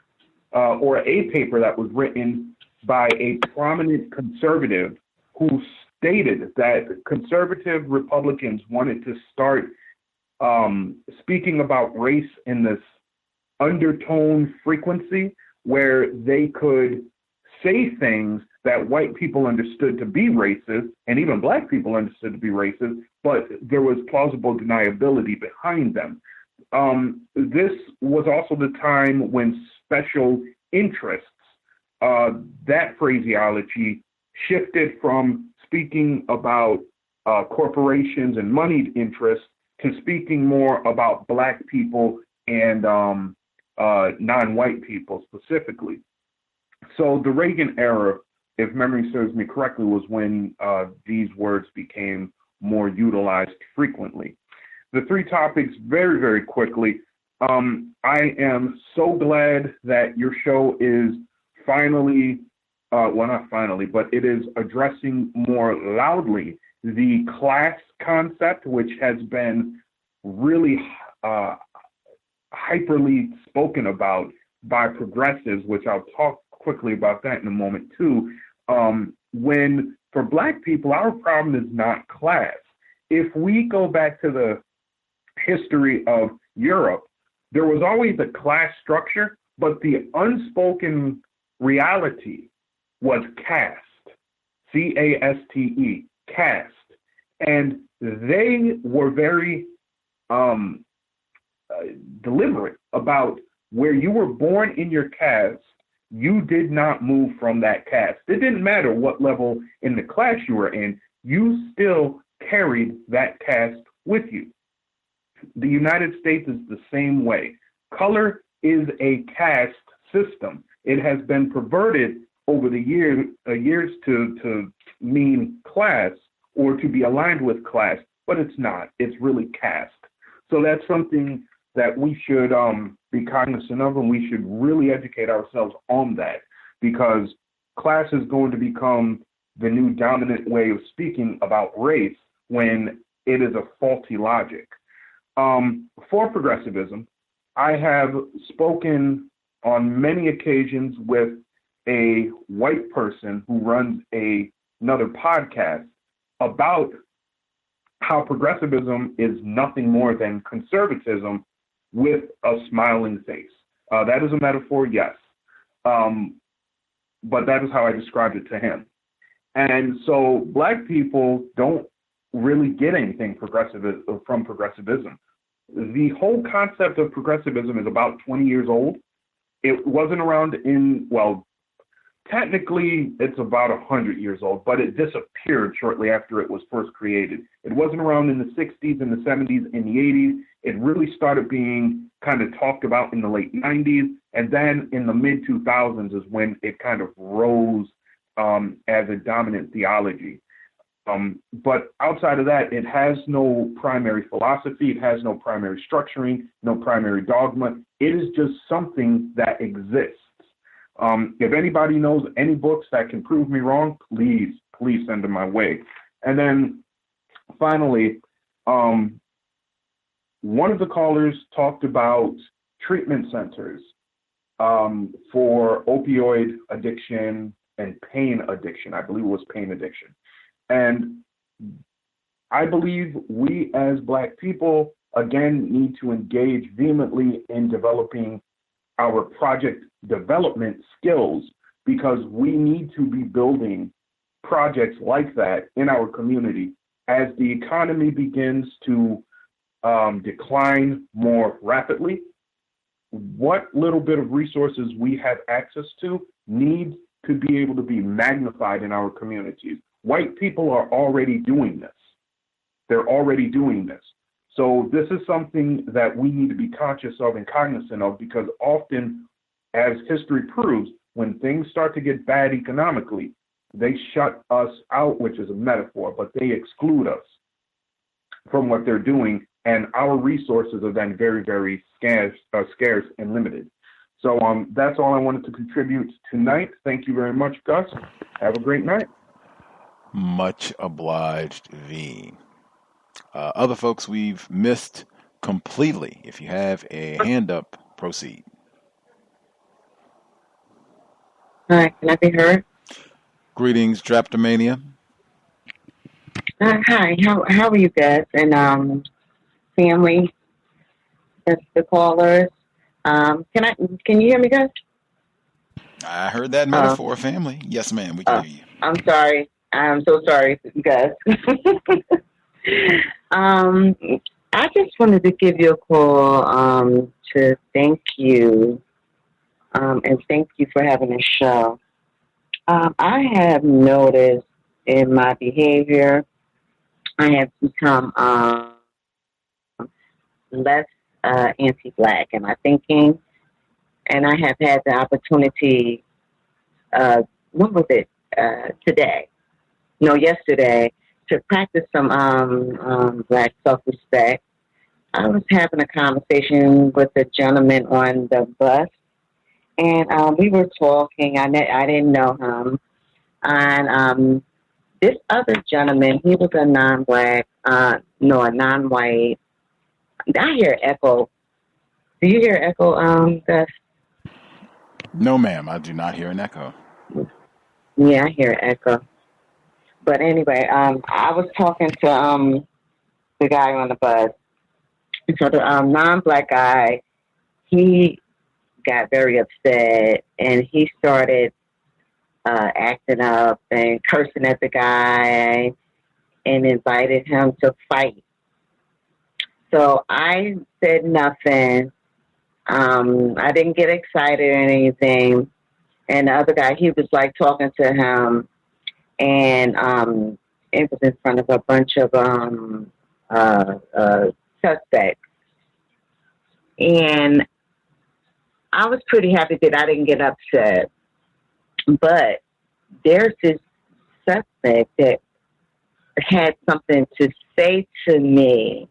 or a paper that was written by a prominent conservative who stated that conservative Republicans wanted to start speaking about race in this undertone frequency where they could say things that white people understood to be racist and even black people understood to be racist, but there was plausible deniability behind them. This was also the time when special interests, that phraseology shifted from speaking about corporations and moneyed interests to speaking more about Black people and non-white people specifically. So the Reagan era, if memory serves me correctly, was when these words became more utilized frequently. The three topics very, very quickly. I am so glad that your show is finally, well, not finally, but it is addressing more loudly the class concept, which has been really hyperly spoken about by progressives, which I'll talk quickly about that in a moment too. When for Black people, our problem is not class. If we go back to the history of Europe, there was always a class structure, but the unspoken reality was caste, C-A-S-T-E, caste. And they were very deliberate about where you were born in your caste, you did not move from that caste. It didn't matter what level in the class you were in, you still carried that caste with you. The United States is the same way. Color is a caste system. It has been perverted over the years to mean class or to be aligned with class, but it's not. It's really caste. So that's something that we should be cognizant of, and we should really educate ourselves on that, because class is going to become the new dominant way of speaking about race when it is a faulty logic. For progressivism, I have spoken on many occasions with a white person who runs another podcast about how progressivism is nothing more than conservatism with a smiling face. That is a metaphor, yes. But that is how I described it to him. And so Black people don't really get anything from progressivism. The whole concept of progressivism is about 20 years old. It wasn't around technically it's about 100 years old, but it disappeared shortly after it was first created. It wasn't around in the 60s, in the 70s, in the 80s. It really started being kind of talked about in the late 90s, and then in the mid 2000s is when it kind of rose as a dominant theology. But outside of that, it has no primary philosophy, it has no primary structuring, no primary dogma. It is just something that exists. If anybody knows any books that can prove me wrong, please send them my way. And then finally, one of the callers talked about treatment centers for opioid addiction and pain addiction. I believe it was pain addiction. And I believe we as Black people, again, need to engage vehemently in developing our project development skills, because we need to be building projects like that in our community as the economy begins to decline more rapidly. What little bit of resources we have access to need to be able to be magnified in our communities. White people are already doing this. They're already doing this. So this is something that we need to be conscious of and cognizant of, because often, as history proves, when things start to get bad economically, they shut us out, which is a metaphor, but they exclude us from what they're doing, and our resources are then very, very scarce and limited. So that's all I wanted to contribute tonight. Thank you very much, Gus. Have a great night. Much obliged, V. Other folks we've missed completely. If you have a hand up, proceed. Hi, can I be heard? Greetings, Draptomania. Hi, how are you guys? And family, that's the callers. Can you hear me, guys? I heard that metaphor, family. Yes, ma'am, we can hear you. I'm sorry. I'm so sorry, you guys. I just wanted to give you a call to thank you, and thank you for having a show. I have noticed in my behavior, I have become less anti-Black in my thinking, and I have had the opportunity. What was it? Today? No, yesterday, to practice some Black self-respect. I was having a conversation with a gentleman on the bus, and we were talking. I didn't know him, and this other gentleman, he was a non-Black, a non-white. I hear echo. Do you hear echo, Gus? No, ma'am, I do not hear an echo. Yeah, I hear echo. But anyway, I was talking to the guy on the bus. And so the non-Black guy, he got very upset, and he started acting up and cursing at the guy and invited him to fight. So I said nothing. I didn't get excited or anything. And the other guy, he was like talking to him, and it was in front of a bunch of suspects. And I was pretty happy that I didn't get upset. But there's this suspect that had something to say to me,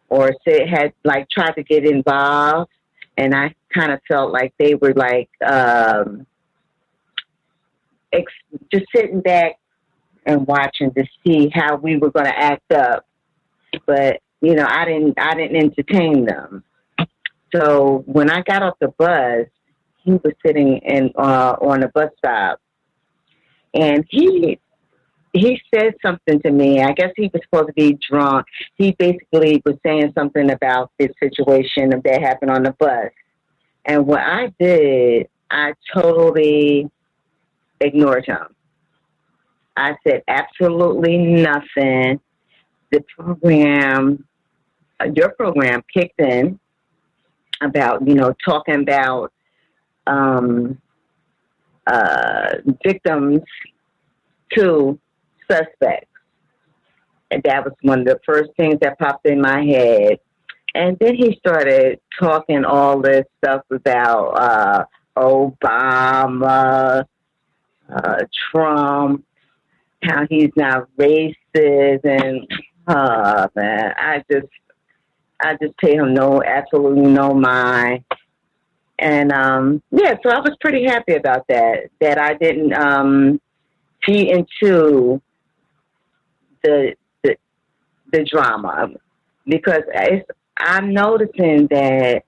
or had like tried to get involved, and I kind of felt like they were like just sitting back and watching to see how we were going to act up. But I didn't entertain them. So when I got off the bus, he was sitting on a bus stop, and he said something to me. I guess he was supposed to be drunk. He basically was saying something about this situation that happened on the bus. And what I did, I totally ignored him. I said absolutely nothing. The program, your program kicked in about, talking about victims to suspects. And that was one of the first things that popped in my head. And then he started talking all this stuff about Obama, Trump, how he's not racist, and man, I just pay him absolutely no mind. And so I was pretty happy about that I didn't feed into the drama, because I'm noticing that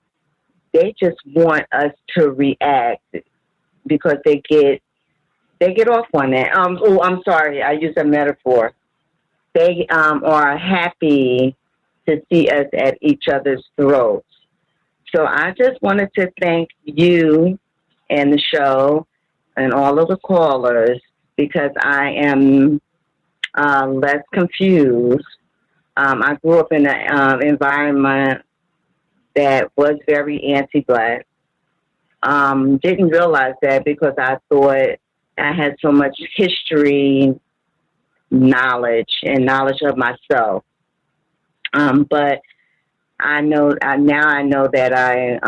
they just want us to react because they get off on that. I'm sorry, I used a metaphor. They are happy to see us at each other's throats. So I just wanted to thank you and the show and all of the callers, because I am less confused. I grew up in an environment that was very anti-Black. Didn't realize that because I thought I had so much history, knowledge of myself. But I know that I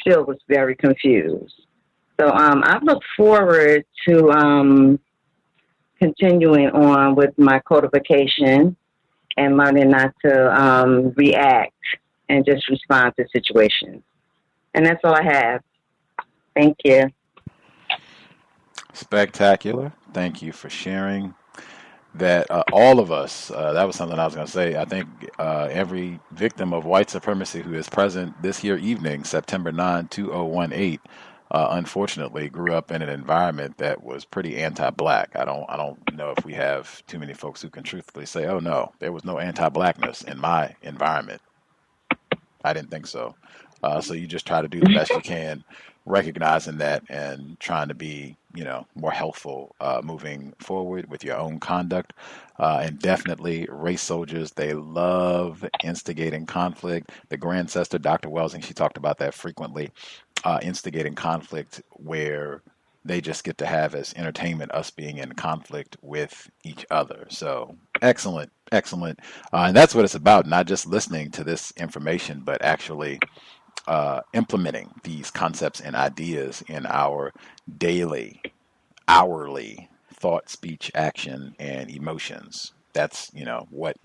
still was very confused. So I look forward to continuing on with my codification and learning not to react and just respond to situations. And that's all I have. Thank you. Spectacular. Thank you for sharing that. All of us, that was something I was going to say. I think every victim of white supremacy who is present this here evening, September 9, 2018, unfortunately grew up in an environment that was pretty anti-Black. I don't know if we have too many folks who can truthfully say, oh no, there was no anti-Blackness in my environment. I didn't think so. So you just try to do the best you can, recognizing that and trying to be, more helpful moving forward with your own conduct. And definitely race soldiers, they love instigating conflict. The grandsister, Dr. Welsing, she talked about that frequently, instigating conflict where they just get to have as entertainment us being in conflict with each other. So excellent. And that's what it's about, not just listening to this information, but actually implementing these concepts and ideas in our daily, hourly thought, speech, action, and emotions. That's, what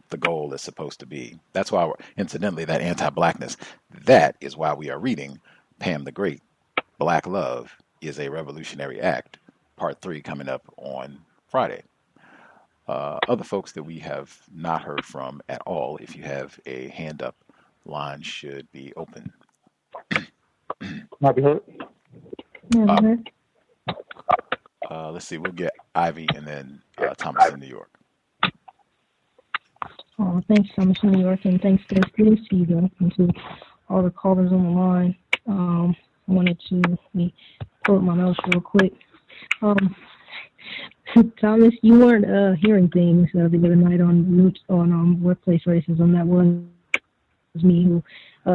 the goal is supposed to be. That's why, incidentally, that anti-blackness, that is why we are reading Pam the Great, Black Love is a Revolutionary Act, Part 3, coming up on Friday. Other folks that we have not heard from at all, if you have a hand up, line should be open. Might be heard. Let's see, we'll get Ivy and then Thomas in New York. Oh, thanks, Thomas in New York, and thanks to Steve and to all the callers on the line. I wanted to pull up my notes real quick. Thomas, you weren't hearing things the other night on workplace racism. That was me who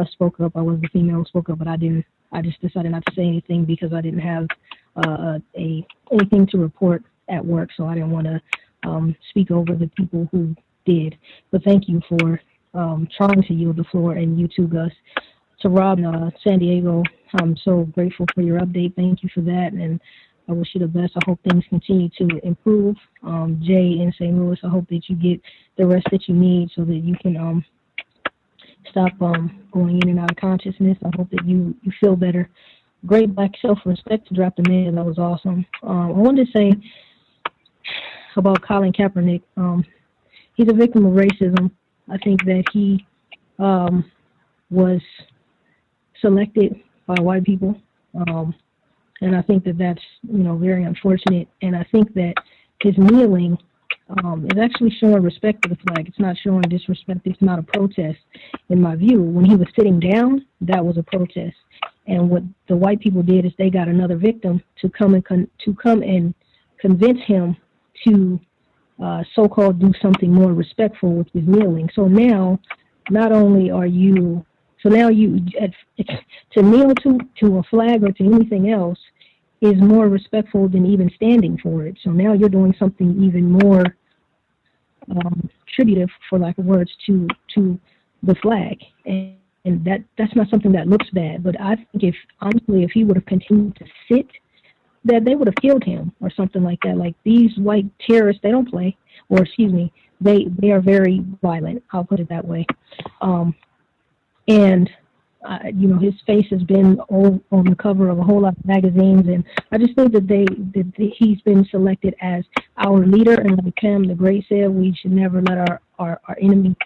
spoke up. I was the female who spoke up, but I didn't. I just decided not to say anything because I didn't have anything to report at work, so I didn't want to speak over the people who did. But thank you for trying to yield the floor, and you too, Gus. To Rob in San Diego, I'm so grateful for your update. Thank you for that, and I wish you the best. I hope things continue to improve. Jay in St. Louis, I hope that you get the rest that you need so that you can stop going in and out of consciousness. I hope that you feel better. Great Black self-respect to drop the man. That was awesome. I wanted to say about Colin Kaepernick. He's a victim of racism. I think that he was selected by white people. And I think that that's, very unfortunate. And I think that his kneeling is actually showing respect to the flag. It's not showing disrespect. It's not a protest, in my view. When he was sitting down, that was a protest. And what the white people did is they got another victim to come and convince him to so-called do something more respectful with his kneeling. So now, not only are you, to kneel to a flag or to anything else is more respectful than even standing for it. So now you're doing something even more tributive, for lack of words, to the flag. And that's not something that looks bad. But I think if he would have continued to sit, that they would have killed him or something like that. Like these white terrorists, they don't play, or excuse me, they are very violent. I'll put it that way. His face has been on the cover of a whole lot of magazines, and I just think that he's been selected as our leader. And like Pam the Great said, we should never let our enemy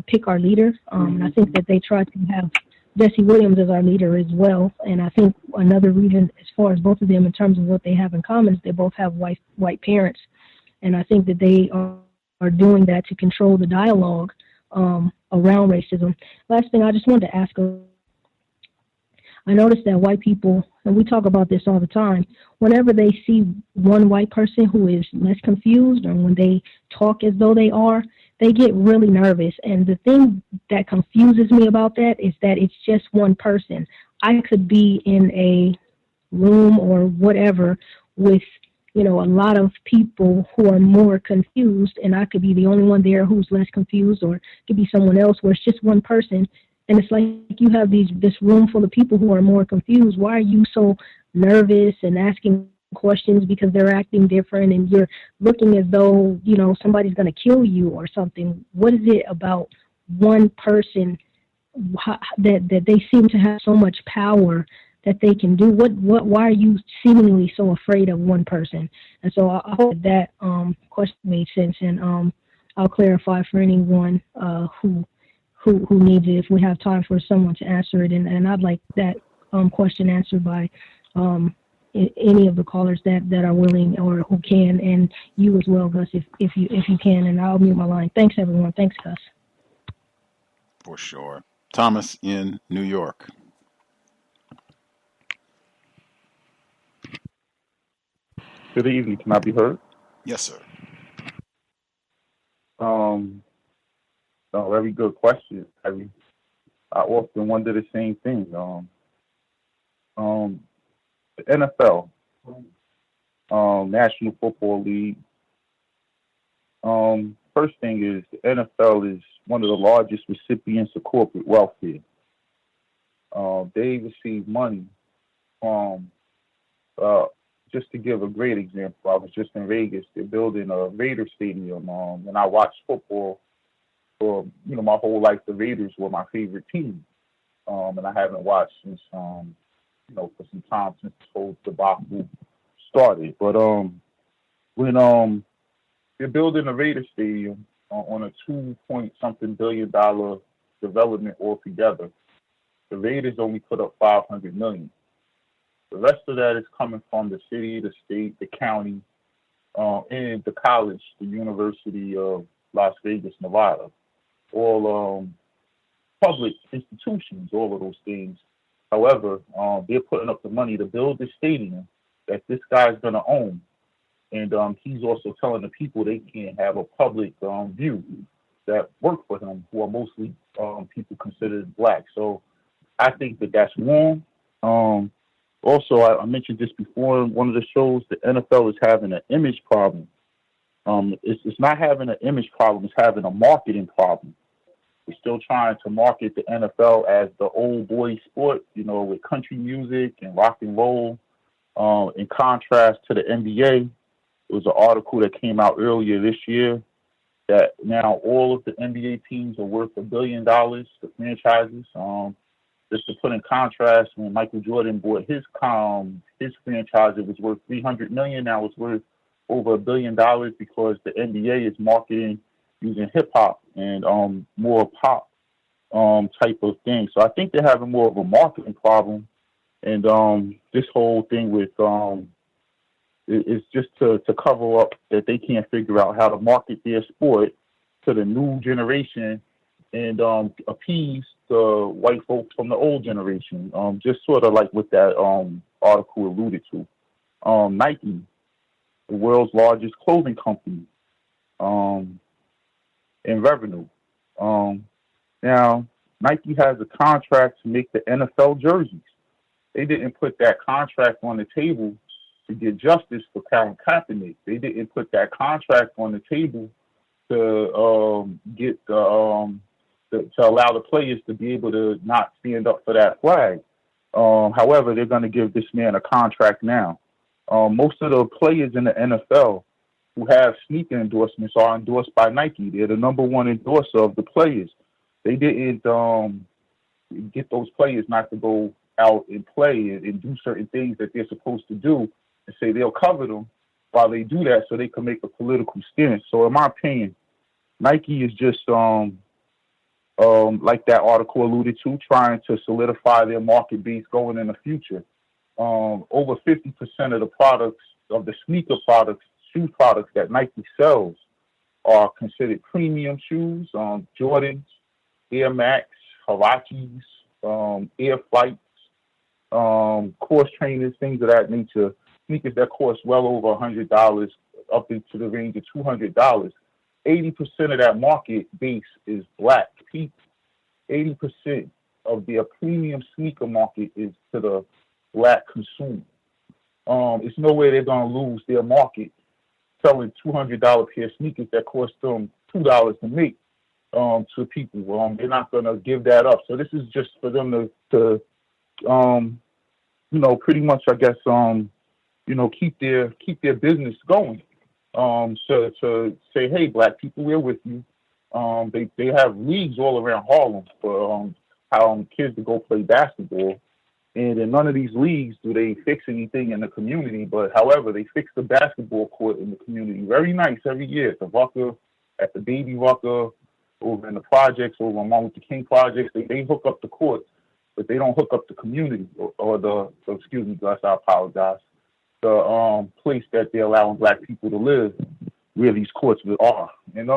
pick our leader. And I think that they tried to have Jesse Williams as our leader as well. And I think another reason, as far as both of them in terms of what they have in common, is they both have white parents. And I think that they are doing that to control the dialogue around racism. Last thing, I just wanted to ask, I noticed that white people, and we talk about this all the time, whenever they see one white person who is less confused, or when they talk as though they are, they get really nervous. And the thing that confuses me about that is that it's just one person. I could be in a room or whatever with, a lot of people who are more confused, and I could be the only one there who's less confused, or it could be someone else where it's just one person. And it's like you have this room full of people who are more confused. Why are you so nervous and asking questions because they're acting different, and you're looking as though, somebody's going to kill you or something? What is it about one person that they seem to have so much power that they can do? Why are you seemingly so afraid of one person? And so I hope that question made sense, and I'll clarify for anyone who needs it, if we have time for someone to answer it. And I'd like that question answered by any of the callers that are willing or who can, and you as well, Gus, if you can. And I'll mute my line. Thanks, everyone. Thanks, Gus. For sure. Thomas in New York. Good evening. Can I be heard? Yes, sir. Very good question. I often wonder the same thing. The NFL, National Football League. First thing is the NFL is one of the largest recipients of corporate welfare. They receive money from, just to give a great example, I was just in Vegas. They're building a Raiders stadium. And I watched football for, my whole life. The Raiders were my favorite team. And I haven't watched since, for some time since this whole debacle started. But when they're building a Raiders stadium on a $2-point-something billion development altogether, the Raiders only put up $500 million. The rest of that is coming from the city, the state, the county, and the college, the University of Las Vegas, Nevada. All public institutions, all of those things. However, they're putting up the money to build this stadium that this guy's going to own. And he's also telling the people they can't have a public view that work for him, who are mostly people considered black. So I think that that's wrong. Also, I mentioned this before in one of the shows, the NFL is having an image problem. It's not having an image problem, it's having a marketing problem. We're still trying to market the NFL as the old boy sport, with country music and rock and roll. In contrast to the NBA, there was an article that came out earlier this year that now all of the NBA teams are worth $1 billion, the franchises. Just to put in contrast, when Michael Jordan bought his franchise, it was worth $300 million. Now it's worth over $1 billion because the NBA is marketing using hip hop and more pop type of thing. So I think they're having more of a marketing problem, and this whole thing with it's just to cover up that they can't figure out how to market their sport to the new generation and appease the white folks from the old generation. Just sort of like what that article alluded to. Nike, the world's largest clothing company, in revenue. Now, Nike has a contract to make the NFL jerseys. They didn't put that contract on the table to get justice for Colin Kaepernick. They didn't put that contract on the table to get the to allow the players to be able to not stand up for that flag. However, they're going to give this man a contract now. Most of the players in the NFL who have sneaker endorsements are endorsed by Nike. They're the number one endorser of the players. They didn't get those players not to go out and play and do certain things that they're supposed to do and say they'll cover them while they do that so they can make a political stance. So in my opinion, Nike is just like that article alluded to, trying to solidify their market base going in the future. Over 50% of the products, of the sneaker products, shoe products that Nike sells are considered premium shoes, Jordans, Air Max, Huaraches, Air Flights, course trainers, things of that nature, sneakers that cost well over $100 up into the range of $200. 80% of that market base is black people. 80% of their premium sneaker market is to the black consumer. It's no way they're going to lose their market selling $200 pair of sneakers that cost them $2 to make to people. They're not going to give that up. So this is just for them to pretty much, I guess, keep their business going. So to say, hey, black people, we're with you. They have leagues all around Harlem for how kids to go play basketball. And in none of these leagues do they fix anything in the community. But however, they fix the basketball court in the community. Very nice every year. At the Rucker, at the Baby Rucker, over in the projects, over on Martin Luther King projects, they hook up the courts, but they don't hook up the community excuse me, Gus, I apologize. The place that they're allowing black people to live, where these courts are. And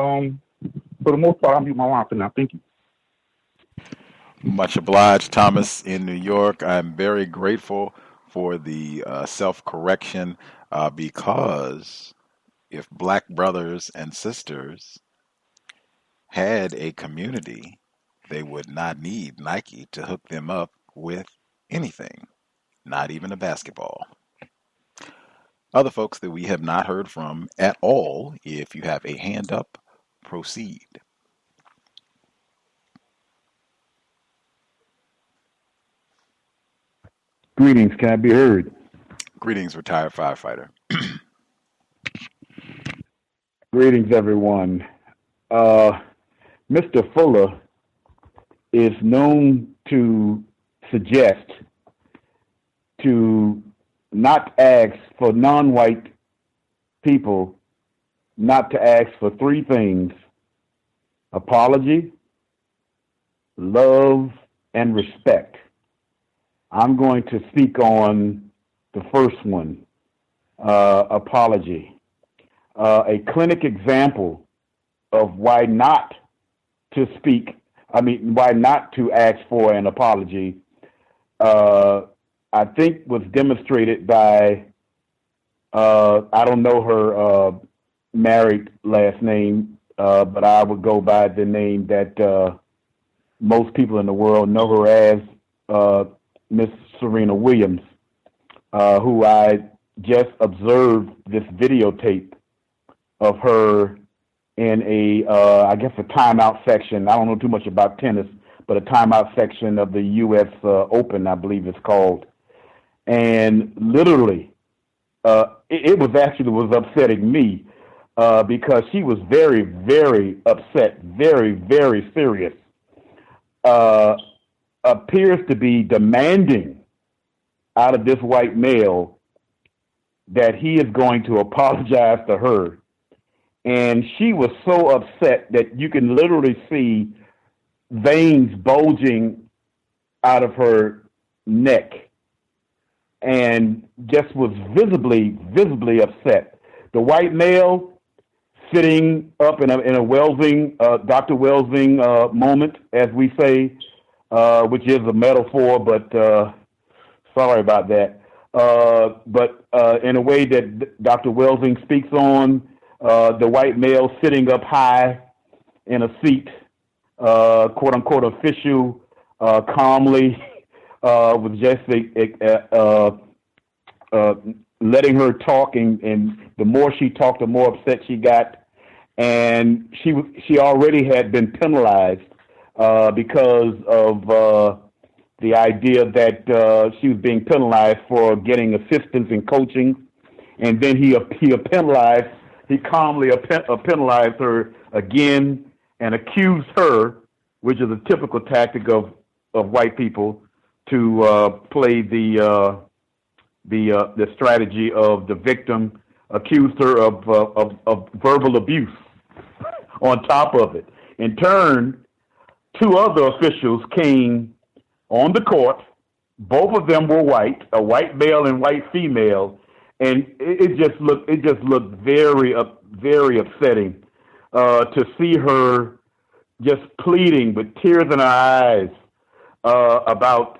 for the most part, I'll mute my line for now. Thank you. Much obliged, Thomas in New York. I'm very grateful for the self-correction because if black brothers and sisters had a community, they would not need Nike to hook them up with anything, not even a basketball. Other folks that we have not heard from at all, if you have a hand up, proceed. Greetings, can I be heard? Greetings, retired firefighter. Greetings, everyone. Mr. Fuller is known to suggest to not ask for non-white people, not to ask for three things: apology, love, and respect. I'm going to speak on the first one, apology. A clinic example of why not to why not to ask for an apology, I think was demonstrated by, I don't know her married last name, but I would go by the name that most people in the world know her as, Miss Serena Williams, who I just observed this videotape of her in I guess a timeout section. I don't know too much about tennis, but a timeout section of the U.S. Open, I believe it's called. And literally, it was upsetting me because she was very, very upset, very, very serious. Appears to be demanding out of this white male that he is going to apologize to her. And she was so upset that you can literally see veins bulging out of her neck, and just was visibly upset. The white male sitting up in a Welsing, Dr. Welsing moment, as we say, which is a metaphor, but sorry about that. But in a way that Dr. Welsing speaks on, the white male sitting up high in a seat, quote unquote official, calmly, with just letting her talk, and the more she talked, the more upset she got, and she already had been penalized because of the idea that she was being penalized for getting assistance in coaching, and then he calmly penalized her again and accused her, which is a typical tactic of white people, to play the strategy of the victim, accused her of verbal abuse on top of it. In turn, two other officials came on the court. Both of them were white, a white male and white female, and it just looked very upsetting to see her just pleading with tears in her eyes about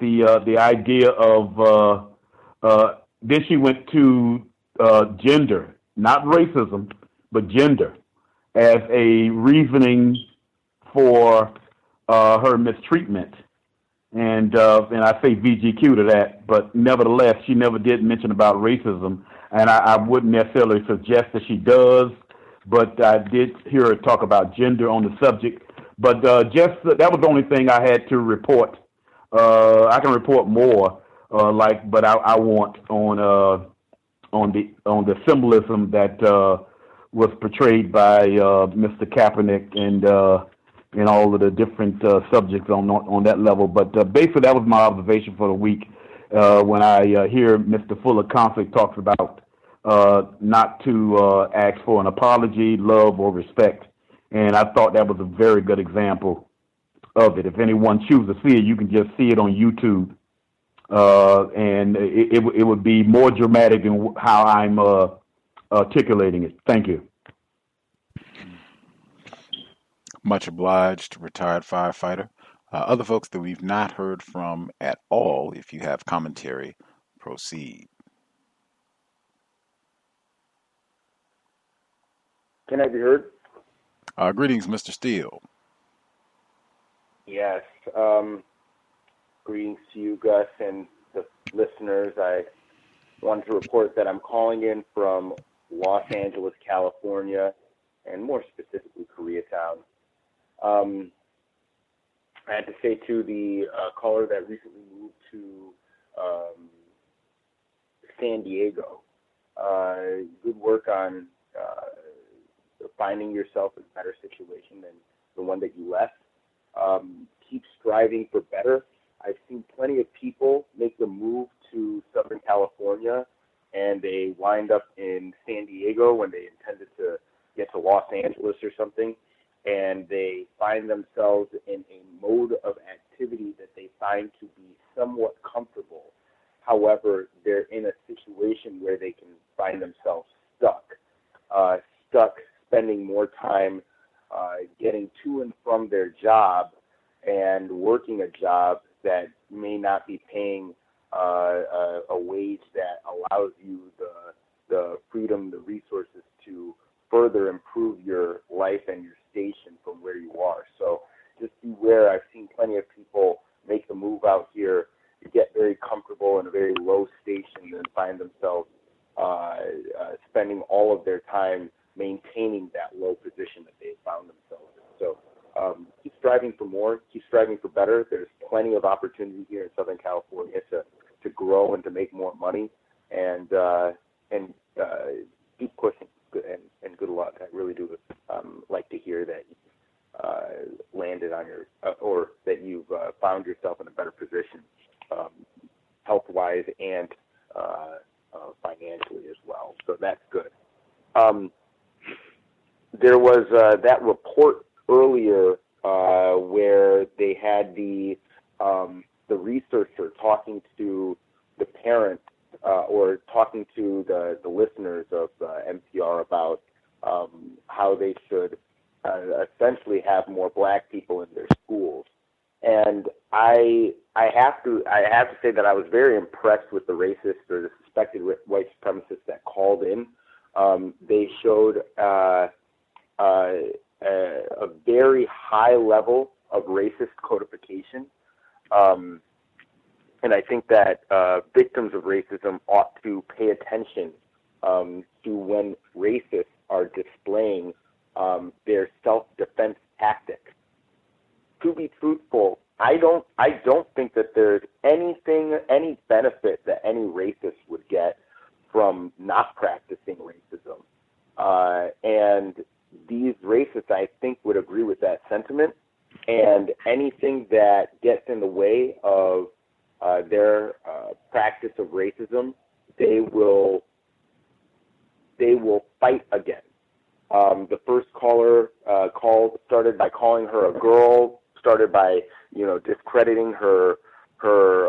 the idea of then she went to gender, not racism, but gender, as a reasoning for her mistreatment. And I say VGQ to that, but nevertheless, she never did mention about racism, and I wouldn't necessarily suggest that she does, but I did hear her talk about gender on the subject. But that was the only thing I had to report. I can report more, but I want on the symbolism that was portrayed by Mr. Kaepernick and all of the different subjects on that level. But basically, that was my observation for the week when I hear Mr. Fuller constantly talks about not to ask for an apology, love, or respect. And I thought that was a very good example of it. If anyone chooses to see it, you can just see it on YouTube. And it would be more dramatic than how I'm articulating it. Thank you. Much obliged, retired firefighter. Other folks that we've not heard from at all, if you have commentary, proceed. Can I be heard? Greetings, Mr. Steele. Yes. Greetings to you, Gus, and the listeners. I wanted to report that I'm calling in from Los Angeles, California, and more specifically Koreatown. I had to say to the caller that recently moved to San Diego, good work on finding yourself in a better situation than the one that you left. Keep striving for better. I've seen plenty of people make the move to Southern California and they wind up in San Diego when they intended to get to Los Angeles or something, and they find themselves in a mode of activity that they find to be somewhat comfortable. However, they're in a situation where they can find themselves stuck spending more time getting to and from their job and working a job that may not be paying a wage that allows you the freedom, the resources to further improve your life and your station from where you are. So just beware. I've seen plenty of people make the move out here, get very comfortable in a very low station, and find themselves spending all of their time maintaining that low position that they found themselves in. So keep striving for more, keep striving for better. There's plenty of opportunity here in Southern California to grow and to make more money, and keep pushing. And good luck. I really do like to hear that you landed on your or that you've found yourself in a better position, health-wise and financially as well. So that's good. There was that report earlier where they had the researcher talking to the parent or talking to the listeners of NPR about how they should essentially have more black people in their schools. And I have to say that I was very impressed with the racist or the suspected white supremacists that called in. They showed a very high level of racist codification. And I think that victims of racism ought to pay attention to when racists are displaying their self-defense tactics. To be truthful, I don't think that there's any benefit that any racist would get from not practicing racism. And these racists, I think, would agree with that sentiment. And anything that gets in the way of their practice of racism, they will fight against. The first caller started by calling her a girl, started by discrediting her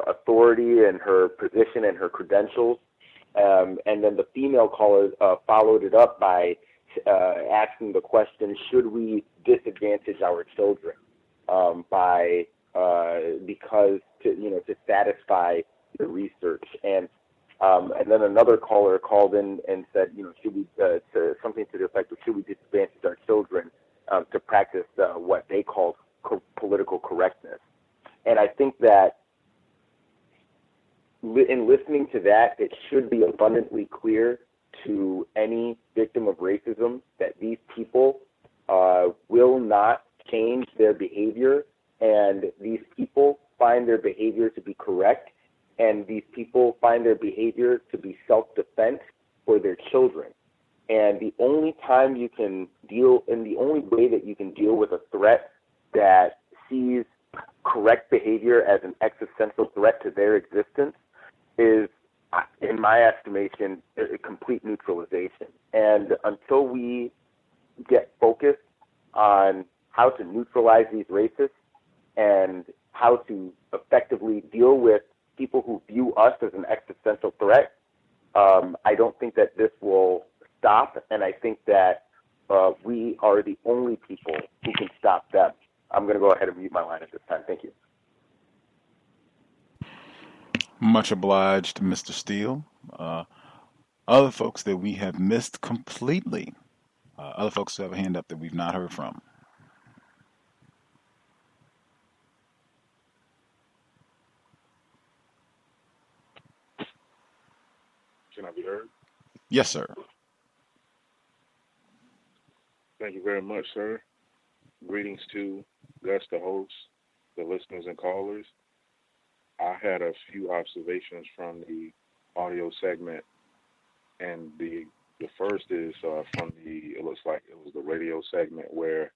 authority and her position and her credentials, and then the female caller followed it up by asking the question: should we disadvantage our children because to satisfy the research? And then another caller called in and said, should we something to the effect of should we disadvantage our children to practice what they call political correctness? And I think that in listening to that, it should be abundantly clear to any victim of racism that these people will not change their behavior, and these people find their behavior to be correct, and these people find their behavior to be self-defense for their children. And the only time you can deal, and the only way that you can deal with a threat that sees correct behavior as an existential threat to their existence is, in my estimation, a complete neutralization. And until we get focused on how to neutralize these racists and how to effectively deal with people who view us as an existential threat, I don't think that this will stop, and I think that we are the only people who can stop them. I'm going to go ahead and mute my line at this time. Thank you. Much obliged, Mr. Steele. Other folks that we have missed completely, other folks who have a hand up that we've not heard from. Can I be heard? Yes, sir. Thank you very much, sir. Greetings to Gus, the host, the listeners and callers. I had a few observations from the audio segment, and the first is from it looks like it was the radio segment where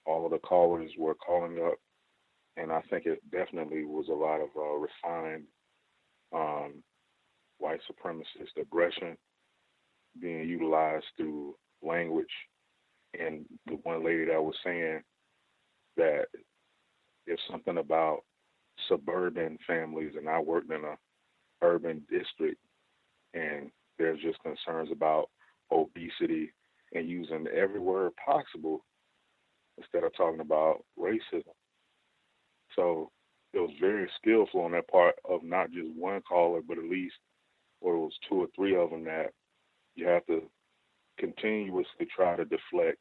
all of the callers were calling up, and I think it definitely was a lot of refined white supremacist aggression being utilized through language. And the one lady that was saying that there's something about suburban families, and I worked in a urban district, and there's just concerns about obesity and using every word possible instead of talking about racism. So it was very skillful on that part of not just one caller, but at least, or it was two or three of them, that you have to continuously try to deflect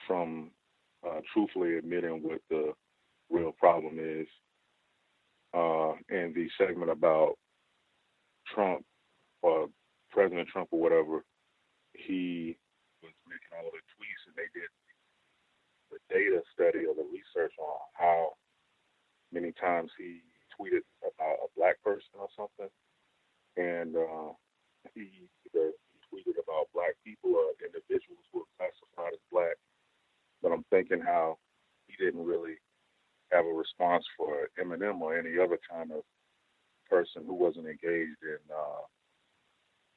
from truthfully admitting what the real problem is. And the segment about Trump, or President Trump or whatever, he was making all of the tweets, and they did the data study or the research on how many times he tweeted about a black person or something. And he either tweeted about black people or individuals who were classified as black. But I'm thinking how he didn't really have a response for Eminem or any other kind of person who wasn't engaged in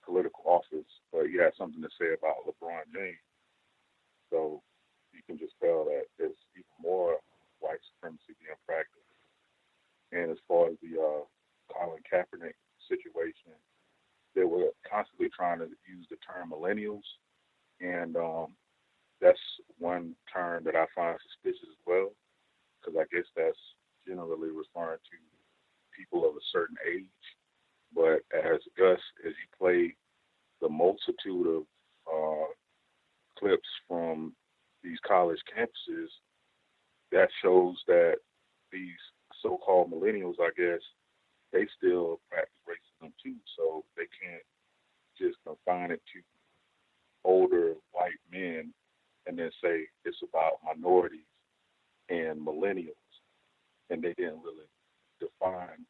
political office, but he had something to say about LeBron James. So you can just tell that there's even more white supremacy being practiced. And as far as the Colin Kaepernick situation, they were constantly trying to use the term millennials, and that's one term that I find suspicious as well, because I guess that's generally referring to people of a certain age. But as Gus, as he played the multitude of clips from these college campuses, that shows that these so-called millennials, I guess, they still practice racism too. So they can't just confine it to older white men and then say it's about minorities and millennials. And they didn't really define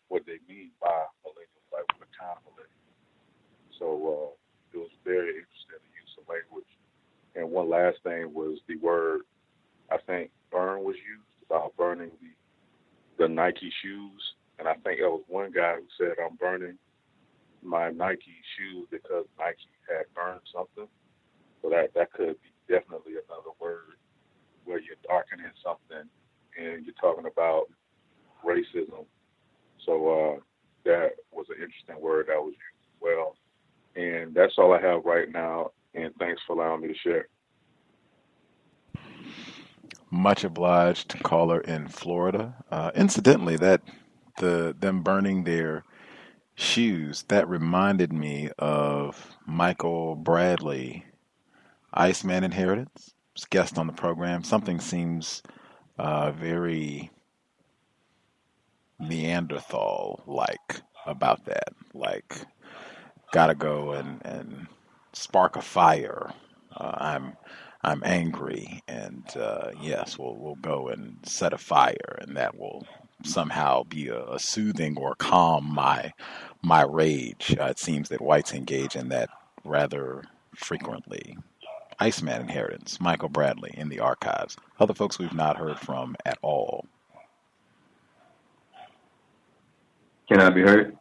what they mean by millennials, like what kind of millennials. So it was very interesting, the use of language. And one last thing was the word, I think, burn was used, about burning the Nike shoes. And I think there was one guy who said, I'm burning my Nike shoes because Nike had burned something. So that could be definitely another word where you're darkening something and you're talking about racism. So that was an interesting word that was used as well. And that's all I have right now. And thanks for allowing me to share. Much obliged, caller in Florida. Incidentally, that them burning their shoes, that reminded me of Michael Bradley, Iceman Inheritance. Was guest on the program. Something seems very Neanderthal-like about that. Like, gotta go and spark a fire. I'm angry, and yes, we'll go and set a fire, and that will somehow be a soothing or calm my rage. It seems that whites engage in that rather frequently. Iceman Inheritance, Michael Bradley in the archives. Other folks we've not heard from at all. Can I be heard?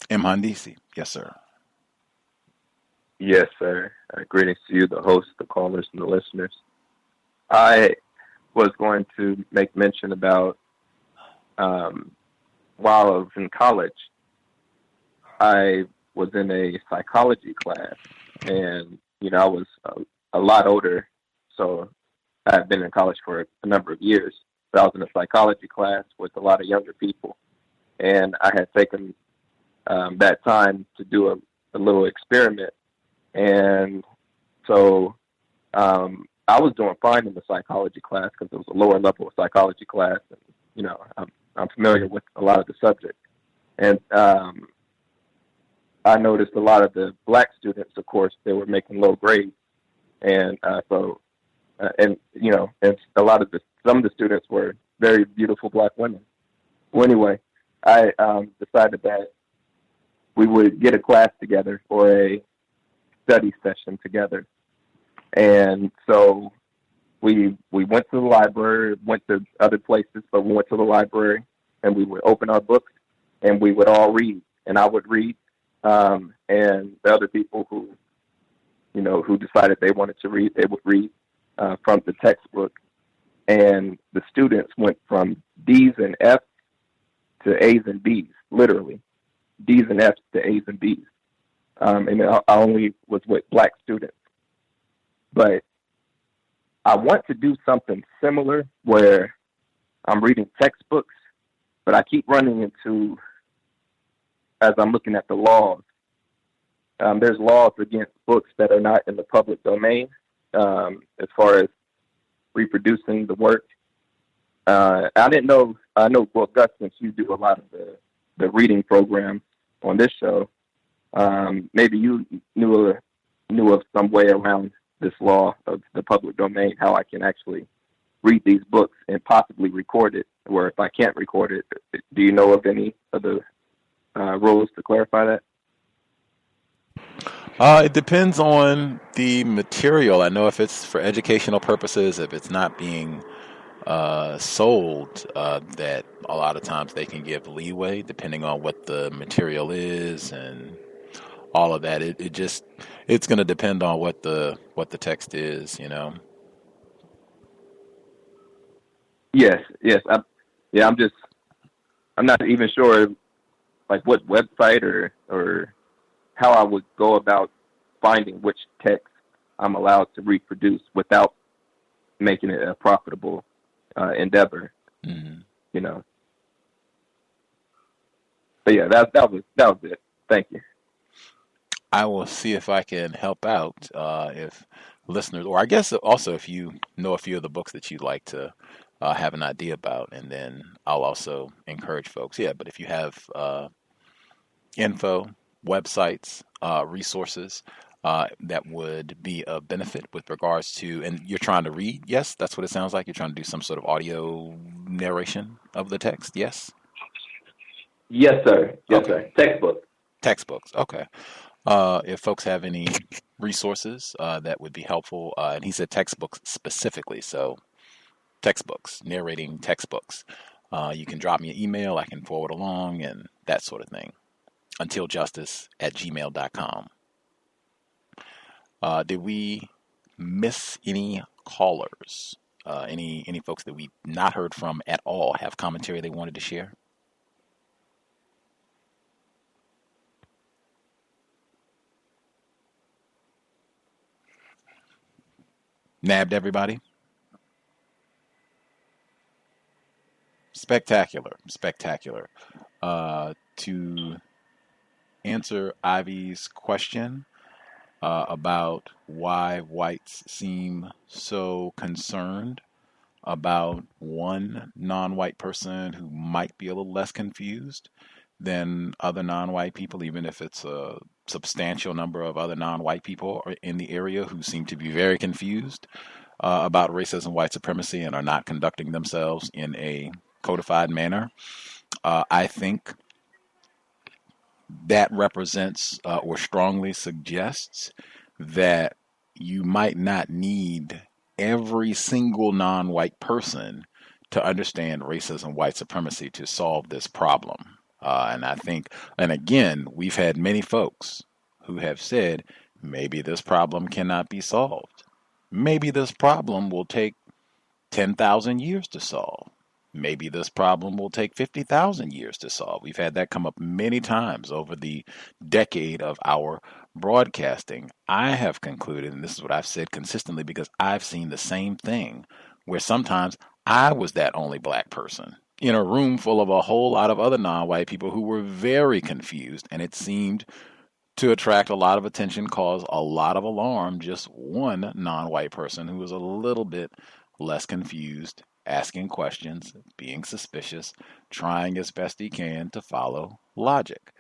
M. Handisi, yes, sir. Yes, sir. Greetings to you, the host, the callers, and the listeners. I was going to make mention about while I was in college, I was in a psychology class, and I was a lot older, so I had been in college for a number of years. But I was in a psychology class with a lot of younger people, and I had taken that time to do a little experiment. And so I was doing fine in the psychology class because it was a lower level of psychology class. And, I'm familiar with a lot of the subject. And I noticed a lot of the black students, of course, they were making low grades, and and a lot of some of the students were very beautiful black women. Well, anyway, I decided that we would get a class together or a study session together, and so we went to the library, went to other places, but we went to the library, and we would open our books, and we would all read, and I would read. And the other people who decided they wanted to read, they would read from the textbook. And the students went from D's and F's to A's and B's, literally. D's and F's to A's and B's. And I only was with black students. But I want to do something similar where I'm reading textbooks, but I keep running into, as I'm looking at the laws, there's laws against books that are not in the public domain, as far as reproducing the work. I know, well, Gus, since you do a lot of the reading program on this show, maybe you knew of some way around this law of the public domain, how I can actually read these books and possibly record it, or if I can't record it, do you know of any of the rules to clarify that? It depends on the material. I know if it's for educational purposes, if it's not being sold, that a lot of times they can give leeway depending on what the material is and all of that. It's going to depend on what the text is, you know. Yes. I'm not even sure, like, what website or how I would go about finding which text I'm allowed to reproduce without making it a profitable endeavor. Mm-hmm. You know. But yeah, that was it. Thank you. I will see if I can help out if listeners, or I guess also if you know a few of the books that you'd like to have an idea about, and then I'll also encourage folks. Yeah, but if you have info, websites, resources that would be of benefit with regards to, and you're trying to read, yes, that's what it sounds like. You're trying to do some sort of audio narration of the text, yes? Yes, sir. Yes, okay. Sir. Textbooks, okay. If folks have any resources that would be helpful, and he said textbooks specifically, so textbooks, narrating textbooks. You can drop me an email, I can forward along, and that sort of thing. untiljustice@gmail.com. Did we miss any callers? Any folks that we've not heard from at all have commentary they wanted to share? Nabbed everybody? Spectacular. To answer Ivy's question about why whites seem so concerned about one non-white person who might be a little less confused than other non-white people, even if it's a substantial number of other non-white people in the area who seem to be very confused about racism, white supremacy, and are not conducting themselves in a codified manner. I think that represents or strongly suggests that you might not need every single non-white person to understand racism, white supremacy to solve this problem. And I think, and again, we've had many folks who have said, maybe this problem cannot be solved. Maybe this problem will take 10,000 years to solve. Maybe this problem will take 50,000 years to solve. We've had that come up many times over the decade of our broadcasting. I have concluded, and this is what I've said consistently because I've seen the same thing, where sometimes I was that only black person in a room full of a whole lot of other non-white people who were very confused, and it seemed to attract a lot of attention, cause a lot of alarm, just one non-white person who was a little bit less confused, asking questions, being suspicious, trying as best he can to follow logic.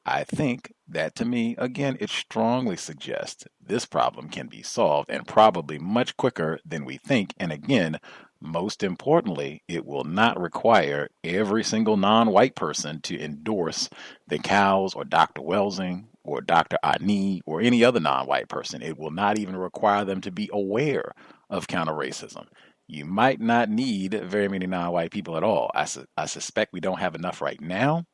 I think that, to me, again, it strongly suggests this problem can be solved, and probably much quicker than we think. And again, most importantly, it will not require every single non-white person to endorse the cows or Dr. Welsing or Dr. Ani or any other non-white person. It will not even require them to be aware of counter-racism. You might not need very many non-white people at all. I suspect we don't have enough right now,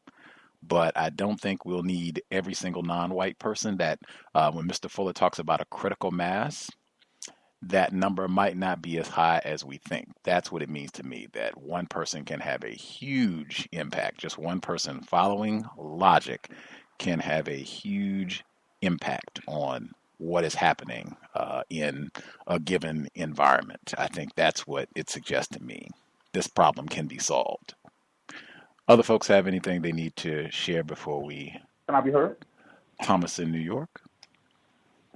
but I don't think we'll need every single non-white person. That when Mr. Fuller talks about a critical mass, that number might not be as high as we think. That's what it means to me, that one person can have a huge impact. Just one person following logic can have a huge impact on what is happening in a given environment. I think that's what it suggests to me. This problem can be solved. Other folks have anything they need to share before we... Can I be heard? Thomas in New York.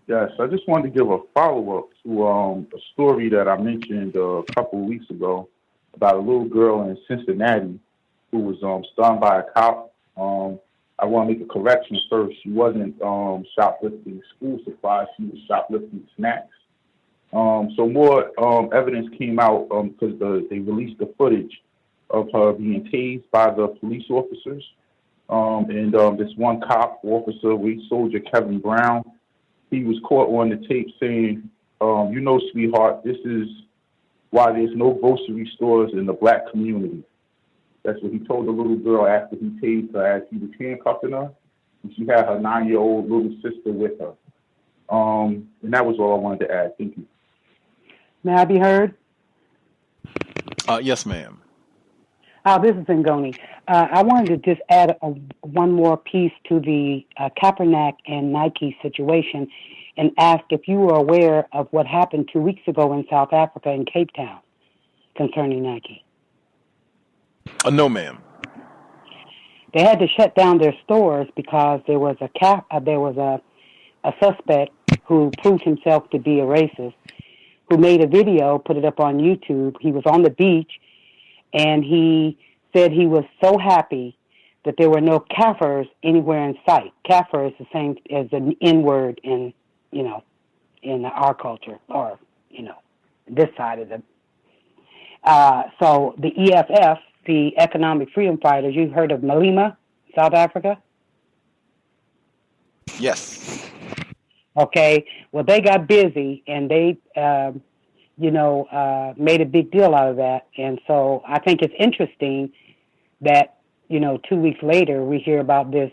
Yes, I just wanted to give a follow-up to a story that I mentioned a couple of weeks ago about a little girl in Cincinnati who was stung by a cop. I want to make a correction first. She wasn't shoplifting school supplies. She was shoplifting snacks. So more evidence came out because they released the footage of her being tased by the police officers. And this one cop, Officer Wade Soldier Kevin Brown, he was caught on the tape saying, you know, sweetheart, this is why there's no grocery stores in the black community. That's what he told the little girl after he tased her as he was handcuffing her. And she had her 9-year-old little sister with her. And that was all I wanted to add. Thank you. May I be heard? Yes, ma'am. This is Ngoni. I wanted to just add one more piece to the Kaepernick and Nike situation and ask if you were aware of what happened 2 weeks ago in South Africa in Cape Town concerning Nike. No, ma'am. They had to shut down their stores because there was a suspect who proved himself to be a racist, who made a video, put it up on YouTube. He was on the beach, and he said he was so happy that there were no Kafirs anywhere in sight. Kafir is the same as an N-word in our culture, or, this side of the... So the EFF, the Economic Freedom Fighters, you've heard of Malema, South Africa? Yes. Okay, well, they got busy, and they... made a big deal out of that. And so I think it's interesting that, 2 weeks later, we hear about this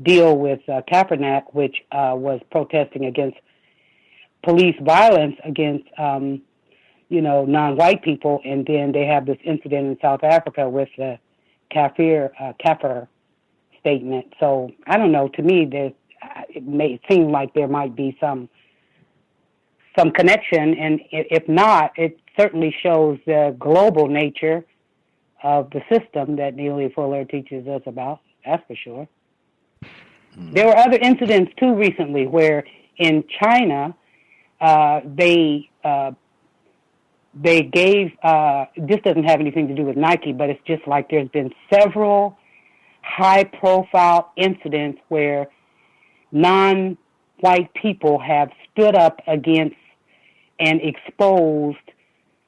deal with Kaepernick, which was protesting against police violence against, non-white people. And then they have this incident in South Africa with the Kafir statement. So I don't know. To me, it may seem like there might be some connection, and if not, it certainly shows the global nature of the system that Neely Fuller teaches us about, that's for sure. There were other incidents, too, recently, where in China, they gave, this doesn't have anything to do with Nike, but it's just like there's been several high-profile incidents where non-white people have stood up against and exposed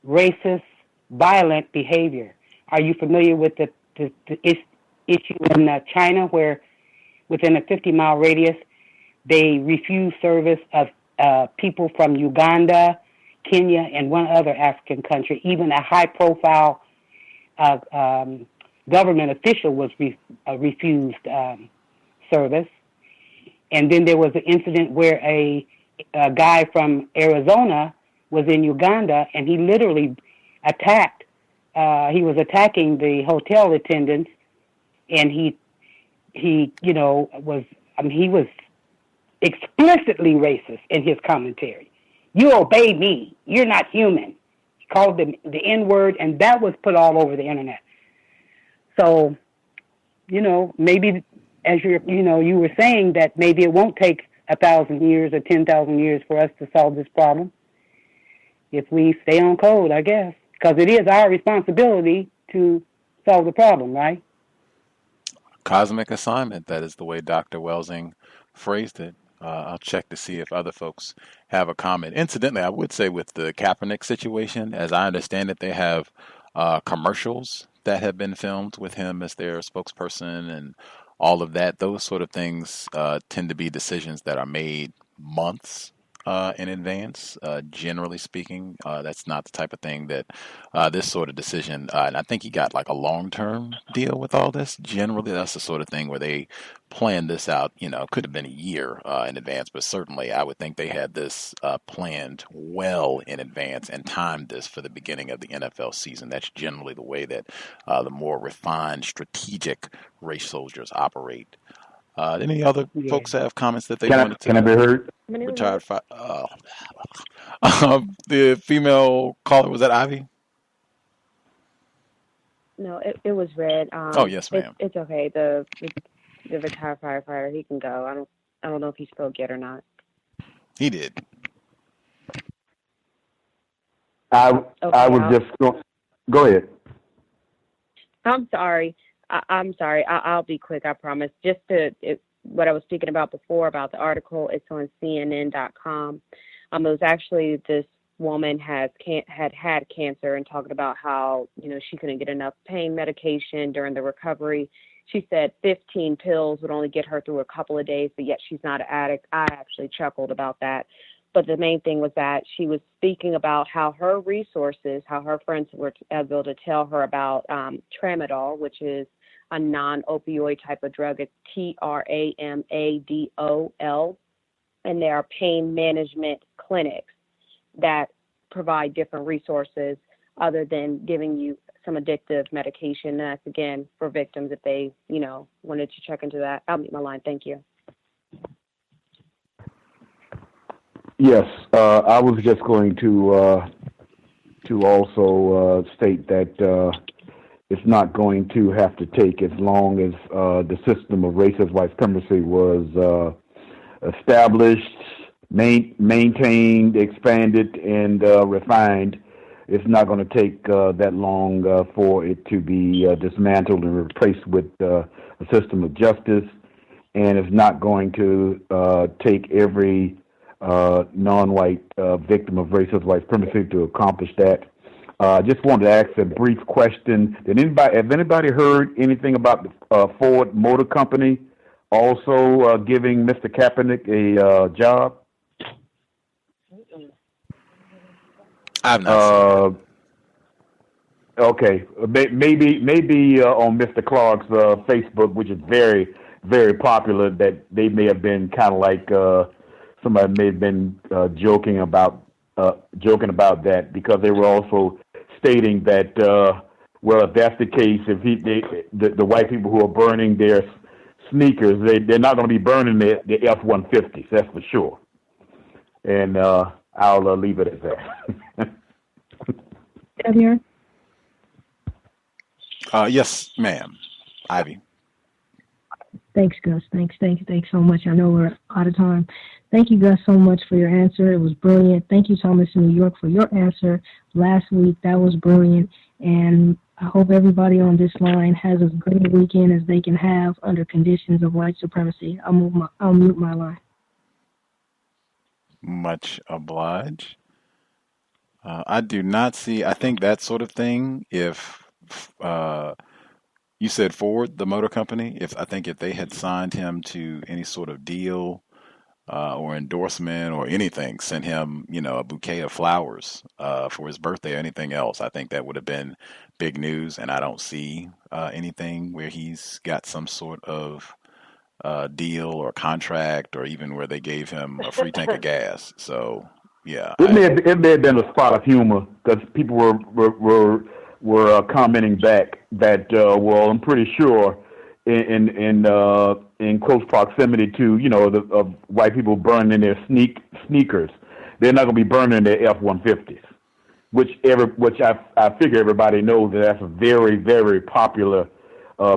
racist, violent behavior. Are you familiar with the issue in China where within a 50-mile radius, they refused service of people from Uganda, Kenya, and one other African country? Even a high-profile government official was refused service. And then there was an incident where a guy from Arizona was in Uganda, and he literally attacked. He was attacking the hotel attendants, and he was explicitly racist in his commentary. You obey me. You're not human. He called them the N-word, and that was put all over the internet. So, maybe as you were saying that maybe it won't take 1,000 years or 10,000 years for us to solve this problem if we stay on code, I guess, because it is our responsibility to solve the problem, right? cosmic assignment. That is the way Dr. Welsing phrased it. I'll check to see if other folks have a comment. Incidentally, I would say with the Kaepernick situation, as I understand it, they have commercials that have been filmed with him as their spokesperson and all of that. Those sort of things tend to be decisions that are made months in advance. Generally speaking, that's not the type of thing that this sort of decision, and I think he got like a long-term deal with all this. Generally, that's the sort of thing where they plan this out, could have been a year in advance, but certainly I would think they had this planned well in advance and timed this for the beginning of the NFL season. That's generally the way that the more refined, strategic race soldiers operate. Any other folks have comments that they wanted to? Can I be heard? Retired. The female caller, was that Ivy? No, it was Red. Oh yes, ma'am. It's okay. The retired firefighter, he can go. I don't know if he spoke yet or not. He did. I was just go ahead. I'm sorry. I'm sorry. I'll be quick. I promise. Just what I was speaking about before about the article. It's on CNN.com. It was actually this woman had cancer and talking about how she couldn't get enough pain medication during the recovery. She said 15 pills would only get her through a couple of days, but yet she's not an addict. I actually chuckled about that. But the main thing was that she was speaking about how her resources, how her friends were able to tell her about tramadol, which is a non-opioid type of drug. It's TRAMADOL. And there are pain management clinics that provide different resources other than giving you some addictive medication. That's, again, for victims if they, wanted to check into that. I'll mute my line. Thank you. Yes, I was just going to also state that it's not going to have to take as long as the system of racist white supremacy was established, maintained, expanded, and refined. It's not going to take that long for it to be dismantled and replaced with a system of justice, and it's not going to take every non-white victim of racist white supremacy to accomplish that. I just wanted to ask a brief question. Have anybody heard anything about the Ford Motor Company also giving Mr. Kaepernick a job? I've not seen it. Okay, maybe on Mr. Clark's Facebook, which is very, very popular, that they may have been kind of like somebody may have been joking about that, because they were also stating that well, if that's the case, if the white people who are burning their sneakers, they're not going to be burning the F-150s, that's for sure. And I'll leave it at that. Javier? Yes, ma'am. Ivy. Thanks, Gus. Thanks so much. I know we're out of time. Thank you, Gus, so much for your answer. It was brilliant. Thank you, Thomas in New York, for your answer last week. That was brilliant. And I hope everybody on this line has as good a weekend as they can have under conditions of white supremacy. I'll mute my line. Much obliged. I do not see, I think that sort of thing, if you said Ford, the motor company, I think if they had signed him to any sort of deal or endorsement or anything, sent him, a bouquet of flowers for his birthday or anything else, I think that would have been big news. And I don't see anything where he's got some sort of deal or contract, or even where they gave him a free tank of gas. So, yeah. It may have been a spot of humor, because people were commenting back that, well, I'm pretty sure in close proximity to, the white people burning their sneakers, they're not going to be burning their F-150s, which I figure everybody knows that's a very, very popular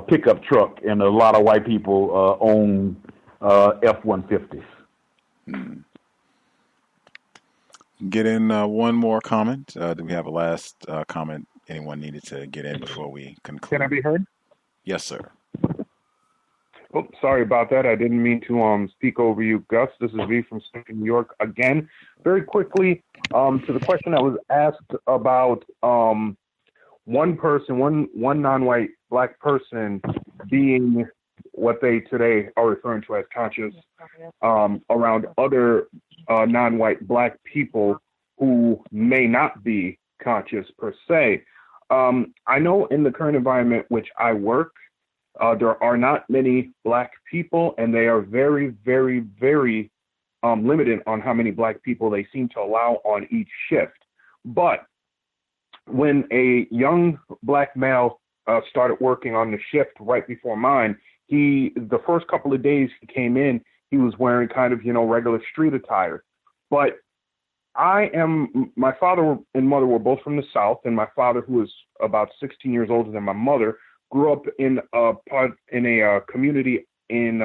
pickup truck, and a lot of white people own F-150s. Get in one more comment. Do we have a last comment anyone needed to get in before we conclude? Can I be heard? Yes, sir. Oh, sorry about that. I didn't mean to speak over you, Gus. This is V from Central New York again. Very quickly, to the question that was asked about one person, one non-white black person being what they today are referring to as conscious around other non-white black people who may not be conscious per se. I know in the current environment which I work, there are not many black people, and they are very, very, very limited on how many black people they seem to allow on each shift. But when a young black male started working on the shift right before mine, the first couple of days he came in, he was wearing kind of, regular street attire. But my father and mother were both from the South, and my father, who was about 16 years older than my mother, grew up in a community in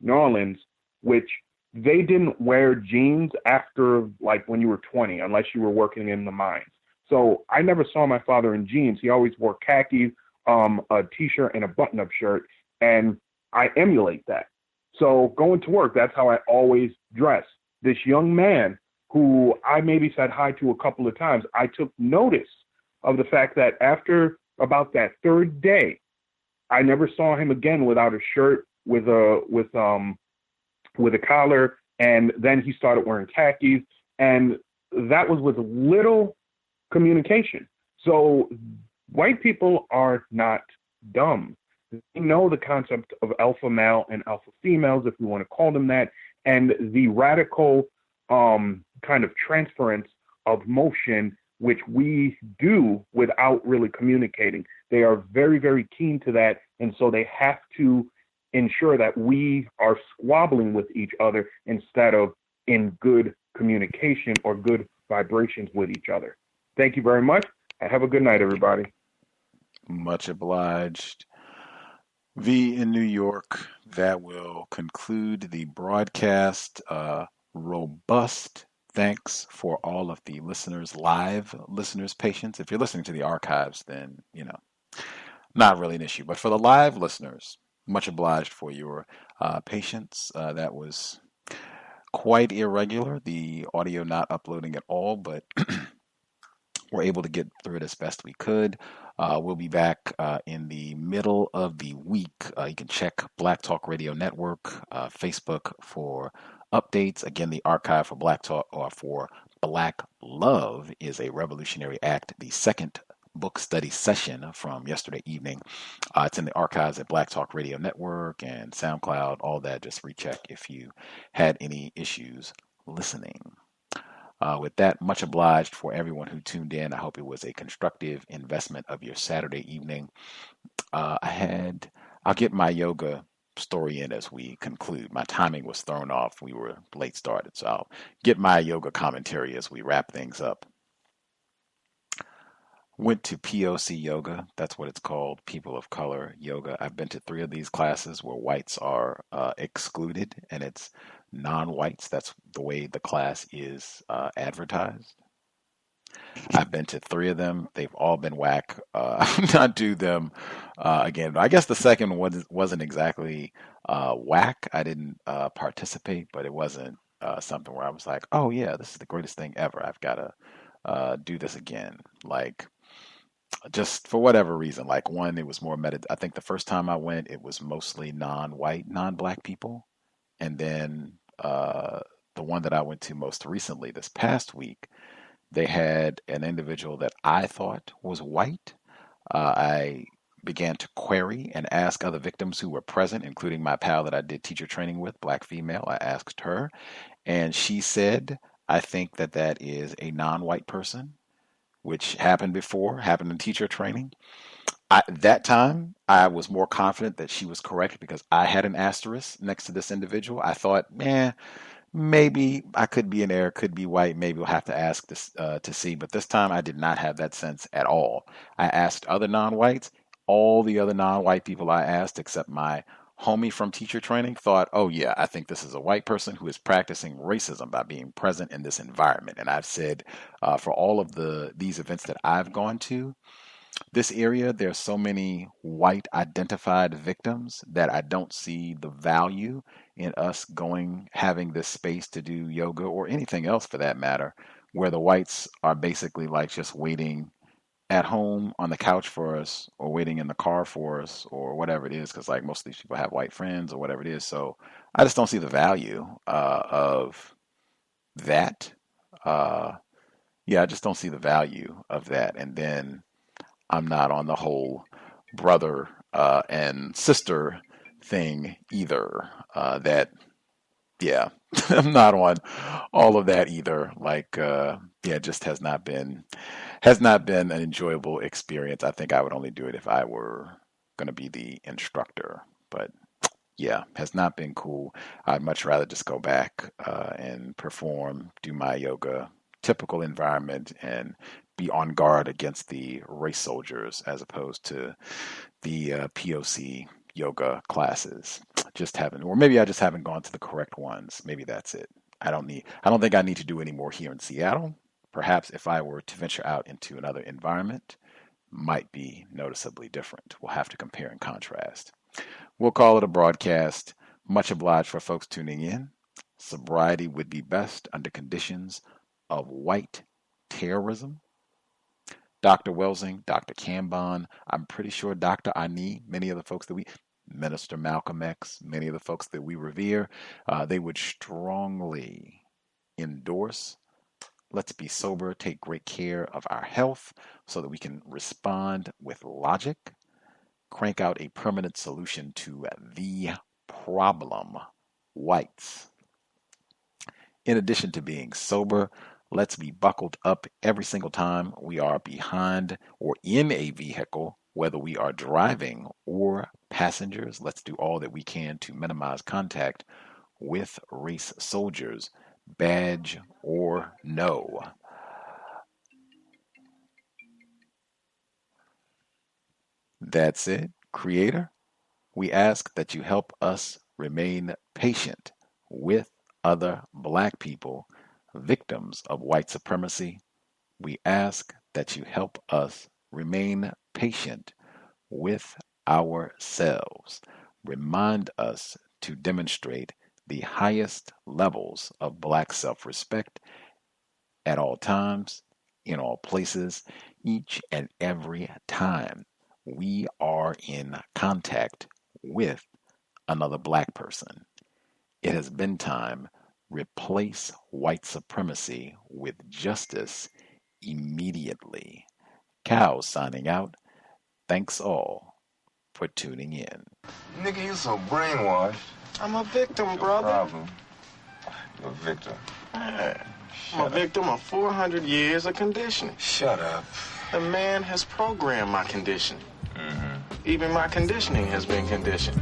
New Orleans, which they didn't wear jeans after like when you were 20, unless you were working in the mines. So I never saw my father in jeans. He always wore khakis, a t-shirt, and a button-up shirt, and I emulate that. So going to work, that's how I always dress. This young man who I maybe said hi to a couple of times, I took notice of the fact that after about that third day, I never saw him again without a shirt with a collar, and then he started wearing khakis, and that was with little communication. So white people are not dumb. They know the concept of alpha male and alpha females, if we want to call them that, and the radical kind of transference of motion which we do without really communicating. They are very, very keen to that, and so they have to ensure that we are squabbling with each other instead of in good communication or good vibrations with each other. Thank you very much. Have a good night, everybody. Much obliged. V in New York. That will conclude the broadcast. Robust thanks for all of the live listeners' patience. If you're listening to the archives, then, not really an issue. But for the live listeners, much obliged for your patience. That was quite irregular, the audio not uploading at all, but we're able to get through it as best we could. We'll be back in the middle of the week. You can check Black Talk Radio Network, Facebook for updates. Again, the archive for Black Talk or for Black Love is a Revolutionary Act, the second book study session from yesterday evening. It's in the archives at Black Talk Radio Network and SoundCloud, all that. Just recheck if you had any issues listening. With that, much obliged for everyone who tuned in. I hope it was a constructive investment of your Saturday evening. I'll get my yoga story in as we conclude. My timing was thrown off. We were late started, so I'll get my yoga commentary as we wrap things up. Went to POC yoga. That's what it's called, People of Color Yoga. I've been to 3 of these classes where whites are excluded, and it's non-whites. That's the way the class is advertised. I've been to 3 of them. They've all been whack. Not do them again. I guess the second one wasn't exactly whack. I didn't participate, but it wasn't something where I was like, oh yeah, this is the greatest thing ever. I've got to do this again. Like, just for whatever reason. Like, one, it was more I think the first time I went, it was mostly non-white, non-black people. And then the one that I went to most recently this past week, they had an individual that I thought was white. I began to query and ask other victims who were present, including my pal that I did teacher training with, black female. I asked her, and she said, I think that is a non-white person, which happened in teacher training. That time, I was more confident that she was correct because I had an asterisk next to this individual. I thought, maybe I could be in error, could be white. Maybe we'll have to ask this to see. But this time, I did not have that sense at all. I asked other non-whites. All the other non-white people I asked, except my homie from teacher training, thought, oh yeah, I think this is a white person who is practicing racism by being present in this environment. And I've said for all of these events that I've gone to, this area, there are so many white identified victims that I don't see the value in us having this space to do yoga or anything else for that matter, where the whites are basically like just waiting at home on the couch for us or waiting in the car for us or whatever it is, because like most of these people have white friends or whatever it is. So I just don't see the value of that. I just don't see the value of that. And then I'm not on the whole brother and sister thing either. I'm not on all of that either. It just has not been an enjoyable experience. I think I would only do it if I were going to be the instructor. But yeah, has not been cool. I'd much rather just go back and perform, do my yoga, typical environment, and be on guard against the race soldiers as opposed to the POC yoga classes. Or maybe I just haven't gone to the correct ones. Maybe that's it. I don't think I need to do any more here in Seattle. Perhaps if I were to venture out into another environment, might be noticeably different. We'll have to compare and contrast. We'll call it a broadcast. Much obliged for folks tuning in. Sobriety would be best under conditions of white terrorism. Dr. Welsing, Dr. Cambon, I'm pretty sure Dr. Ani, many of the folks that Minister Malcolm X, many of the folks that we revere, they would strongly endorse. Let's be sober, take great care of our health so that we can respond with logic, crank out a permanent solution to the problem, whites. In addition to being sober, let's be buckled up every single time we are behind or in a vehicle, whether we are driving or passengers. Let's do all that we can to minimize contact with race soldiers, badge or no. That's it, Creator. We ask that you help us remain patient with other Black people, victims of white supremacy. We ask that you help us remain patient with ourselves. Remind us to demonstrate the highest levels of Black self-respect at all times, in all places, each and every time we are in contact with another Black person. It has been time. Replace white supremacy with justice immediately. Cow signing out. Thanks all for tuning in. Nigga, you so brainwashed. I'm a victim, brother. Problem. You're a victim. I'm a victim of 400 years of conditioning. Shut up. The man has programmed my conditioning. Even my conditioning has been conditioned.